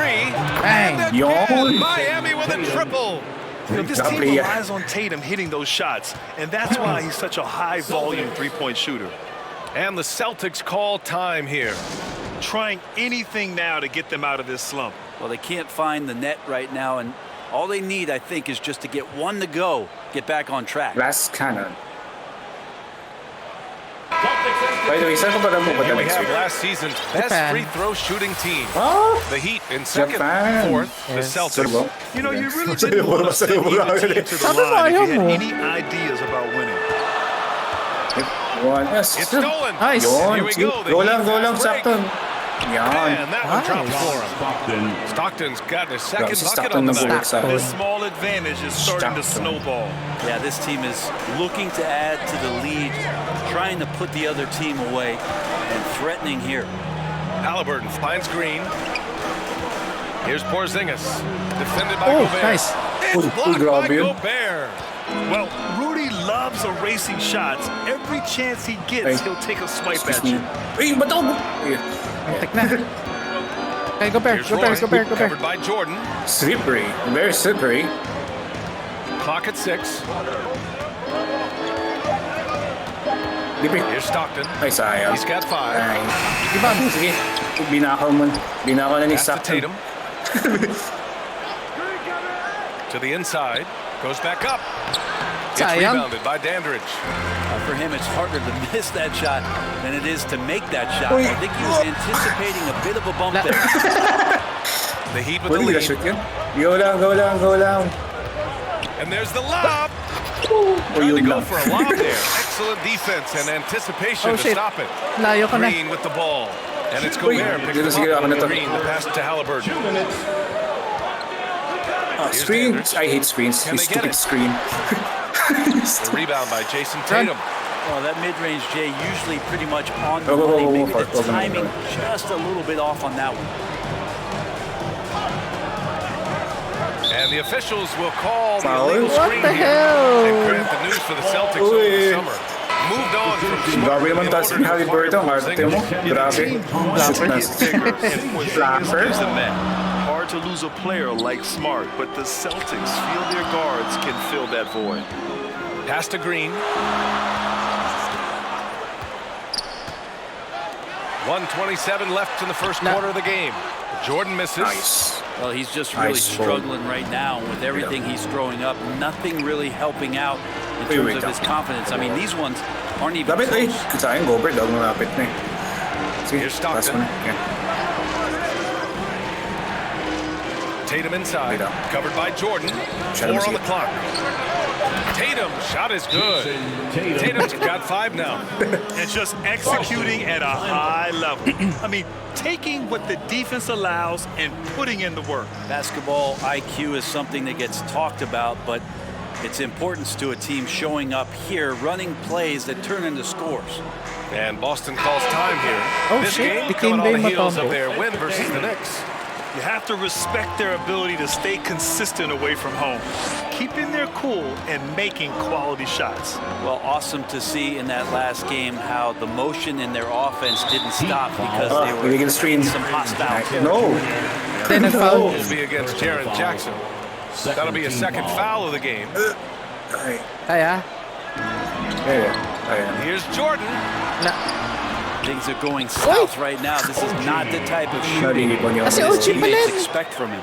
[SPEAKER 2] Bang.
[SPEAKER 10] And
[SPEAKER 1] Yo.
[SPEAKER 10] again, Miami with a triple.
[SPEAKER 11] You know, this team relies on Tatum hitting those shots, and that's why he's such a high-volume three-point shooter.
[SPEAKER 10] And the Celtics call time here.
[SPEAKER 11] Trying anything now to get them out of this slump.
[SPEAKER 6] Well, they can't find the net right now, and all they need, I think, is just to get 1 to go, get back on track.
[SPEAKER 1] Last cannon. By the way, saan ko ba naman
[SPEAKER 10] Here we
[SPEAKER 1] next
[SPEAKER 10] have
[SPEAKER 1] week?
[SPEAKER 10] last season's best
[SPEAKER 2] Japan.
[SPEAKER 10] free throw shooting team.
[SPEAKER 1] Oh!
[SPEAKER 10] The Heat in second,
[SPEAKER 1] Japan.
[SPEAKER 10] 4th, the
[SPEAKER 2] Yes.
[SPEAKER 10] Celtics.
[SPEAKER 1] Serbo?
[SPEAKER 11] You know, you really
[SPEAKER 1] Serbo
[SPEAKER 11] didn't want
[SPEAKER 1] ba?
[SPEAKER 11] to send
[SPEAKER 1] Serbo
[SPEAKER 11] either
[SPEAKER 1] lang.
[SPEAKER 11] team to the
[SPEAKER 2] Sabi mo,
[SPEAKER 11] line if you
[SPEAKER 2] ayaw
[SPEAKER 11] had
[SPEAKER 2] mo.
[SPEAKER 11] any ideas about winning.
[SPEAKER 1] One. Yes.
[SPEAKER 10] It's stolen.
[SPEAKER 2] Nice.
[SPEAKER 1] Yun.
[SPEAKER 10] Here we go. The
[SPEAKER 1] Go
[SPEAKER 10] Heat
[SPEAKER 1] lang,
[SPEAKER 10] fast break.
[SPEAKER 1] Stockton. Yan.
[SPEAKER 10] And that one drops
[SPEAKER 2] Nice.
[SPEAKER 10] for him. Stockton's got his second
[SPEAKER 1] Grabe si
[SPEAKER 10] bucket
[SPEAKER 1] Stockton
[SPEAKER 10] on the
[SPEAKER 1] ng
[SPEAKER 10] night.
[SPEAKER 1] bulik sa akin.
[SPEAKER 11] This small advantage is starting to
[SPEAKER 1] Stockton.
[SPEAKER 11] snowball.
[SPEAKER 6] Yeah, this team is looking to add to the lead, trying to put the other team away, and threatening here.
[SPEAKER 10] Halliburton finds Green. Here's Porzingis. Defended by
[SPEAKER 2] Oh,
[SPEAKER 10] Gobert.
[SPEAKER 2] nice.
[SPEAKER 10] It's blocked by
[SPEAKER 1] grabe yun.
[SPEAKER 10] Gobert.
[SPEAKER 11] Well, Rudy loves erasing shots. Every chance he gets,
[SPEAKER 1] Ay.
[SPEAKER 11] he'll take a swipe
[SPEAKER 1] Excuse
[SPEAKER 11] at
[SPEAKER 1] me.
[SPEAKER 11] you.
[SPEAKER 1] Ay, ba't ako? Ay,
[SPEAKER 2] Antik na. Okay, Gobert.
[SPEAKER 10] Here's Roy,
[SPEAKER 2] Gobert.
[SPEAKER 10] covered by Jordan.
[SPEAKER 1] slippery. Very slippery.
[SPEAKER 10] Clock at 6.
[SPEAKER 1] Lipi.
[SPEAKER 10] Here's Stockton.
[SPEAKER 1] Ay, sayang.
[SPEAKER 10] He's got 5.
[SPEAKER 1] Ay. Diba? Sige. Binakaw mo. Binakaw na ni
[SPEAKER 10] Pass to
[SPEAKER 1] Stockton.
[SPEAKER 10] Tatum. To the inside. Goes back up. It's rebounded by Dandridge.
[SPEAKER 6] For him, it's harder to miss that shot than it is to make that shot. I think he was anticipating a bit of a bump there.
[SPEAKER 10] The Heat with the lead.
[SPEAKER 1] Go lang.
[SPEAKER 10] And there's the lob. Trying to go for a lob there. Excellent defense and anticipation to stop it. Green with the ball. And it's Gobert picking him up. Green, the pass to Halliburton.
[SPEAKER 1] Screens. I hate screens. You stupid screen.
[SPEAKER 10] The rebound by Jason Tatum.
[SPEAKER 6] Well, that mid-range, Jay, usually pretty much on the money. Maybe the timing just a little bit off on that one.
[SPEAKER 10] And the officials will call the illegal screen here. And grant the news for the Celtics over the summer. Moved on from Smart.
[SPEAKER 1] Grabe naman taas ni Halliburton. Marte mo. Grabe.
[SPEAKER 11] Hard to lose a player like Smart, but the Celtics feel their guards can fill that void.
[SPEAKER 10] Pass to Green. 1:27 left in the first quarter of the game. Jordan misses.
[SPEAKER 1] Nice.
[SPEAKER 6] Well, he's just really struggling right now with everything he's throwing up. Nothing really helping out in terms of his confidence. I mean, these ones aren't even close.
[SPEAKER 1] Sayang Gobert daw malapit na eh.
[SPEAKER 10] Here's Stockton. Tatum inside, covered by Jordan. 4 on the clock. Tatum, shot is good. Tatum's got 5 now.
[SPEAKER 11] And just executing at a high level. I mean, taking what the defense allows and putting in the work.
[SPEAKER 6] Basketball IQ is something that gets talked about, but its importance to a team showing up here, running plays that turn into scores.
[SPEAKER 10] And Boston calls time here. This game coming on the heels of their win versus the Knicks.
[SPEAKER 11] You have to respect their ability to stay consistent away from home, keeping their cool and making quality shots.
[SPEAKER 6] Well, awesome to see in that last game how the motion in their offense didn't stop because they were in some hostile.
[SPEAKER 1] No.
[SPEAKER 10] Then foul will be against Jaren Jackson. That'll be a second foul of the game. Here's Jordan.
[SPEAKER 6] Things are going south right now. This is not the type of shooting his teammates expect from him.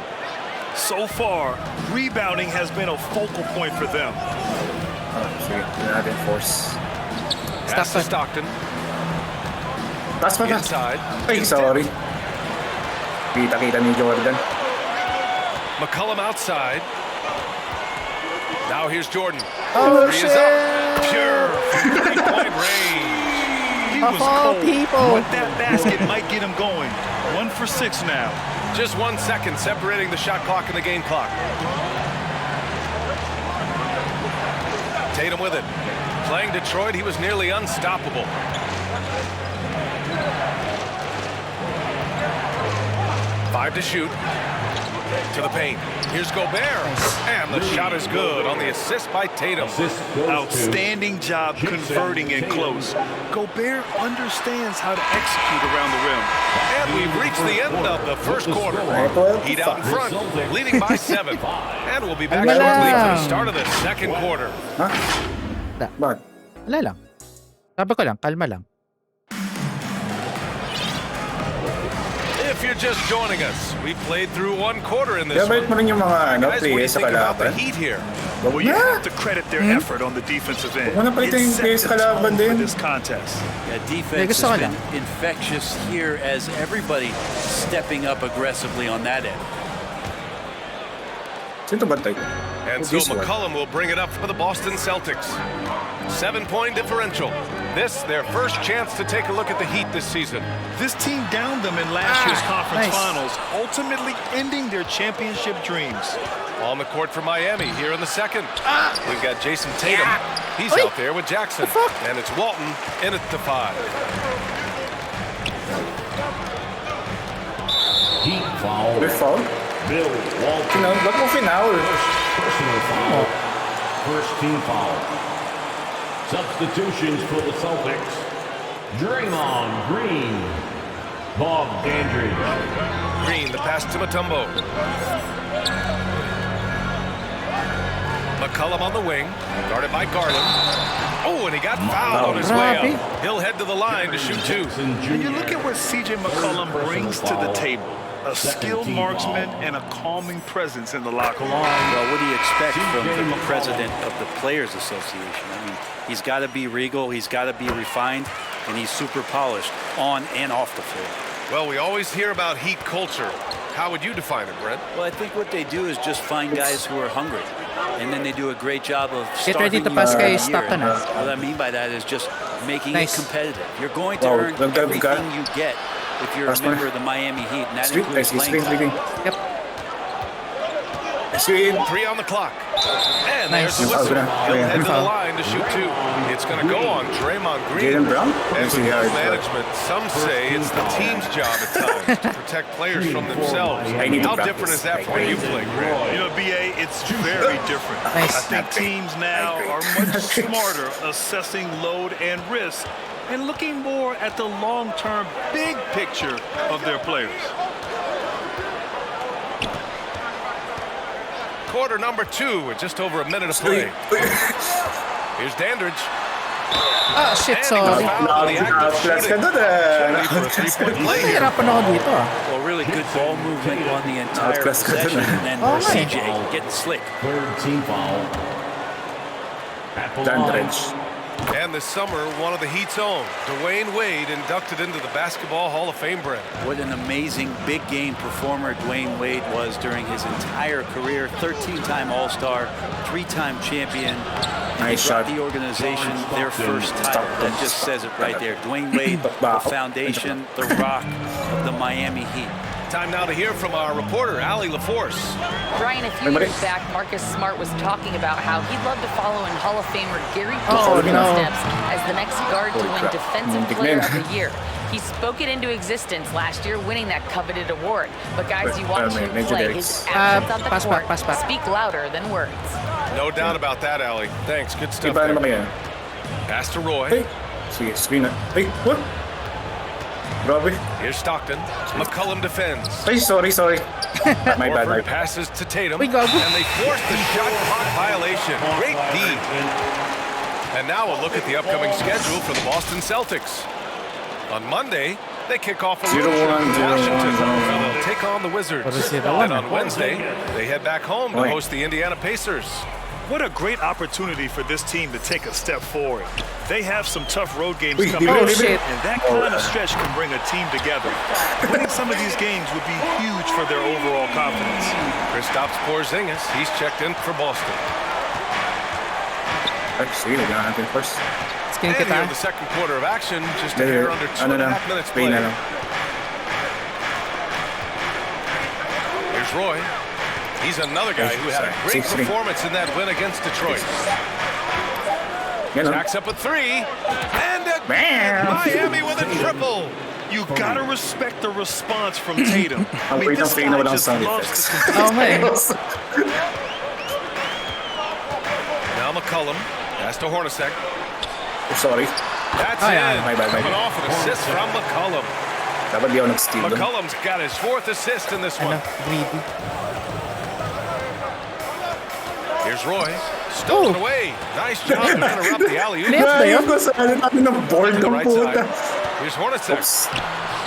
[SPEAKER 11] So far, rebounding has been a focal point for them.
[SPEAKER 10] Pass to Stockton. Inside.
[SPEAKER 1] Ay, sorry. Kita ni Jordan.
[SPEAKER 10] McCollum outside. Now here's Jordan.
[SPEAKER 2] Oh,
[SPEAKER 10] shit. Is up. Pure 3-point range.
[SPEAKER 11] He was cold, but that basket might get him going. 1 for 6 now.
[SPEAKER 10] Just 1 second separating the shot clock and the game clock. Tatum with it. Playing Detroit, he was nearly unstoppable. Five to shoot. To the paint. Here's Gobert. And the shot is good on the assist by Tatum.
[SPEAKER 11] Outstanding job converting it close. Gobert understands how to execute around the rim.
[SPEAKER 10] And we've reached the end of the first quarter. Heat out in front, leading by 7. And we'll be back shortly for the start of the second quarter.
[SPEAKER 2] Wala lang. Sabi ko lang, kalma lang.
[SPEAKER 10] If you're just joining us, we played through 1 quarter in this one.
[SPEAKER 1] Mo rin yung mga
[SPEAKER 10] Guys, what do you
[SPEAKER 1] players sa
[SPEAKER 10] think about the
[SPEAKER 1] kalaban?
[SPEAKER 10] Heat here?
[SPEAKER 11] Well, you have to credit their effort on the defensive end.
[SPEAKER 1] It set the tone
[SPEAKER 11] for this contest.
[SPEAKER 6] Yeah, defense has been infectious here as everybody stepping up aggressively on that end.
[SPEAKER 10] And so McCollum will bring it up for the Boston Celtics. 7-point differential. This, their first chance to take a look at the Heat this season.
[SPEAKER 11] This team downed them in last year's conference finals, ultimately ending their championship dreams.
[SPEAKER 10] On the court for Miami here in the second. We've got Jason Tatum. He's out there with Jackson. And it's Walton in at the 5.
[SPEAKER 12] Heat foul. Bill Walton. Personal foul. First team foul. Substitutions for the Celtics. Draymond Green. Bob Dandridge.
[SPEAKER 10] Green, the pass to Mutombo. McCollum on the wing, guarded by Garland. Oh, and he got fouled on his way out. He'll head to the line to shoot 2.
[SPEAKER 11] And you look at what C.J. McCollum brings to the table. A skilled marksman and a calming presence in the locker room.
[SPEAKER 6] Well, what do you expect from the president of the Players Association? I mean, he's got to be regal, he's got to be refined, and he's super polished on and off the floor.
[SPEAKER 10] Well, we always hear about Heat culture. How would you define it, Brent?
[SPEAKER 6] Well, I think what they do is just find guys who are hungry, and then they do a great job of
[SPEAKER 2] Get ready
[SPEAKER 6] starting
[SPEAKER 2] to pass kay
[SPEAKER 6] you
[SPEAKER 2] Stockton.
[SPEAKER 6] What I mean by that is just making it competitive. You're going to earn everything you get if you're a member of the Miami Heat, and that includes playing time.
[SPEAKER 2] Yep.
[SPEAKER 10] 3 on the clock. And there's the whistle. He'll head to the line to shoot 2. It's going to go on Draymond Green. As with management, some say it's the team's job at times to protect players from themselves. How different is that for when you play, Grant?
[SPEAKER 11] You know, BA, it's very different. I think teams now are much smarter assessing load and risk and looking more at the long-term big picture of their players.
[SPEAKER 10] Quarter number 2 with just over a minute of play. Here's Dandridge.
[SPEAKER 2] Ah, shit, sorry.
[SPEAKER 6] Well, really good ball movement on the entire possession, and then CJ getting slick.
[SPEAKER 12] Third team foul.
[SPEAKER 10] Dandridge. And this summer, one of the Heat's own, Dwayne Wade, inducted into the Basketball Hall of Fame, Brent.
[SPEAKER 6] What an amazing big game performer Dwayne Wade was during his entire career. 13-time All-Star, 3-time champion.
[SPEAKER 10] Nice shot.
[SPEAKER 6] The organization, their first title. That just says it right there. Dwayne Wade, the foundation, the rock of the Miami Heat.
[SPEAKER 10] Time now to hear from our reporter, Allie LaForce.
[SPEAKER 13] Brian, a few years back, Marcus Smart was talking about how he'd love to follow in Hall of Famer Gary Payton's footsteps as the next guard to win Defensive Player of the Year. He spoke it into existence last year, winning that coveted award. But guys, you watch him play, his actions on the court speak louder than words.
[SPEAKER 10] No doubt about that, Allie. Thanks. Good stuff there. Pass to Roy.
[SPEAKER 1] What? Robbie.
[SPEAKER 10] Here's Stockton. McCollum defends.
[SPEAKER 1] Sorry. My bad.
[SPEAKER 10] Passes to Tatum. And they force the shot clock violation. Great D. And now a look at the upcoming schedule for the Boston Celtics. On Monday, they kick off a road trip to Washington. They'll take on the Wizards. Then on Wednesday, they head back home to host the Indiana Pacers.
[SPEAKER 11] What a great opportunity for this team to take a step forward. They have some tough road games coming up, and that kind of stretch can bring a team together. Winning some of these games would be huge for their overall confidence.
[SPEAKER 10] Kristaps Porzingis, he's checked in for Boston.
[SPEAKER 1] And
[SPEAKER 10] here the second quarter of action, just a hair under 2.5 minutes play. Here's Roy. He's another guy who had a great performance in that win against Detroit. Jacks up a 3, and Miami with a triple.
[SPEAKER 11] You gotta respect the response from Tatum. I mean, this guy just loves to
[SPEAKER 10] Now McCollum, pass to Hornacek.
[SPEAKER 1] Sorry.
[SPEAKER 10] That's it.
[SPEAKER 1] My bad.
[SPEAKER 10] Coming off an assist from McCollum. McCollum's got his 4th assist in this one. Here's Roy. Stolen away. Nice job to interrupt the alley-oop. Right side. Here's Hornacek.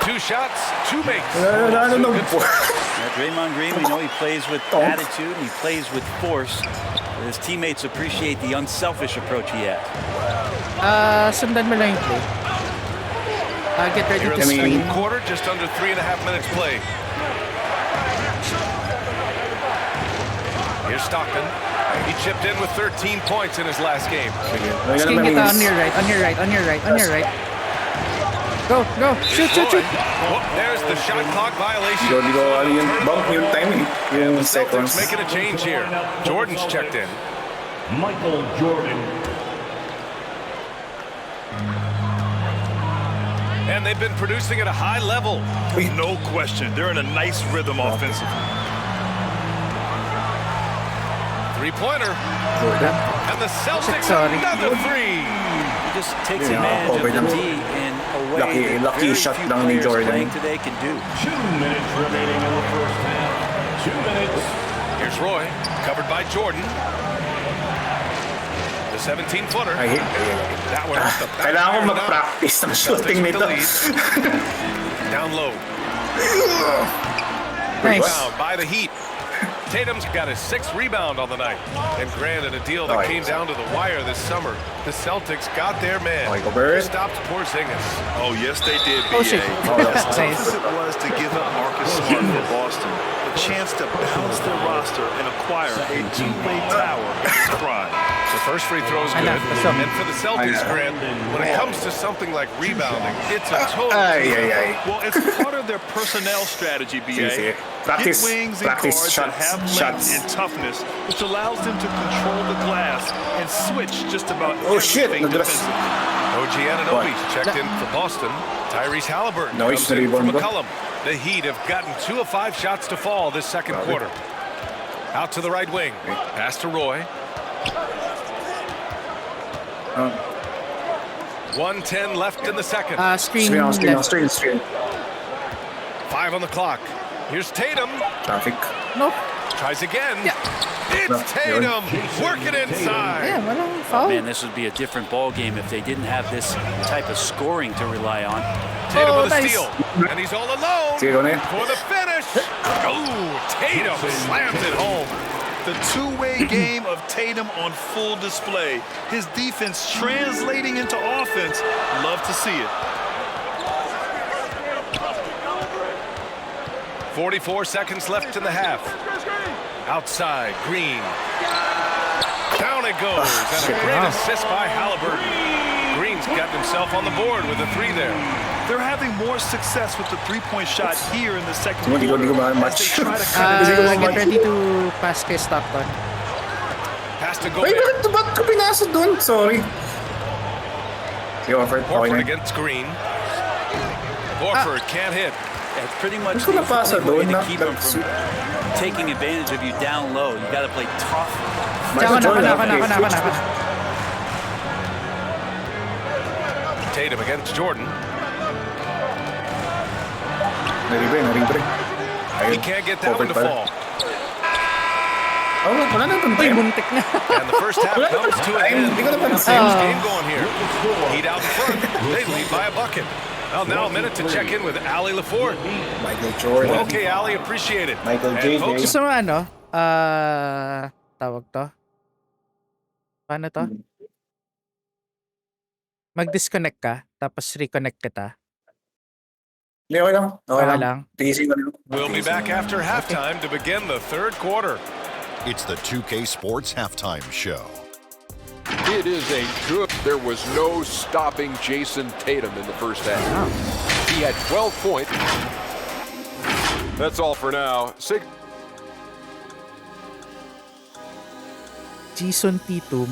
[SPEAKER 10] 2 shots, 2 makes.
[SPEAKER 6] Draymond Green, we know he plays with attitude and he plays with force. His teammates appreciate the unselfish approach he has.
[SPEAKER 2] Sundan mo lang yung play. Get ready
[SPEAKER 10] to
[SPEAKER 2] screen.
[SPEAKER 10] Second quarter, just under 3.5 minutes play. Here's Stockton. He chipped in with 13 points in his last game.
[SPEAKER 2] Skin kita on your right. Go. Shoot.
[SPEAKER 10] Oh, there's the shot clock violation.
[SPEAKER 1] The
[SPEAKER 10] Celtics making a change here. Jordan's checked in.
[SPEAKER 12] Michael Jordan.
[SPEAKER 10] And they've been producing at a high level.
[SPEAKER 11] No question. They're in a nice rhythm offensively.
[SPEAKER 10] 3-pointer. And the Celtics another 3.
[SPEAKER 6] He just takes advantage of the D in a way that very
[SPEAKER 1] shot
[SPEAKER 6] few
[SPEAKER 1] down
[SPEAKER 6] players
[SPEAKER 1] Jordan.
[SPEAKER 6] playing today can do.
[SPEAKER 12] 2 minutes remaining in the first half. 2 minutes.
[SPEAKER 10] Here's Roy, covered by Jordan. 17-footer.
[SPEAKER 1] I hate
[SPEAKER 10] that one off the back.
[SPEAKER 1] Kailangan ko mag-practice ng shooting nito.
[SPEAKER 10] Down low.
[SPEAKER 2] Nice.
[SPEAKER 10] Rebound by the Heat. Tatum's got his 6th rebound on the night. And granted, a deal that came down to the wire this summer. The Celtics got their man. Stopped Porzingis.
[SPEAKER 11] Oh, yes, they did, B.A. As tough as it was to give up Marcus Smart for Boston, the chance to balance their roster and acquire a two-way tower in its prime.
[SPEAKER 10] The first free throw is good. And for the Celtics, Grant, when it comes to something like rebounding, it's a total...
[SPEAKER 11] Well, it's part of their personnel strategy, B.A.
[SPEAKER 1] Practice,
[SPEAKER 11] Get wings and guards
[SPEAKER 1] shots,
[SPEAKER 11] that have length and toughness, which allows them to control the glass and switch just about everything defensively.
[SPEAKER 10] OG Anunoby checked in for Boston. Tyrese Halliburton comes in for McCollum. The Heat have gotten 2 of 5 shots to fall this second quarter. Out to the right wing. Pass to Roy. 1:10 left in the second.
[SPEAKER 2] Screen.
[SPEAKER 10] 5 on the clock. Here's Tatum.
[SPEAKER 1] Traffic.
[SPEAKER 2] Nope.
[SPEAKER 10] Tries again. It's Tatum working inside.
[SPEAKER 2] Yeah, walang foul.
[SPEAKER 14] Man, this would be a different ball game if they didn't have this type of scoring to rely on.
[SPEAKER 10] Tatum with a steal. And he's all alone for the finish. Tatum slams it home.
[SPEAKER 11] The two-way game of Tatum on full display. His defense translating into offense. Love to see it.
[SPEAKER 10] 44 seconds left in the half. Outside, Green. Down it goes. And a great assist by Halliburton. Green's got himself on the board with a 3 there.
[SPEAKER 11] They're having more success with the three-point shot here in the second quarter.
[SPEAKER 2] Get ready to pass kay Stockton.
[SPEAKER 10] Pass to go.
[SPEAKER 1] Ba't ko pinasa doon? Sorry.
[SPEAKER 10] Horford against Green. Horford can't hit.
[SPEAKER 14] That's pretty much the way to keep him from taking advantage of you down low. You got to play tough.
[SPEAKER 10] Tatum against Jordan. He can't get that one to fall. And the first half comes to an end. Same game going here. Heat out in front. They lead by a bucket. Well, now a minute to check in with Ali Lafort.
[SPEAKER 1] Michael Jordan.
[SPEAKER 10] Okay, Ali, appreciate it.
[SPEAKER 1] Michael J.J.
[SPEAKER 2] Gusto mo tawag to? Paano to? Mag-disconnect ka, tapos reconnect kita.
[SPEAKER 1] Okay lang.
[SPEAKER 10] We'll be back after halftime to begin the third quarter.
[SPEAKER 15] It's the 2K Sports Halftime Show.
[SPEAKER 7] It is a good... There was no stopping Jason Tatum in the first half. He had 12 points. That's all for now.
[SPEAKER 2] Jason Tatum.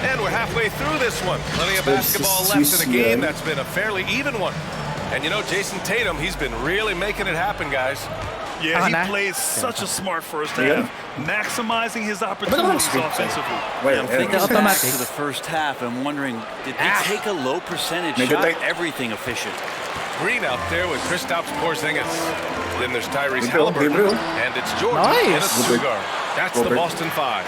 [SPEAKER 10] And we're halfway through this one. Plenty of basketball left in the game. That's been a fairly even one. And you know, Jason Tatum, he's been really making it happen, guys.
[SPEAKER 11] Yeah, he played such a smart first half, maximizing his opportunities offensively.
[SPEAKER 14] I'm thinking back to the first half and wondering, did they take a low percentage shot? Everything efficient.
[SPEAKER 10] Green out there with Kristaps Porzingis. Then there's Tyrese Halliburton, and it's Jordan in a cigar. That's the Boston 5.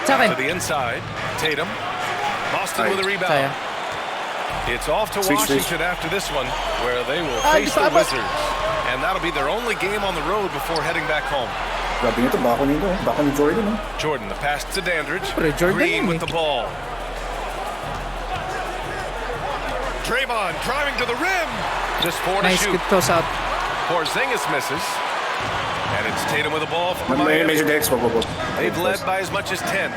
[SPEAKER 10] To the inside, Tatum. Boston with a rebound. It's off to Washington after this one, where they will face the Wizards. And that'll be their only game on the road before heading back home. Jordan, the pass to Dandridge. Green with the ball. Draymond driving to the rim. Just 4 to shoot.
[SPEAKER 2] Good close out.
[SPEAKER 10] Porzingis misses. And it's Tatum with the ball from Miami. They've led by as much as 10.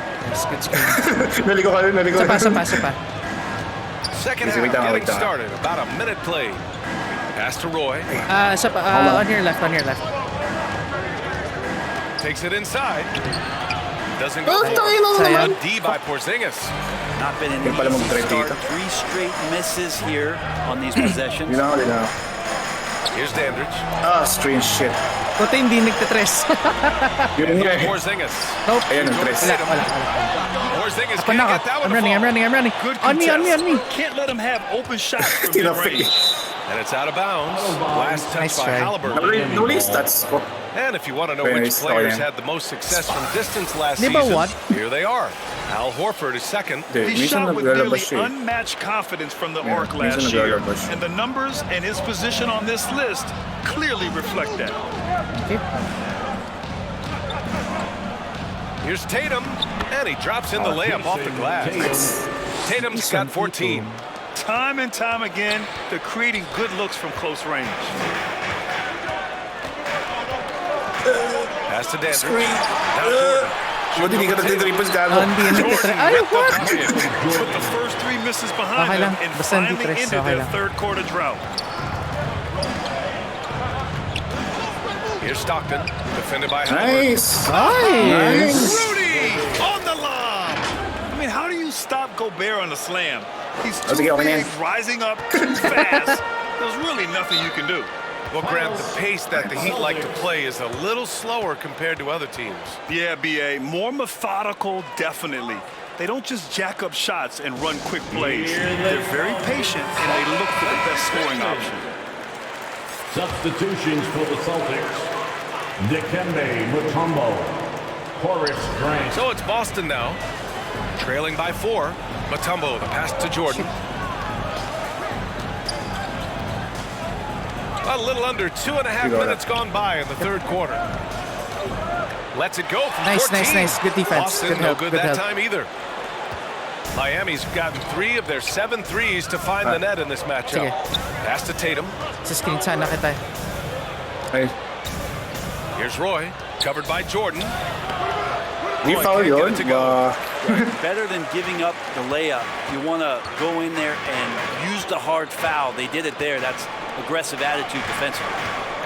[SPEAKER 10] Second half getting started. About a minute played. Pass to Roy.
[SPEAKER 2] On your left.
[SPEAKER 10] Takes it inside. Doesn't go for D by Porzingis.
[SPEAKER 14] Not been an easy start. 3 straight misses here on these possessions.
[SPEAKER 10] Here's Dandridge.
[SPEAKER 1] Strange shit.
[SPEAKER 2] Buti hindi nagtitres.
[SPEAKER 10] Porzingis.
[SPEAKER 2] Nope.
[SPEAKER 10] Porzingis can't get that one to fall.
[SPEAKER 2] I'm running.
[SPEAKER 11] Good
[SPEAKER 2] On me.
[SPEAKER 11] Can't let him have open shots from mid-range.
[SPEAKER 10] And it's out of bounds. Last touch by Halliburton.
[SPEAKER 1] No least, that's
[SPEAKER 10] And if you want to know which players had the most success from distance last season, here they are. Al Horford is second.
[SPEAKER 11] He shot with nearly unmatched confidence from the arc last year, and the numbers and his position on this list clearly reflect that.
[SPEAKER 10] Here's Tatum, and he drops in the layup off the glass. Tatum's got 14.
[SPEAKER 11] Time and time again, they're creating good looks from close range.
[SPEAKER 10] Pass to Dandridge. Put the
[SPEAKER 11] first three misses behind them and finally ended their third quarter drought.
[SPEAKER 10] Here's Stockton, defended by
[SPEAKER 1] Nice.
[SPEAKER 11] Rudy on the lob. I mean, how do you stop Gobert on the slam? He's too big, rising up too fast. There's really nothing you can do.
[SPEAKER 10] Well, Grant, the pace that the Heat like to play is a little slower compared to other teams.
[SPEAKER 11] Yeah, B.A. More methodical, definitely. They don't just jack up shots and run quick plays. They're very patient, and they look for the best scoring option.
[SPEAKER 12] Substitutions for the Celtics. Dikembe Mutombo. Horace Grant.
[SPEAKER 10] So it's Boston now, trailing by 4. Mutombo, the pass to Jordan. A little under 2.5 minutes gone by in the third quarter. Lets it go from 14.
[SPEAKER 2] Nice. Good defense.
[SPEAKER 10] Boston, no good that time either. Miami's gotten 3 of their 7 threes to find the net in this matchup. Pass to Tatum. Here's Roy, covered by Jordan.
[SPEAKER 14] Better than giving up the layup. You want to go in there and use the hard foul. They did it there. That's aggressive attitude defensively.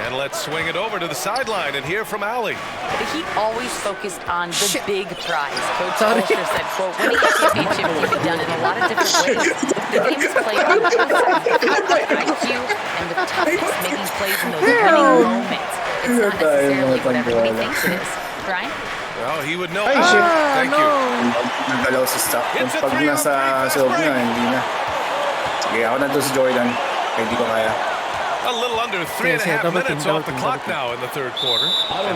[SPEAKER 10] And let's swing it over to the sideline and hear from Allie.
[SPEAKER 13] The Heat always focused on the big prize. Coach Ulster said, quote, winning a championship can be done in a lot of different ways. The game is played on both sides of the IQ and the toughness, making plays in those winning moments. It's not necessarily what everybody thinks it is. Brian?
[SPEAKER 10] Well, he would know. Thank you.
[SPEAKER 1] Nagalaw sa stock. Pag nasa loob na, hindi na. Sige, ako na to si Jordan. Hindi ko kaya.
[SPEAKER 10] A little under 3.5 minutes off the clock now in the third quarter.
[SPEAKER 11] I'm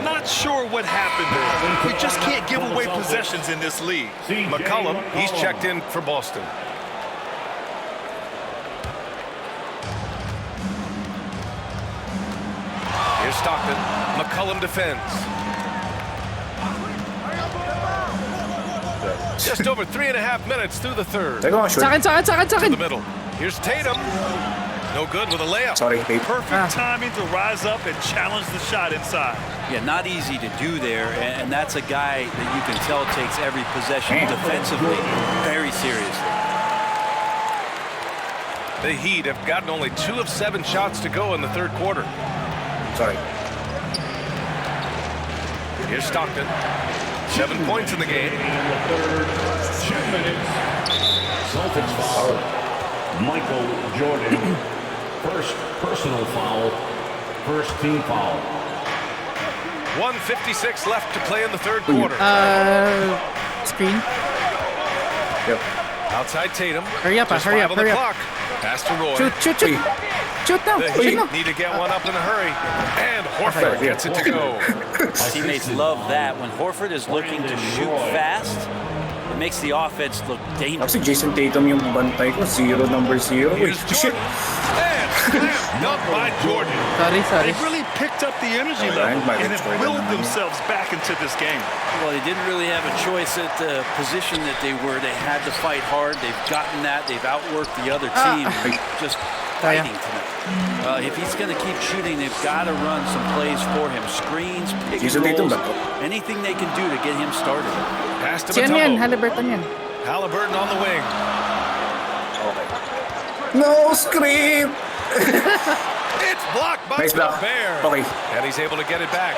[SPEAKER 11] not sure what happened there. We just can't give away possessions in this league.
[SPEAKER 10] McCollum, he's checked in for Boston. Here's Stockton. McCollum defends. Just over 3.5 minutes through the third. To the middle. Here's Tatum. No good with a layup.
[SPEAKER 11] Perfect timing to rise up and challenge the shot inside.
[SPEAKER 14] Yeah, not easy to do there, and that's a guy that you can tell takes every possession defensively very seriously.
[SPEAKER 10] The Heat have gotten only 2 of 7 shots to go in the third quarter. Here's Stockton. 7 points in the game.
[SPEAKER 12] In the third, 2 minutes. Celtics foul. Michael Jordan. First personal foul. First team foul.
[SPEAKER 10] 1:56 left to play in the third quarter.
[SPEAKER 2] Screen.
[SPEAKER 1] Yep.
[SPEAKER 10] Outside Tatum.
[SPEAKER 2] Hurry up.
[SPEAKER 10] Pass to Roy.
[SPEAKER 2] Shoot now.
[SPEAKER 10] The Heat need to get one up in a hurry. And Horford gets it to go.
[SPEAKER 14] Teammates love that. When Horford is looking to shoot fast, it makes the offense look dangerous.
[SPEAKER 1] Kasi Jason Tatum yung bantay ko. Number 0.
[SPEAKER 10] Shit. Dunked by Jordan.
[SPEAKER 2] Sorry.
[SPEAKER 11] They really picked up the energy level and have willed themselves back into this game.
[SPEAKER 14] Well, they didn't really have a choice at the position that they were. They had to fight hard. They've gotten that. They've outworked the other team. Just fighting tonight. If he's going to keep shooting, they've got to run some plays for him. Screens, pick and rolls, anything they can do to get him started.
[SPEAKER 10] Pass to Mutombo.
[SPEAKER 2] Halliburton
[SPEAKER 10] on the wing.
[SPEAKER 1] No screen!
[SPEAKER 10] It's blocked by Gobert. And he's able to get it back.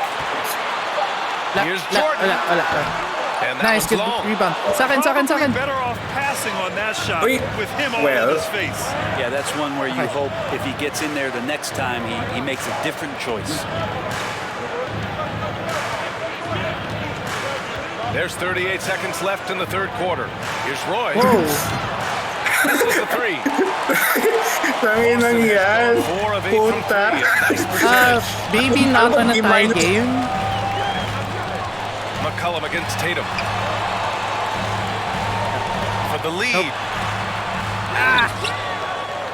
[SPEAKER 10] Here's Jordan. And
[SPEAKER 2] nice, good rebound. Second.
[SPEAKER 11] Better off passing on that shot with him all in his face.
[SPEAKER 14] Yeah, that's one where you hope if he gets in there the next time, he makes a different choice.
[SPEAKER 10] There's 38 seconds left in the third quarter. Here's Roy. Misses the three.
[SPEAKER 1] Tangin yan. Puta.
[SPEAKER 2] Maybe not on a tie game.
[SPEAKER 10] McCollum against Tatum. For the lead.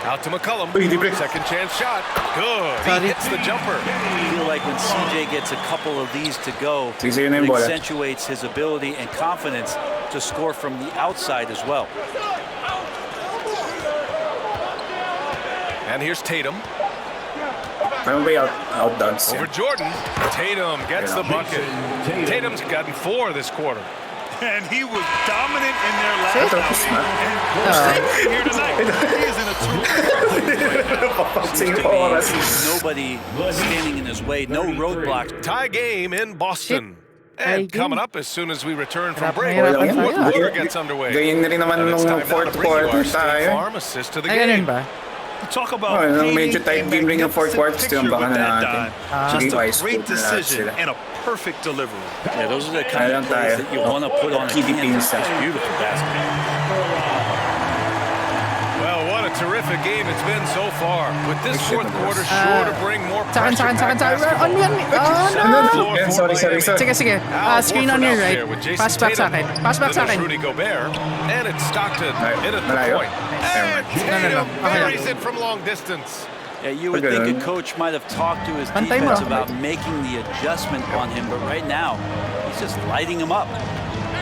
[SPEAKER 10] Out to McCollum. Second chance shot. Good. He hits the jumper.
[SPEAKER 14] I feel like when CJ gets a couple of these to go, it accentuates his ability and confidence to score from the outside as well.
[SPEAKER 10] And here's Tatum.
[SPEAKER 1] I'm way outdone.
[SPEAKER 10] Over Jordan. Tatum gets the bucket. Tatum's gotten 4 this quarter.
[SPEAKER 11] And he was dominant in their last outing. Here tonight, he is in a
[SPEAKER 14] terrific nobody standing in his way, no roadblocks.
[SPEAKER 10] Tie game in Boston. And coming up as soon as we return from break, the fourth quarter gets underway.
[SPEAKER 1] Ganyan na rin naman nung fourth quarter tayo.
[SPEAKER 10] Farm assist to the game.
[SPEAKER 11] Talk about
[SPEAKER 1] medyo tight game rin yung fourth quarter. Still baka na natin.
[SPEAKER 11] Just a great decision and a perfect delivery.
[SPEAKER 14] Yeah, those are the kind of plays that you want to put on a canvas. That's beautiful basketball.
[SPEAKER 10] Well, what a terrific game it's been so far. With this fourth quarter sure to bring more pressure.
[SPEAKER 2] Sorry. Sige. Screen on your right. Pass back sa akin.
[SPEAKER 10] Rudy Gobert. And it's Stockton in at the point. And Tatum buries it from long distance.
[SPEAKER 14] Yeah, you would think a coach might have talked to his defense about making the adjustment on him, but right now, he's just lighting him up.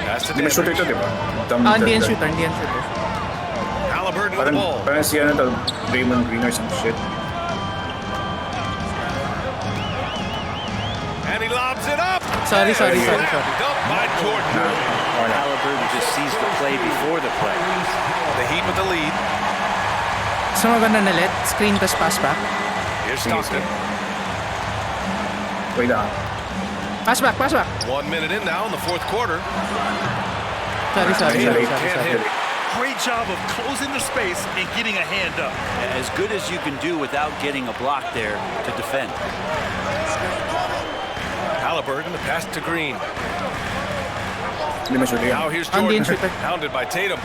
[SPEAKER 10] Pass to
[SPEAKER 1] Hindi shooter ito, di ba?
[SPEAKER 2] Hindi yan shooter.
[SPEAKER 10] Halliburton with the ball.
[SPEAKER 1] Parang siya na to, Draymond Green or some shit.
[SPEAKER 10] And he lobs it up.
[SPEAKER 2] Sorry.
[SPEAKER 10] Dumped by Jordan.
[SPEAKER 14] Halliburton just sees the play before the play.
[SPEAKER 10] The Heat with the lead.
[SPEAKER 2] So maganda na let. Screen tas pass back.
[SPEAKER 10] Here's Stockton.
[SPEAKER 1] Wait down.
[SPEAKER 2] Pass back.
[SPEAKER 10] 1 minute in now in the fourth quarter.
[SPEAKER 2] Sorry.
[SPEAKER 11] Great job of closing the space and getting a hand up.
[SPEAKER 14] As good as you can do without getting a block there to defend.
[SPEAKER 10] Halliburton, the pass to Green. Now here's Jordan, pounded by Tatum.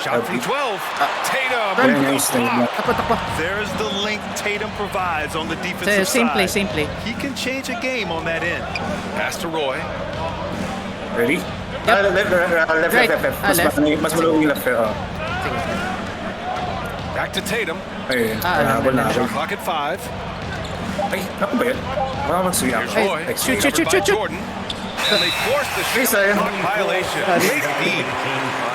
[SPEAKER 10] Shot from 12. Tatum.
[SPEAKER 11] There's the length Tatum provides on the defensive side.
[SPEAKER 2] Simply.
[SPEAKER 11] He can change a game on that end.
[SPEAKER 10] Pass to Roy.
[SPEAKER 1] Ready?
[SPEAKER 2] Yep.
[SPEAKER 1] Left. Mas maluwing left.
[SPEAKER 10] Back to Tatum.
[SPEAKER 1] Shot
[SPEAKER 10] clock at 5.
[SPEAKER 1] Ay, naku ba yan?
[SPEAKER 10] Here's Roy.
[SPEAKER 2] Shoot.
[SPEAKER 10] Jordan. And they force the shot clock violation. Great feed.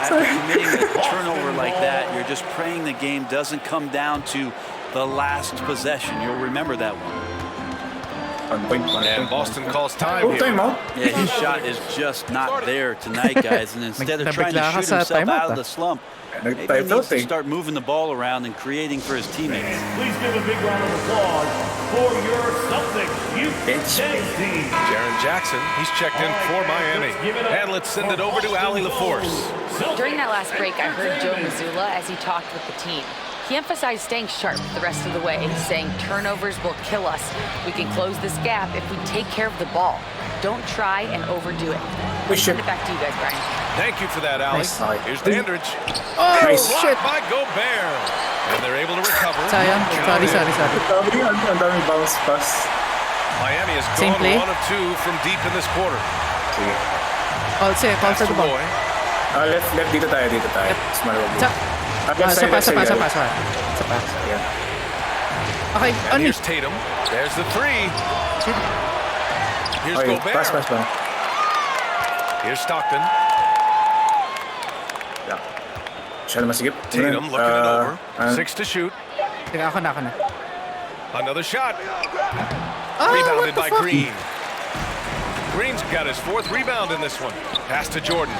[SPEAKER 14] After committing a turnover like that, you're just praying the game doesn't come down to the last possession. You'll remember that one.
[SPEAKER 10] And Boston calls time here.
[SPEAKER 14] Yeah, his shot is just not there tonight, guys. And instead of trying to shoot himself out of the slump, maybe he needs to start moving the ball around and creating for his teammates.
[SPEAKER 12] Please give a big round of applause for your Celtics team.
[SPEAKER 10] Jaren Jackson, he's checked in for Miami. And let's send it over to Allie LaForce.
[SPEAKER 13] During that last break, I heard Joe Mazzulla as he talked with the team. He emphasized staying sharp the rest of the way, saying turnovers will kill us. We can close this gap if we take care of the ball. Don't try and overdo it. Let's send it back to you guys, Brian.
[SPEAKER 10] Thank you for that, Alex. Here's Dandridge.
[SPEAKER 2] Nice.
[SPEAKER 10] Shit. By Gobert. And they're able to recover.
[SPEAKER 2] Sorry.
[SPEAKER 1] Ang daming bounce pass.
[SPEAKER 10] Miami has gone 1 of 2 from deep in this quarter.
[SPEAKER 2] Call for the ball.
[SPEAKER 1] Left dito tayo. Mas maluwing.
[SPEAKER 2] Sa pass.
[SPEAKER 1] Yeah.
[SPEAKER 2] Okay,
[SPEAKER 10] and here's Tatum. There's the 3. Here's Gobert.
[SPEAKER 1] Pass.
[SPEAKER 10] Here's Stockton.
[SPEAKER 1] Yeah. Siya na masigip.
[SPEAKER 10] Tatum looking it over. 6 to shoot.
[SPEAKER 2] Ako na.
[SPEAKER 10] Another shot. Rebounded by Green. Green's got his 4th rebound in this one. Pass to Jordan.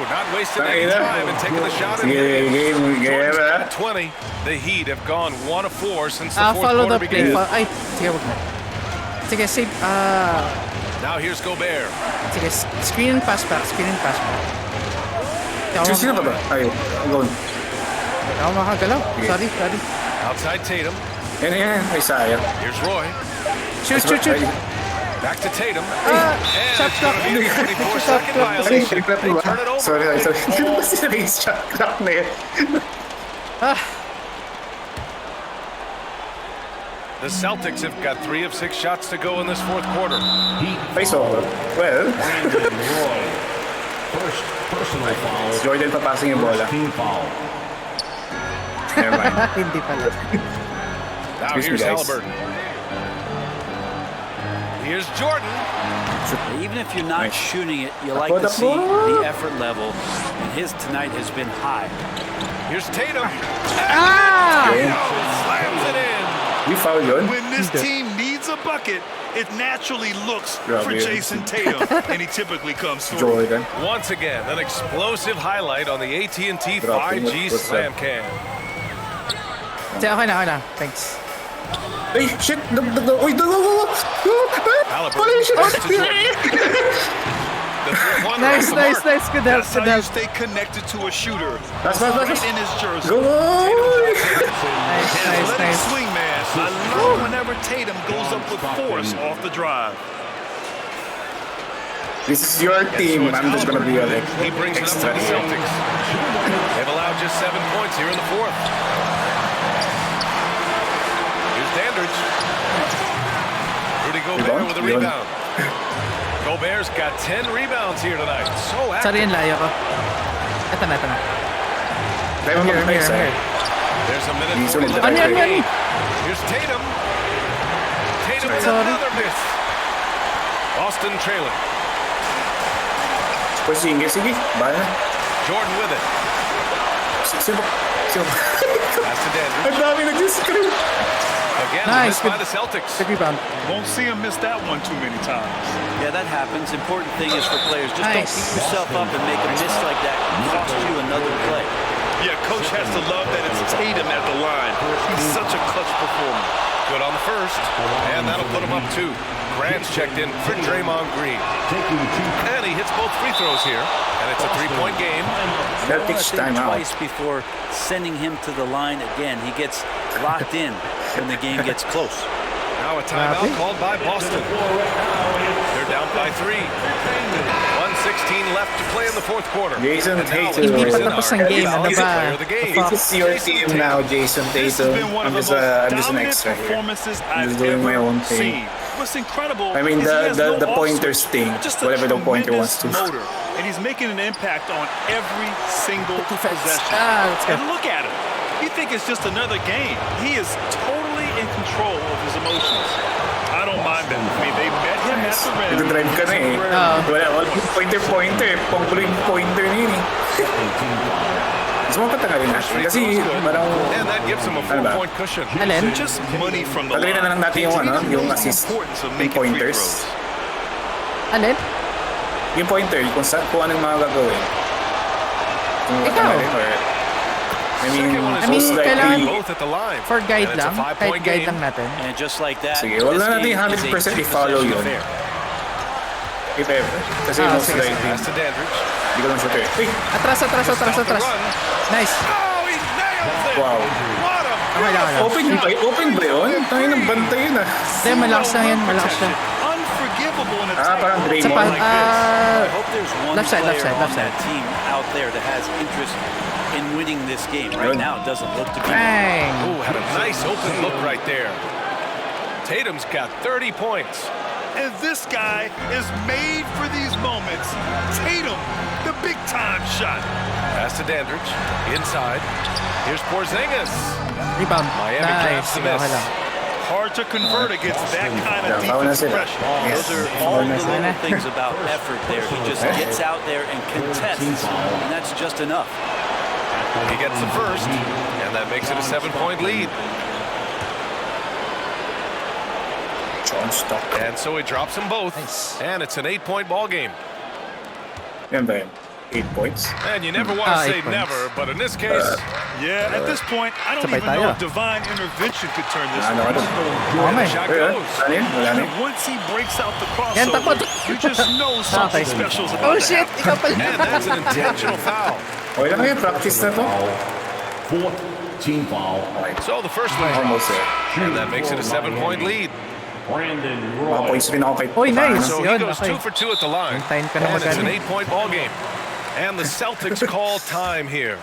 [SPEAKER 10] Not wasting any time and taking the shot.
[SPEAKER 1] Game.
[SPEAKER 10] 20. The Heat have gone 1 of 4 since the 4th
[SPEAKER 2] follow
[SPEAKER 10] quarter
[SPEAKER 2] the play.
[SPEAKER 10] began.
[SPEAKER 2] Sige, save.
[SPEAKER 10] Now here's Gobert.
[SPEAKER 2] Sige, screen and pass back.
[SPEAKER 1] Sino ba? Ay, go.
[SPEAKER 2] Ako makagalaw. Sorry.
[SPEAKER 10] Outside Tatum.
[SPEAKER 1] Yan. Ay, sayang.
[SPEAKER 10] Here's Roy.
[SPEAKER 2] Shoot.
[SPEAKER 10] Back to Tatum.
[SPEAKER 2] Shot clock.
[SPEAKER 10] 24-second violation. They turn it over.
[SPEAKER 1] Sorry. Shot clock na yun.
[SPEAKER 10] The Celtics have got 3 of 6 shots to go in this fourth quarter.
[SPEAKER 1] Face over. Well.
[SPEAKER 12] First personal foul.
[SPEAKER 1] Jordan papasing yung bola.
[SPEAKER 12] Team foul.
[SPEAKER 1] Never mind.
[SPEAKER 2] Hindi pala.
[SPEAKER 10] Now here's Halliburton. Here's Jordan.
[SPEAKER 14] Even if you're not shooting it, you like to see the effort level, and his tonight has been high.
[SPEAKER 10] Here's Tatum.
[SPEAKER 2] Ah!
[SPEAKER 10] Slams it in.
[SPEAKER 1] You foul yun?
[SPEAKER 11] When this team needs a bucket, it naturally looks for Jason Tatum, and he typically comes through.
[SPEAKER 1] Jordan.
[SPEAKER 10] Once again, an explosive highlight on the AT&T 5G Slam Cam.
[SPEAKER 2] Okay na. Thanks.
[SPEAKER 1] Hey, shit! Uy,
[SPEAKER 2] Nice. Good help.
[SPEAKER 11] That's how you stay connected to a shooter.
[SPEAKER 1] That's
[SPEAKER 11] right in his jersey.
[SPEAKER 1] Go!
[SPEAKER 11] Nice. Swing man. I love whenever Tatum goes up with force off the drive.
[SPEAKER 1] This is your team. I'm just gonna be on it.
[SPEAKER 10] He brings it up to the Celtics. They've allowed just 7 points here in the fourth. Here's Dandridge. Rudy Gobert with a rebound. Gobert's got 10 rebounds here tonight. So active.
[SPEAKER 2] Sorry, yung layo ko. Ito na. Here.
[SPEAKER 10] There's a minute 40 left in the game. Here's Tatum. Tatum with another miss. Boston trailing.
[SPEAKER 1] Sige. Bye.
[SPEAKER 10] Jordan with it.
[SPEAKER 1] Sino?
[SPEAKER 10] Pass to Dandridge.
[SPEAKER 1] Ang dami nag-screen.
[SPEAKER 10] Again,
[SPEAKER 2] nice.
[SPEAKER 10] by the Celtics.
[SPEAKER 2] Good rebound.
[SPEAKER 11] Won't see him miss that one too many times.
[SPEAKER 14] Yeah, that happens. Important thing is for players, just don't beat yourself up and make a miss like that. Cost you another play.
[SPEAKER 11] Yeah, coach has to love that it's Tatum at the line. He's such a clutch performer.
[SPEAKER 10] Good on the first, and that'll put him up 2. Grant's checked in for Draymond Green. And he hits both free throws here, and it's a 3-point game.
[SPEAKER 1] Celtics timeout.
[SPEAKER 14] Twice before sending him to the line again. He gets locked in when the game gets close.
[SPEAKER 10] Now a timeout called by Boston. They're down by 3. 1:16 left to play in the fourth quarter.
[SPEAKER 1] Jason Tatum.
[SPEAKER 2] Hindi pa tapos ang game. Ano ba?
[SPEAKER 1] This is your team now, Jason Tatum. I'm just an extra here. I'm just doing my own thing.
[SPEAKER 11] What's incredible,
[SPEAKER 1] I mean the pointers thing, whatever the pointer wants to.
[SPEAKER 11] And he's making an impact on every single possession.
[SPEAKER 2] Let's go.
[SPEAKER 11] And look at him. You think it's just another game. He is totally in control of his emotions. I don't mind that. I mean, they met him at the rim.
[SPEAKER 1] Nag-drive ka na eh. Wala pointer. Pangkulo yung pointer niya eh. Mas mapatanga rin natin. Kasi parang...
[SPEAKER 10] And that gives him a 4-point cushion.
[SPEAKER 2] Alin?
[SPEAKER 11] Just money from the
[SPEAKER 1] Pagalitan na lang natin yung assist. Yung pointers.
[SPEAKER 2] Alin?
[SPEAKER 1] Yung pointer, kung anong mga gagawin.
[SPEAKER 2] Ikaw.
[SPEAKER 1] I mean,
[SPEAKER 2] kailangan
[SPEAKER 10] both at the line.
[SPEAKER 2] For guide lang. Kahit guide lang natin.
[SPEAKER 14] And just like that,
[SPEAKER 1] sige, wala natin 100% i-follow yun. If ever. Kasi most likely.
[SPEAKER 10] Pass to Dandridge.
[SPEAKER 1] Hindi ko lang shoot eh. Hey!
[SPEAKER 2] Atras. Nice.
[SPEAKER 10] Oh, he nails it!
[SPEAKER 1] Wow.
[SPEAKER 10] What a
[SPEAKER 1] Open ba yun? Tayo ng bantay yun ah.
[SPEAKER 2] Hindi, malakas lang yan.
[SPEAKER 11] Unforgivable in a
[SPEAKER 1] parang
[SPEAKER 2] Sa
[SPEAKER 1] Draymond.
[SPEAKER 14] I hope there's one
[SPEAKER 2] left side.
[SPEAKER 14] player on that team out there that has interest in winning this game. Right now, it doesn't look to be.
[SPEAKER 2] Bang!
[SPEAKER 10] Oh, had a nice open look right there. Tatum's got 30 points.
[SPEAKER 11] And this guy is made for these moments. Tatum, the big-time shot.
[SPEAKER 10] Pass to Dandridge. Inside. Here's Porzingis.
[SPEAKER 2] Rebound.
[SPEAKER 10] Miami grabs the miss.
[SPEAKER 11] Hard to convert against that kind of defensive pressure.
[SPEAKER 14] Those are all the little things about effort there. He just gets out there and contests, and that's just enough.
[SPEAKER 10] He gets the first, and that makes it a 7-point lead. And so he drops them both, and it's an 8-point ball game.
[SPEAKER 1] Yan ba yun? 8 points?
[SPEAKER 10] And you never want to say never, but in this case...
[SPEAKER 11] yeah, at this point, I don't even know if divine intervention could turn this around.
[SPEAKER 10] Shot goes.
[SPEAKER 11] Once he breaks out the crossover, you just know something special's about to happen.
[SPEAKER 10] And that's an intentional foul.
[SPEAKER 1] Okay lang yan, practice na to.
[SPEAKER 12] Fourth team foul.
[SPEAKER 10] So the first one drops, and that makes it a 7-point lead.
[SPEAKER 1] Mga points rin ako kahit
[SPEAKER 2] nice.
[SPEAKER 10] So he goes 2 for 2 at the line.
[SPEAKER 2] Hintayin ka na
[SPEAKER 10] And it's an
[SPEAKER 2] magano.
[SPEAKER 10] 8-point ball game. And the Celtics call time here.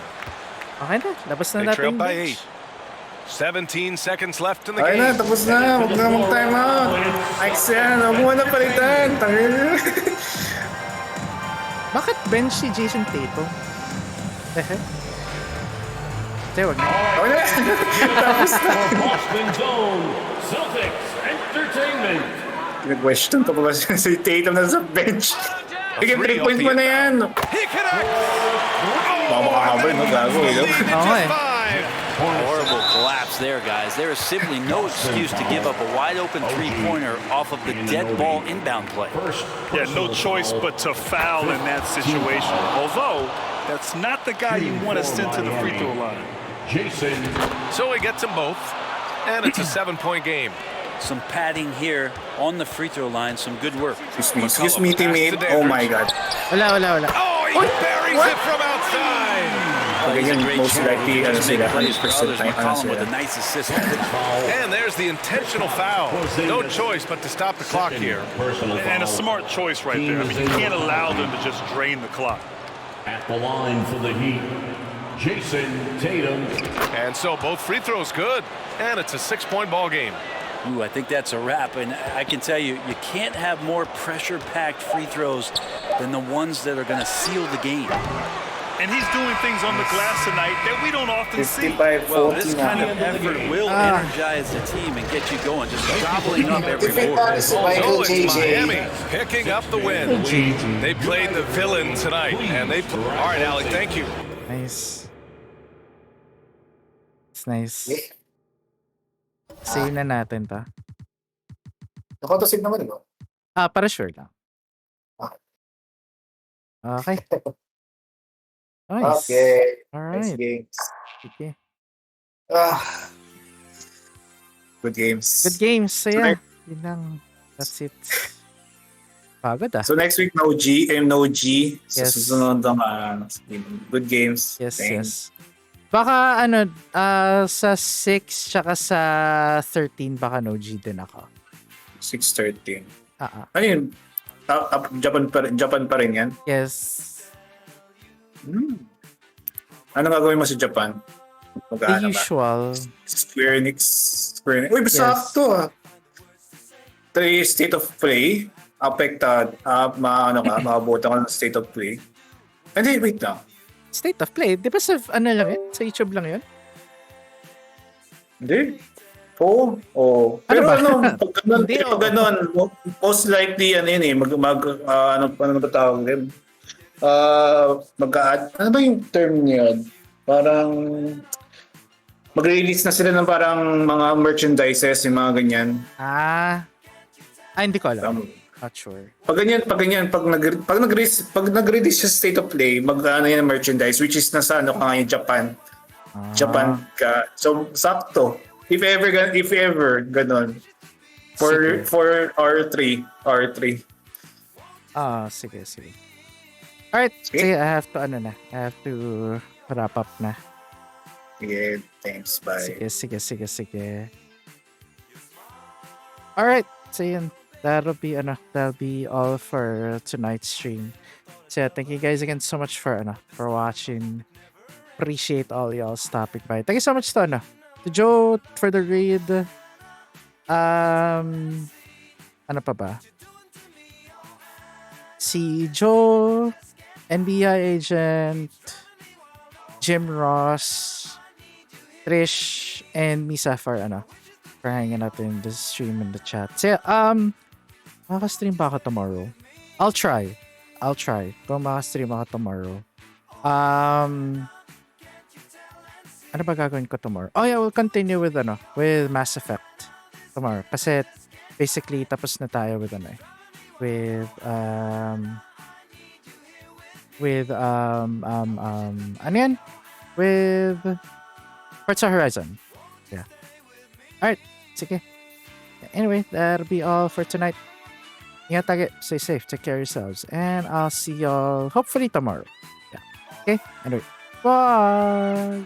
[SPEAKER 2] Okay na, labas na
[SPEAKER 10] They
[SPEAKER 2] natin
[SPEAKER 10] trail
[SPEAKER 2] yung
[SPEAKER 10] by
[SPEAKER 2] bench.
[SPEAKER 10] 8. 17 seconds left in the
[SPEAKER 1] Ay na,
[SPEAKER 10] game.
[SPEAKER 1] tapos na. Huwag na mag-time out. Ike's yan. Huwag mo na palitan. Tangin.
[SPEAKER 2] Bakit bench si Jason Tatum? Sige, wag na.
[SPEAKER 1] Okay na. Tapos na.
[SPEAKER 12] Boston Zone, Celtics Entertainment.
[SPEAKER 1] Nag-question to pa ba si Tatum na sa bench? Sige, 3 points mo na yan.
[SPEAKER 10] He connects.
[SPEAKER 1] Baka makakabar, no? Gago, eh.
[SPEAKER 2] Oo eh.
[SPEAKER 14] Horrible collapse there, guys. There is simply no excuse to give up a wide-open three-pointer off of the dead ball inbound play.
[SPEAKER 11] Yeah, no choice but to foul in that situation. Although, that's not the guy you want to send to the free throw line.
[SPEAKER 12] Jason.
[SPEAKER 10] So he gets them both, and it's a 7-point game.
[SPEAKER 14] Some padding here on the free throw line. Some good work.
[SPEAKER 1] Excuse me, teammate. Oh my God.
[SPEAKER 2] Wala.
[SPEAKER 10] Oh, he buries it from outside.
[SPEAKER 1] Ganyan, most likely, ano sila, 100% time, ano sila.
[SPEAKER 14] With a nice assist.
[SPEAKER 10] And there's the intentional foul. No choice but to stop the clock here.
[SPEAKER 11] And a smart choice right there. I mean, you can't allow them to just drain the clock.
[SPEAKER 12] At the line for the Heat, Jason Tatum.
[SPEAKER 10] And so both free throws good. And it's a 6-point ball game.
[SPEAKER 14] Ooh, I think that's a wrap. And I can tell you, you can't have more pressure-packed free throws than the ones that are going to seal the game.
[SPEAKER 11] And he's doing things on the glass tonight that we don't often see.
[SPEAKER 1] 55-40
[SPEAKER 14] Well, this kind of effort will energize the team and get you going, just gobbling up every board.
[SPEAKER 10] So it's Miami picking up the win. They played the villain tonight, and they. All right, Alec, thank you.
[SPEAKER 2] Nice. It's nice. Save na natin ta.
[SPEAKER 1] Nakotosig naman, no?
[SPEAKER 2] Para sure lang. Okay. Nice.
[SPEAKER 1] Okay.
[SPEAKER 2] Alright.
[SPEAKER 1] Nice games.
[SPEAKER 2] Okay.
[SPEAKER 1] Good games.
[SPEAKER 2] Good games. So yeah, yun lang. That's it. Pagod ah.
[SPEAKER 1] So next week, no G. No G.
[SPEAKER 2] Yes.
[SPEAKER 1] So susunod ang good games.
[SPEAKER 2] Yes,
[SPEAKER 1] Thanks.
[SPEAKER 2] yes. Baka sa 6 tsaka sa 13 baka no G din ako.
[SPEAKER 1] 6:13.
[SPEAKER 2] Ah.
[SPEAKER 1] Ano yun? Japan pa rin yan?
[SPEAKER 2] Yes.
[SPEAKER 1] Ano gagawin mo sa Japan?
[SPEAKER 2] The usual.
[SPEAKER 1] Square Enix. Uy, sakto ah. 3 state of play. Affected. Makabuta ka ng state of play. Hindi, wait lang.
[SPEAKER 2] State of play? Di ba sa lang yun? Sa YouTube lang yun?
[SPEAKER 1] Hindi. Oo. Pero pag ganun, most likely, ano ba tawag din? Ano ba yung term niya? Parang mag-release na sila ng parang mga merchandises, yung mga ganyan.
[SPEAKER 2] Hindi ko alam. Not sure.
[SPEAKER 1] Pag nag-release sa State of Play, yan ang merchandise, which is nasa Japan. Japan ka. So, sakto. If ever, ganun. For R3.
[SPEAKER 2] Sige. Alright, sige, I have to wrap up na.
[SPEAKER 1] Sige, thanks, bye.
[SPEAKER 2] Sige. Alright, so yun. That'll be all for tonight's stream. So thank you guys again so much for watching. Appreciate all y'all stopping by. Thank you so much to Joe for the read. Ano pa ba? Si Joe, NBI agent, Jim Ross, Trish, and Misa for hanging out in the stream in the chat. So makaka-stream ba ako tomorrow? I'll try. Kung makaka-stream ako tomorrow. Ano ba gagawin ko tomorrow? Oh yeah, we'll continue with Mass Effect tomorrow. Kasi basically tapos na tayo with with Forza Horizon. Yeah. Alright, sige. Anyway, that'll be all for tonight. Ingat tayo, stay safe, take care of yourselves, and I'll see y'all hopefully tomorrow. Yeah. Okay? Anyway, bye!